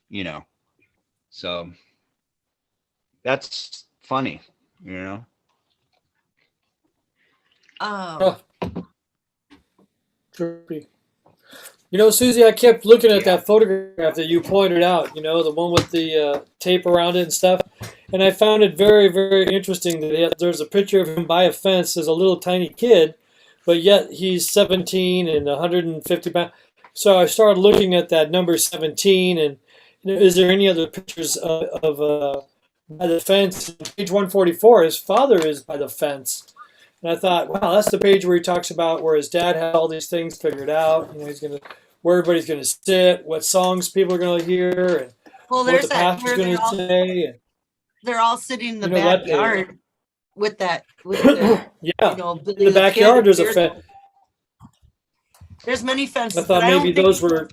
you know. So that's funny, you know. Trippy. You know, Susie, I kept looking at that photograph that you pointed out, you know, the one with the tape around it and stuff. And I found it very, very interesting that there's a picture of him by a fence as a little tiny kid, but yet he's 17 and 150 pounds. So I started looking at that number 17, and you know, is there any other pictures of by the fence? Page 144, his father is by the fence. And I thought, wow, that's the page where he talks about where his dad had all these things figured out. You know, he's gonna where everybody's gonna sit, what songs people are gonna hear, and Well, what there's the that pastor's where gonna say. And, they're all sitting in the you know, that backyard with that, with the, yeah, you know, in Billy the the backyard Kid. there's a fence. There's many I fences, thought but I maybe don't those think, were.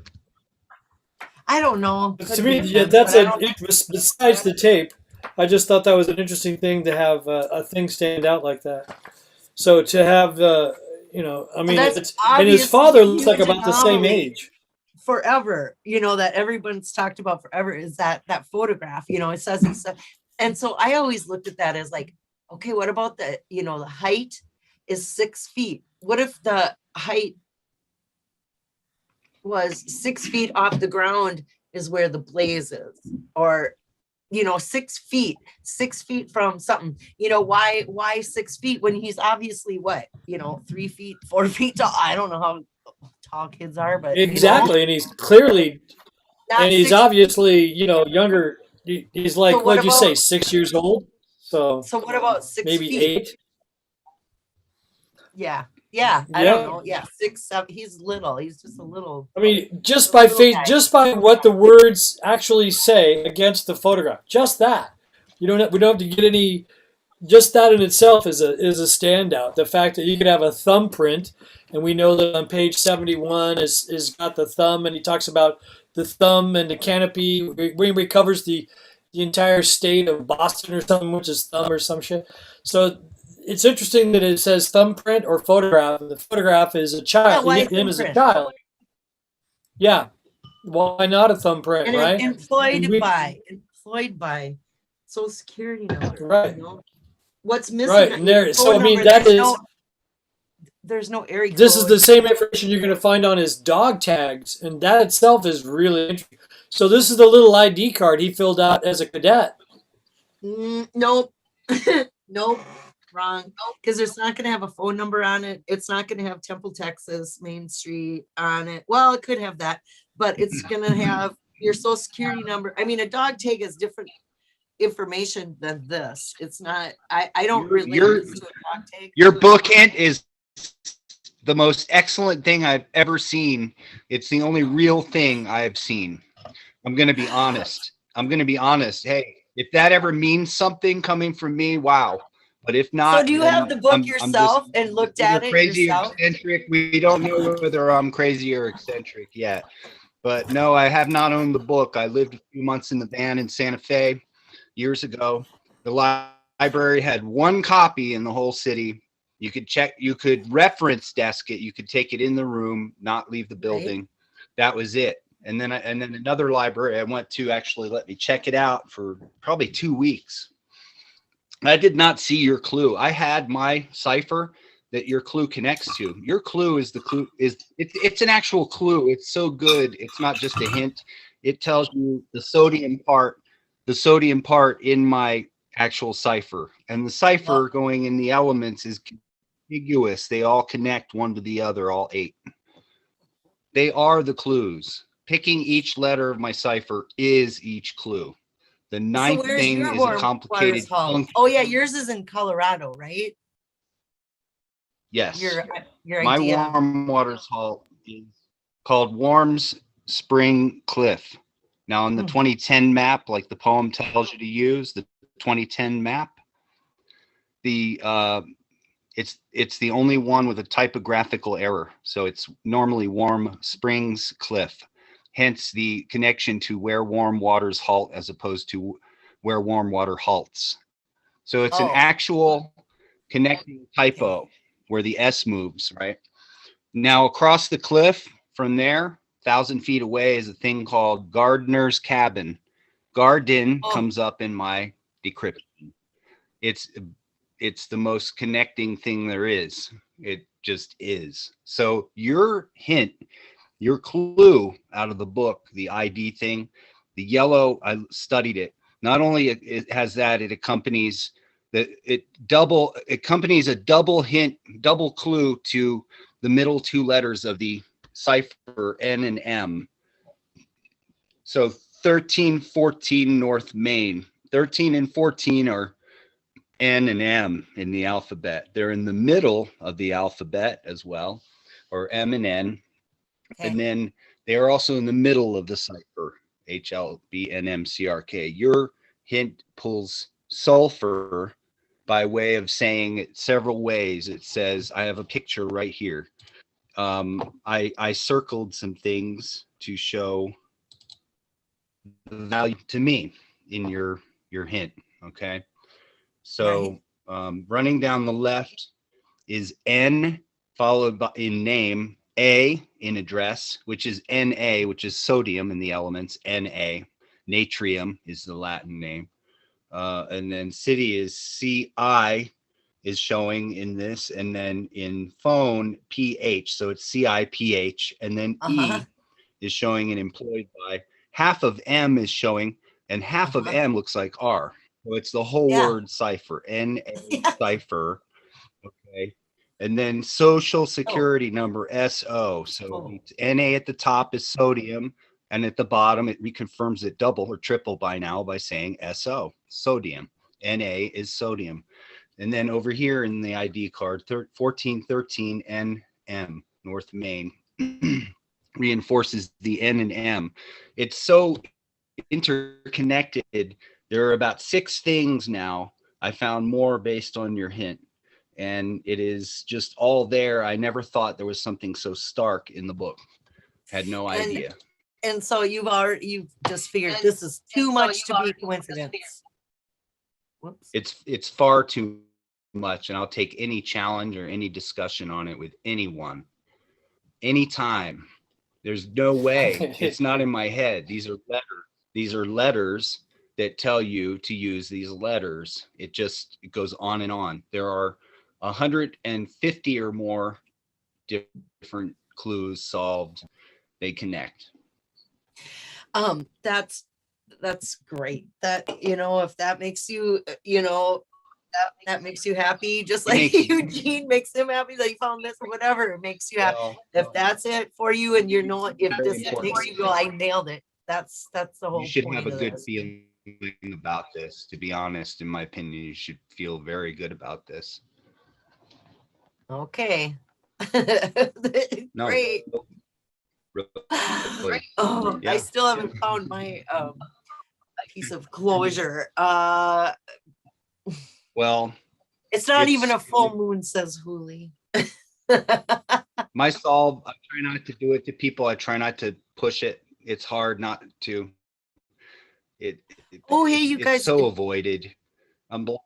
I don't know. To Could me, be yeah, fence, that's but I don't think. besides the tape. I just thought that was an interesting thing to have a thing stand out like that. So to have, you know, I mean, That's it's and his father looks like huge about the same anomaly. age. Forever, you know, that everyone's talked about forever is that photograph, you know, it says it's, and so I always looked at that as like, okay, what about the, you know, the height is 6 feet. What if the height was 6 feet off the ground is where the blaze is, or you know, 6 feet, 6 feet from something, you know, why 6 feet when he's obviously what, you know, 3 feet, 4 feet tall. I don't know how tall kids are, but Exactly, you know, and he's clearly, not and he's 6 obviously, you know, younger. He's So like, what what'd you say, about 6 years old? So so what about 6 maybe feet? 8. Yeah. Yeah. I don't know. Yeah. 6, 7. He's little. He's just a little, I mean, just by little face, guy. just by what the words actually say against the photograph, just that. We don't have to get any. Just that in itself is a standout. The fact that you could have a thumbprint, and we know that on page 71 is got the thumb, and he talks about the thumb and the canopy when he covers the entire state of Boston or something, which is thumb or some shit. So it's interesting that it says thumbprint or photograph. And the photograph is a Yeah, child, why him as a thumbprint? child. Yeah, why not a thumbprint, And right? employed We- by Social Security number. Right. You know? What's missing? Right, and there. So I phone mean, number, that is. there's no area code. This is the same information you're going to find on his dog tags, and that itself is really interesting. So this is the little ID card he filled out as a cadet. Nope. Nope. Wrong. Because it's not going to have a phone number on it. It's not going to have Temple, Texas, Main Street on it. Well, it could have that, but it's going to have your Social Security number. I mean, a dog tag is different information than this. It's not. I don't relate this to a dog tag. Your bookend is the most excellent thing I've ever seen. It's the only real thing I've seen. I'm going to be honest. Hey, if that ever means something coming from me, wow. But if not, So do you then have the book I'm yourself just and looked either at it crazy yourself? or eccentric. We don't know whether I'm crazy or eccentric yet. But no, I have not owned the book. I lived a few months in the van in Santa Fe years ago. The library had one copy in the whole city. You could check, you could reference desk it, you could take it in the room, not leave the building. Right. That was it. And then another library I went to actually let me check it out for probably 2 weeks. I did not see your clue. I had my cipher that your clue connects to. Your clue is the clue it's an actual clue. It's so good. It's not just a hint. It tells you the sodium part in my actual cipher, and the cipher going in the elements is contiguous. They all connect one to the other, all 8. They are the clues. Picking each letter of my cipher is each clue. The So ninth where's thing your is a warm complicated waters halt? function. Oh yeah, yours is in Colorado, right? Yes. Your My idea. warm waters halt is called Warms Spring Cliff. Now on the Mm. 2010 map, like the poem tells you to use, the 2010 map, the it's the only one with a typographical error. So it's normally Warm Springs Cliff. Hence the connection to where warm waters halt as opposed to where warm water halts. So it's an Oh, actual connecting typo where the S moves, right? Now across the cliff from there, 1,000 feet away, is a thing called Gardener's Cabin. Garden oh, comes up in my decryption. It's it's the most connecting thing there is. It just is. So your hint, your clue out of the book, the ID thing, the yellow, I studied it. Not only it has that, it accompanies accompanies a double hint, double clue to the middle two letters of the cipher N and M. So 13, 14 North Main. 13 and 14 are N and M in the alphabet. They're in the middle of the alphabet as well, or M and N. okay. And then they are also in the middle of the cipher, HLBNMCRK. Your hint pulls sulfur by way of saying it several ways. It says, I have a picture right here. I circled some things to show the value to me in your hint. Okay. Right. So running down the left is N followed by in name, A in address, which is Na, which is sodium in the elements, Na. Natrium is the Latin name. And then city is Ci is showing in this, and then in phone, PH. So it's CIPH. And then Uh-huh. E is showing and employed by. Half of M is showing, and half of Uh-huh. M looks like R. So it's the whole Yeah. word cipher, NA Yeah. cipher. Okay. And then social Oh, security number SO. So oh. Na at the top is sodium, and at the bottom it reconfirms it double or triple by now by saying SO, sodium. Na is sodium. And then over here in the ID card, 1413 NM, North Main, reinforces the N and M. It's so interconnected. There are about 6 things now. I found more based on your hint. And it is just all there. I never thought there was something so stark in the book. Had no And idea. and so you've just figured this is too much to be coincidence. Whoops. It's far too much, and I'll take any challenge or any discussion on it with anyone, anytime. There's no way. It's not in my head. These are letters. These are letters that tell you to use these letters. It goes on and on. There are 150 or more different clues solved. They connect. That's great. That, if that makes you, that makes you happy, just It like makes Eugene makes him happy that you found this or whatever. It makes you happy. well, If that's it for you and you're not, if very this important. makes you go, I nailed it. That's the You whole should have point a of good this. feeling about this. To be honest, in my opinion, you should feel very good about this. Okay. No, Great. really. Oh, I Yeah. still haven't found my piece of closure. Well, It's not even it's a full moon, says Hooli. my solve. I try not to do it to people. I try not to push it. It's hard not to. Oh, hey, you It's guys. so avoided. I'm blocked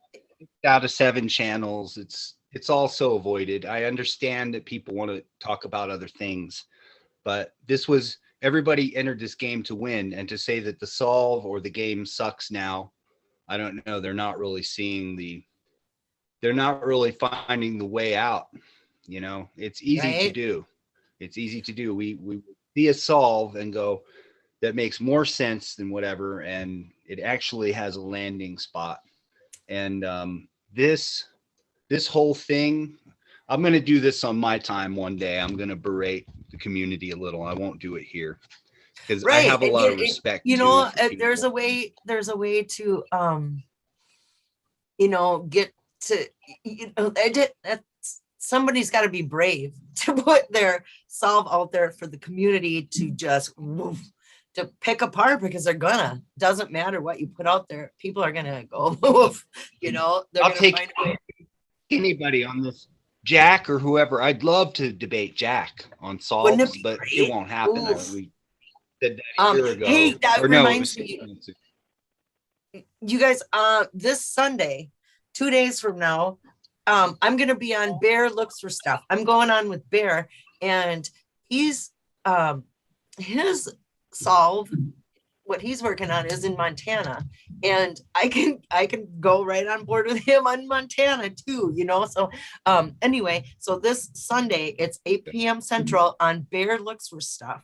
out of 7 channels. It's all so avoided. I understand that people want to talk about other things, but everybody entered this game to win, and to say that the solve or the game sucks now, I don't know. They're not really finding the way out. It's easy to Right? do. It's easy to do. We see a solve and go, that makes more sense than whatever, and it actually has a landing spot. And this whole thing, I'm going to do this on my time one day. I'm going to berate the community a little. I won't do it here. because I Right. have a lot of respect. You too, know, for there's a people. way, to, you know, get to, you know, somebody's got to be brave to put their solve out there for the community to just woof, to pick apart, because they're gonna, doesn't matter what you put out there, people are gonna go woof, you know, they're I'll gonna take find a way. anybody on this, Jack or whoever. I'd love to debate Jack on Wouldn't it solves, be but it great? won't happen. Oof. We did that a year ago, Hey, that or no, it was reminds 6 me, months ago. you guys, this Sunday, 2 days from now, I'm gonna be on Bear Looks for Stuff. I'm going on with Bear, and he's his solve, what he's working on is in Montana, and I can go right on board with him on Montana too, you know. So anyway, so this Sunday it's 8 p.m. Central on Bear Looks for Stuff.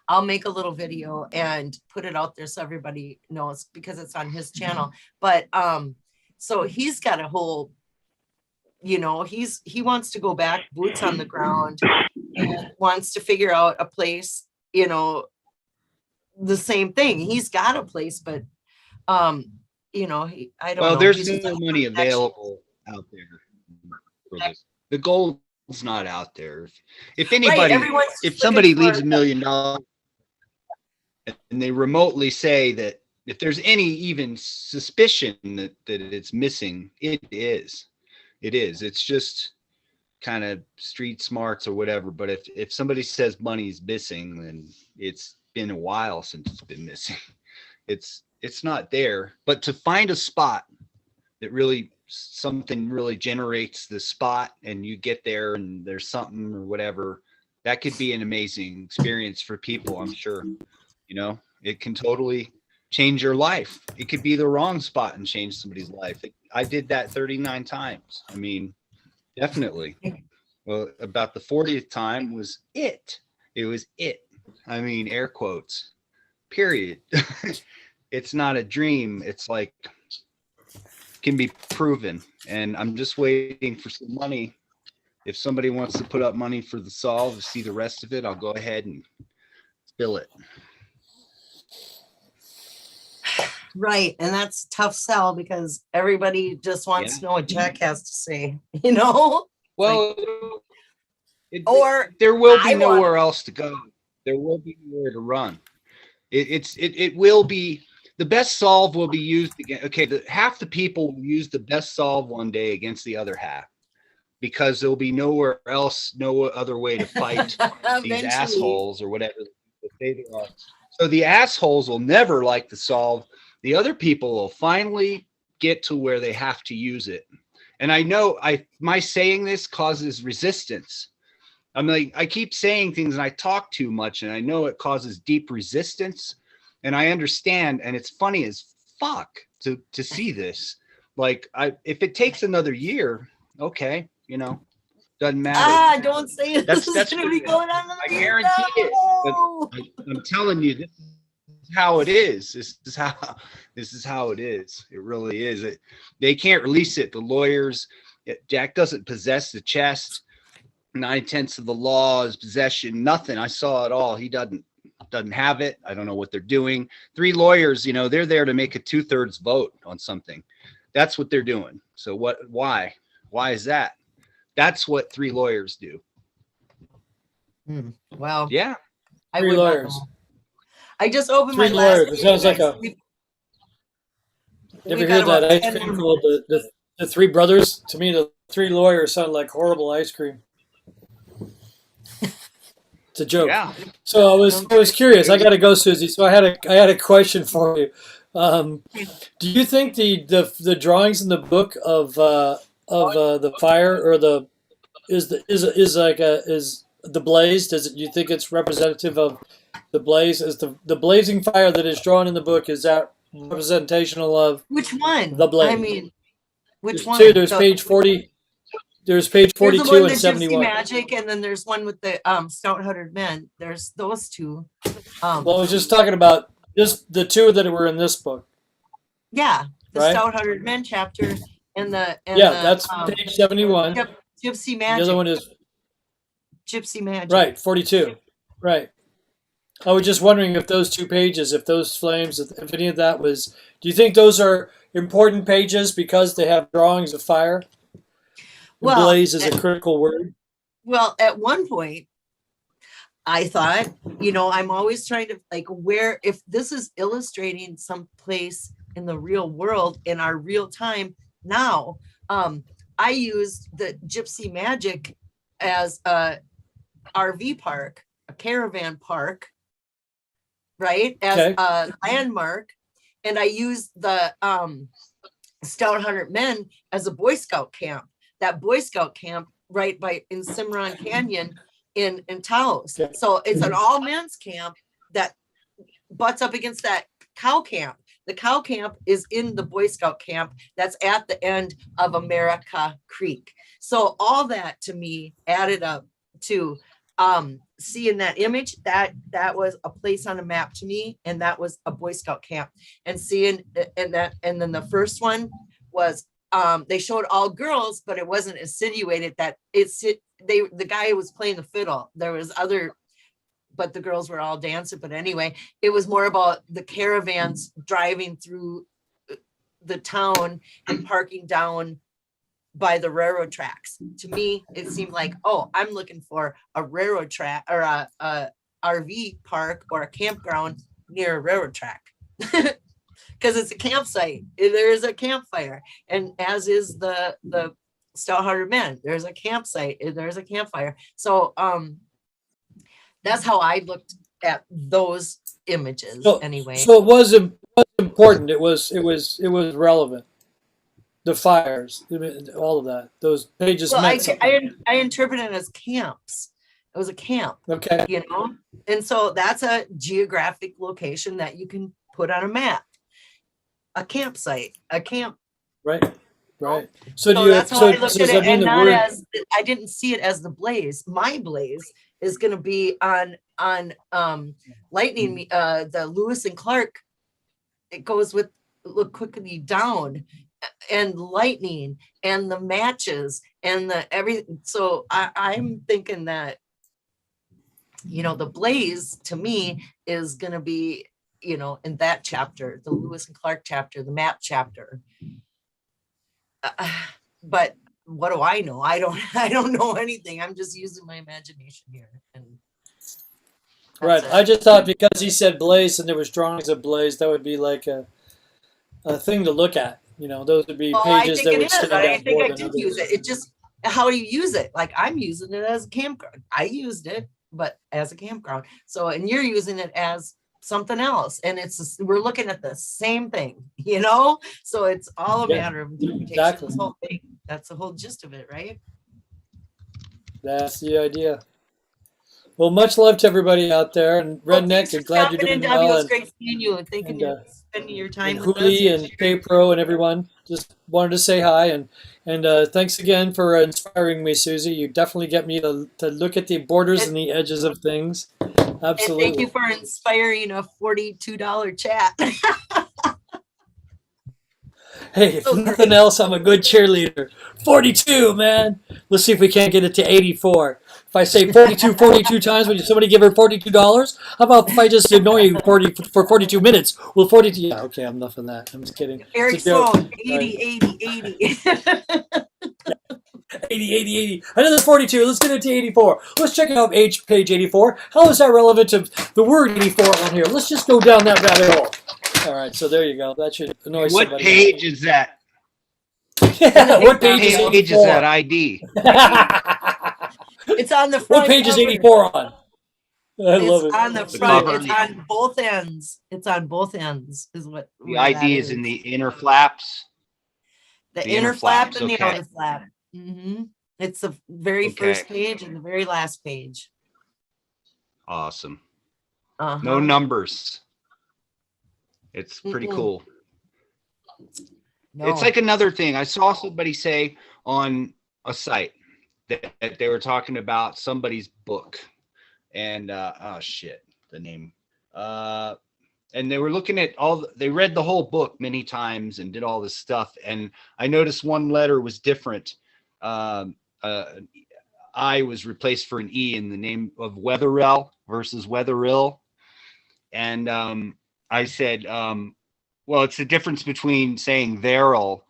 I'll make a little video and put it out there so everybody knows, because it's on his channel. But so he's got a whole, you know, he wants to go back, boots on the ground, and wants to figure out a place, you know, the same thing. He's got a place, but you know, I don't Well, know. there's He's just no like, money available out there for this. The gold's not out there. If right, anybody, everyone's if just looking somebody for leaves $1 million and they remotely say that if there's any even suspicion that it's missing, it is. It is. It's just kind of street smarts or whatever. But if somebody says money's missing, then it's been a while since it's been missing. It's not there. But to find a spot that really, something really generates the spot, and you get there and there's something or whatever, that could be an amazing experience for people, I'm sure. You know, it can totally change your life. It could be the wrong spot and change somebody's life. I did that 39 times. I mean, definitely. Well, about the 40th time was it. It was it. I mean, air quotes, period. It's not a dream. It's like, can be proven. And I'm just waiting for some money. If somebody wants to put up money for the solve to see the rest of it, I'll go ahead and spill it. right, and that's a tough sell, because everybody just wants Yeah. to know what Jack has to say, you know. Well, Or there will be I want- nowhere else to go. There will be nowhere to run. It will be, the best solve will be used again. Okay, half the people will use the best solve one day against the other half, because there'll be nowhere else, no other way to fight these eventually. assholes or whatever they say they are. So the assholes will never like the solve. The other people will finally get to where they have to use it. And I know my saying this causes resistance. I'm like, I keep saying things and I talk too much, and I know it causes deep resistance. And I understand, and it's funny as fuck to see this. Like, if it takes another year, okay, you know, doesn't matter. Don't say it. That's gonna be going on. I guarantee it. But I'm telling you, this is how it is. This is how it is. It really is. They can't release it. The lawyers, Jack doesn't possess the chest. 9/10 of the law is possession. Nothing. I saw it all. He doesn't have it. I don't know what they're doing. 3 lawyers, you know, they're there to make a 2/3 vote on something. That's what they're doing. So why is that? That's what 3 lawyers do. Well, Yeah. I 3 would not lawyers. know. I just opened 3 my last. lawyers. It sounds like a. We You ever got hear that about ice 10 cream more. called the 3 brothers? To me, the 3 lawyers sound like horrible ice cream. It's a joke. Yeah. So I was curious. I got to go, Susie. So I had a question for you. Do you think the drawings in the book of the fire, or is the blaze? You think it's representative of the blaze? Is the blazing fire that is drawn in the book, is that representational of Which one? the blaze? I mean, which There's one? 2. There's page 40. There's page There's the 42 one, and the Gypsy 71. Magic, and then there's one with the Stout-Hearted Men. There's those 2. Well, I was just talking about just the 2 that were in this book. Yeah, the Right? Stout-Hearted Men chapter, and That's page 71. Gypsy The Magic. other one is Gypsy Magic. right, 42. Right. I was just wondering if those 2 pages, if those flames, if any of that was, do you think those are important pages because they have drawings of fire? And Well, blaze is a critical word. well, at one point, I thought, I'm always trying to like where if this is illustrating some place in the real world in our real time now. I used the Gypsy Magic as a RV park, a caravan park, right? As Okay. a landmark. And I used the Stout Hearted Men as a Boy Scout camp. That Boy Scout camp right by in Cimarron Canyon in Taos. Okay. So it's an all men's camp that butts up against that cow camp. The cow camp is in the Boy Scout camp that's at the end of America Creek. So all that to me added up to seeing that image that was a place on a map to me, and that was a Boy Scout camp. And seeing and then the first one was they showed all girls, but it wasn't insinuated that the guy was playing the fiddle. There was other, but the girls were all dancing. But anyway, it was more about the caravans driving through the town and parking down by the railroad tracks. To me, it seemed like, oh, I'm looking for a railroad track or a RV park or a campground near a railroad track. Because it's a campsite. There is a campfire. And as is the Stout Hearted Men, there's a campsite, there's a campfire. So that's how I looked at those images anyway. So it was important. It was relevant. The fires, all of that. Those pages meant something. I interpret it as camps. It was a camp. Okay. And so that's a geographic location that you can put on a map. A campsite, a camp. Right. So that's how I looked at it, and not word... as I didn't see it as the blaze. My blaze is going to be on lightning. The Lewis and Clark. It goes with look quickly down, and lightning, and the matches, and the everything. So I'm thinking that the blaze to me is going to be in that chapter, the Lewis and Clark chapter, the map chapter. But what do I know? I don't know anything. I'm just using my imagination here. And right. I just thought because he said blaze and there was drawings of blaze, that would be like a thing to look at. Those would be pages that would stand out. I think I did use it. It just how do you use it? Like I'm using it as a campground. I used it, but as a campground. So and you're using it as something else, and we're looking at the same thing, so it's all a matter of interpretation. Exactly. This whole thing, that's the whole gist of it, right? That's the idea. Well, much love to everybody out there, and Redneck, I'm glad you're doing well. It was great seeing you, and thanking you for spending your time with us. Huli and K-Pro and everyone, just wanted to say hi, and thanks again for inspiring me, Susie. You definitely get me to look at the borders and the edges of things. Absolutely. And thank you for inspiring a $42 chat. Hey, if nothing else, I'm a good cheerleader. 42, man. Let's see if we can't get it to 84. If I say 42 times, when somebody give her $42, how about if I just annoy you for 42 minutes? Well, 42. Yeah, okay, enough of that. I'm just kidding. Eric's phone, 80. 80. I know there's 42. Let's get it to 84. Let's check out page 84. How is that relevant to the word 84 on here? Let's just go down that rabbit hole. All right, so there you go. That should annoy somebody. What page is that? What page is that ID? It's on the front. What page is 84 on? I love it. On the front. It's on both ends. It's on both ends. Is what the ID is in the inner flaps. The inner flap and the outer flap. Mm-hmm. It's the very first page and the very last page. Awesome. No numbers. It's pretty cool. No. It's like another thing. I saw somebody say on a site that they were talking about somebody's book, and the name. And they were looking at they read the whole book many times and did all this stuff. And I noticed one letter was different. I was replaced for an E in the name of Wetherill versus Wetherill. And I said, well, it's the difference between saying there'll.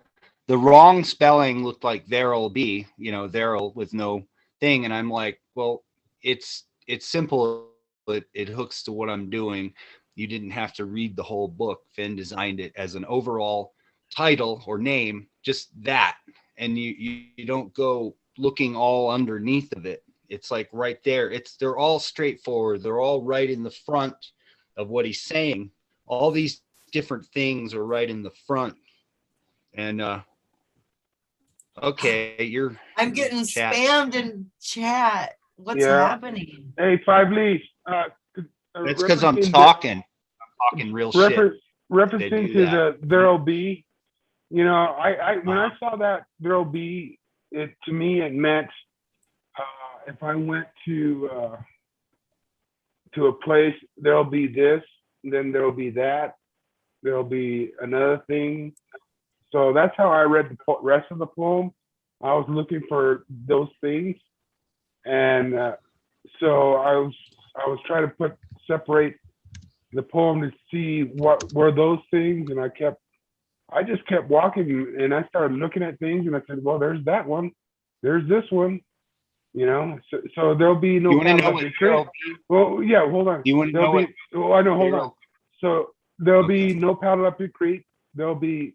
The wrong spelling looked like there'll be, there'll with no thing. And I'm like, well, it's simple. It hooks to what I'm doing. You didn't have to read the whole book. Finn designed it as an overall title or name, just that. And you don't go looking all underneath of it. It's like right there. They're all straightforward. They're all right in the front of what he's saying. All these different things are right in the front. And okay, I'm getting spammed in chat. What's happening? Hey, Five Leaf. It's because I'm talking real shit. Referencing to the there'll be, when I saw that there'll be, to me it meant if I went to a place, there'll be this, then there'll be that, there'll be another thing. So that's how I read the rest of the poem. I was looking for those things, and so I was trying to separate the poem to see what were those things, and I just kept walking, and I started looking at things, and I said, well, there's that one, there's this one, so there'll be no. You want to know what there'll be? Well, yeah, hold on. You want to know what? Oh, I know. Hold on. So there'll be no paddle up your creek. There'll be,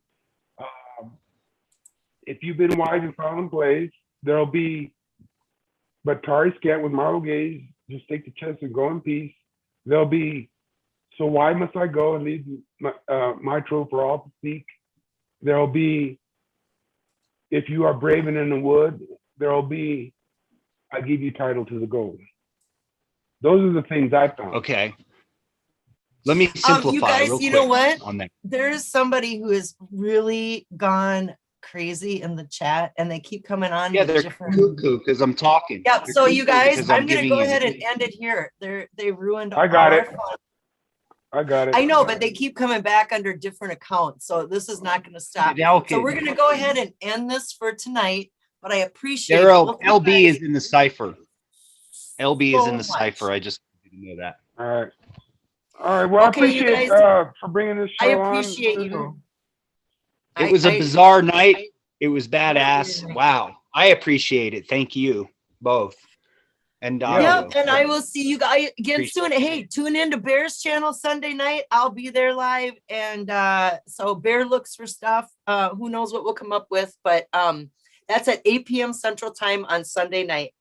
if you've been wise and found in place, there'll be, but tarry scat with marble gaze, just take the chance and go in peace. There'll be, so why must I go and leave my trove for all to seek? There'll be, if you are brave and in the wood, there'll be, I give you title to the gold. Those are the things I found. Okay. Let me simplify you guys, real quick know what? on that. There's somebody who has really gone crazy in the chat, and they keep coming on. Yeah, they're cuckoo because I'm talking. Yeah, so you guys, I'm going to go ahead and end it here. They ruined. I got it. I know, but they keep coming back under different accounts, so this is not going to stop. Yeah, okay. So we're going to go ahead and end this for tonight. But I appreciate LB is in the cipher. LB is in the cipher. I just didn't know that. All right. Well, I appreciate for bringing this show on. I appreciate you. It was a bizarre night. It was badass. Wow. I appreciate it. Thank you both. And yep, and I will see you guys again soon. Hey, tune in to Bear's channel Sunday night. I'll be there live. And so Bear looks for stuff. Who knows what we'll come up with, but that's at 8 p.m. Central Time on Sunday night.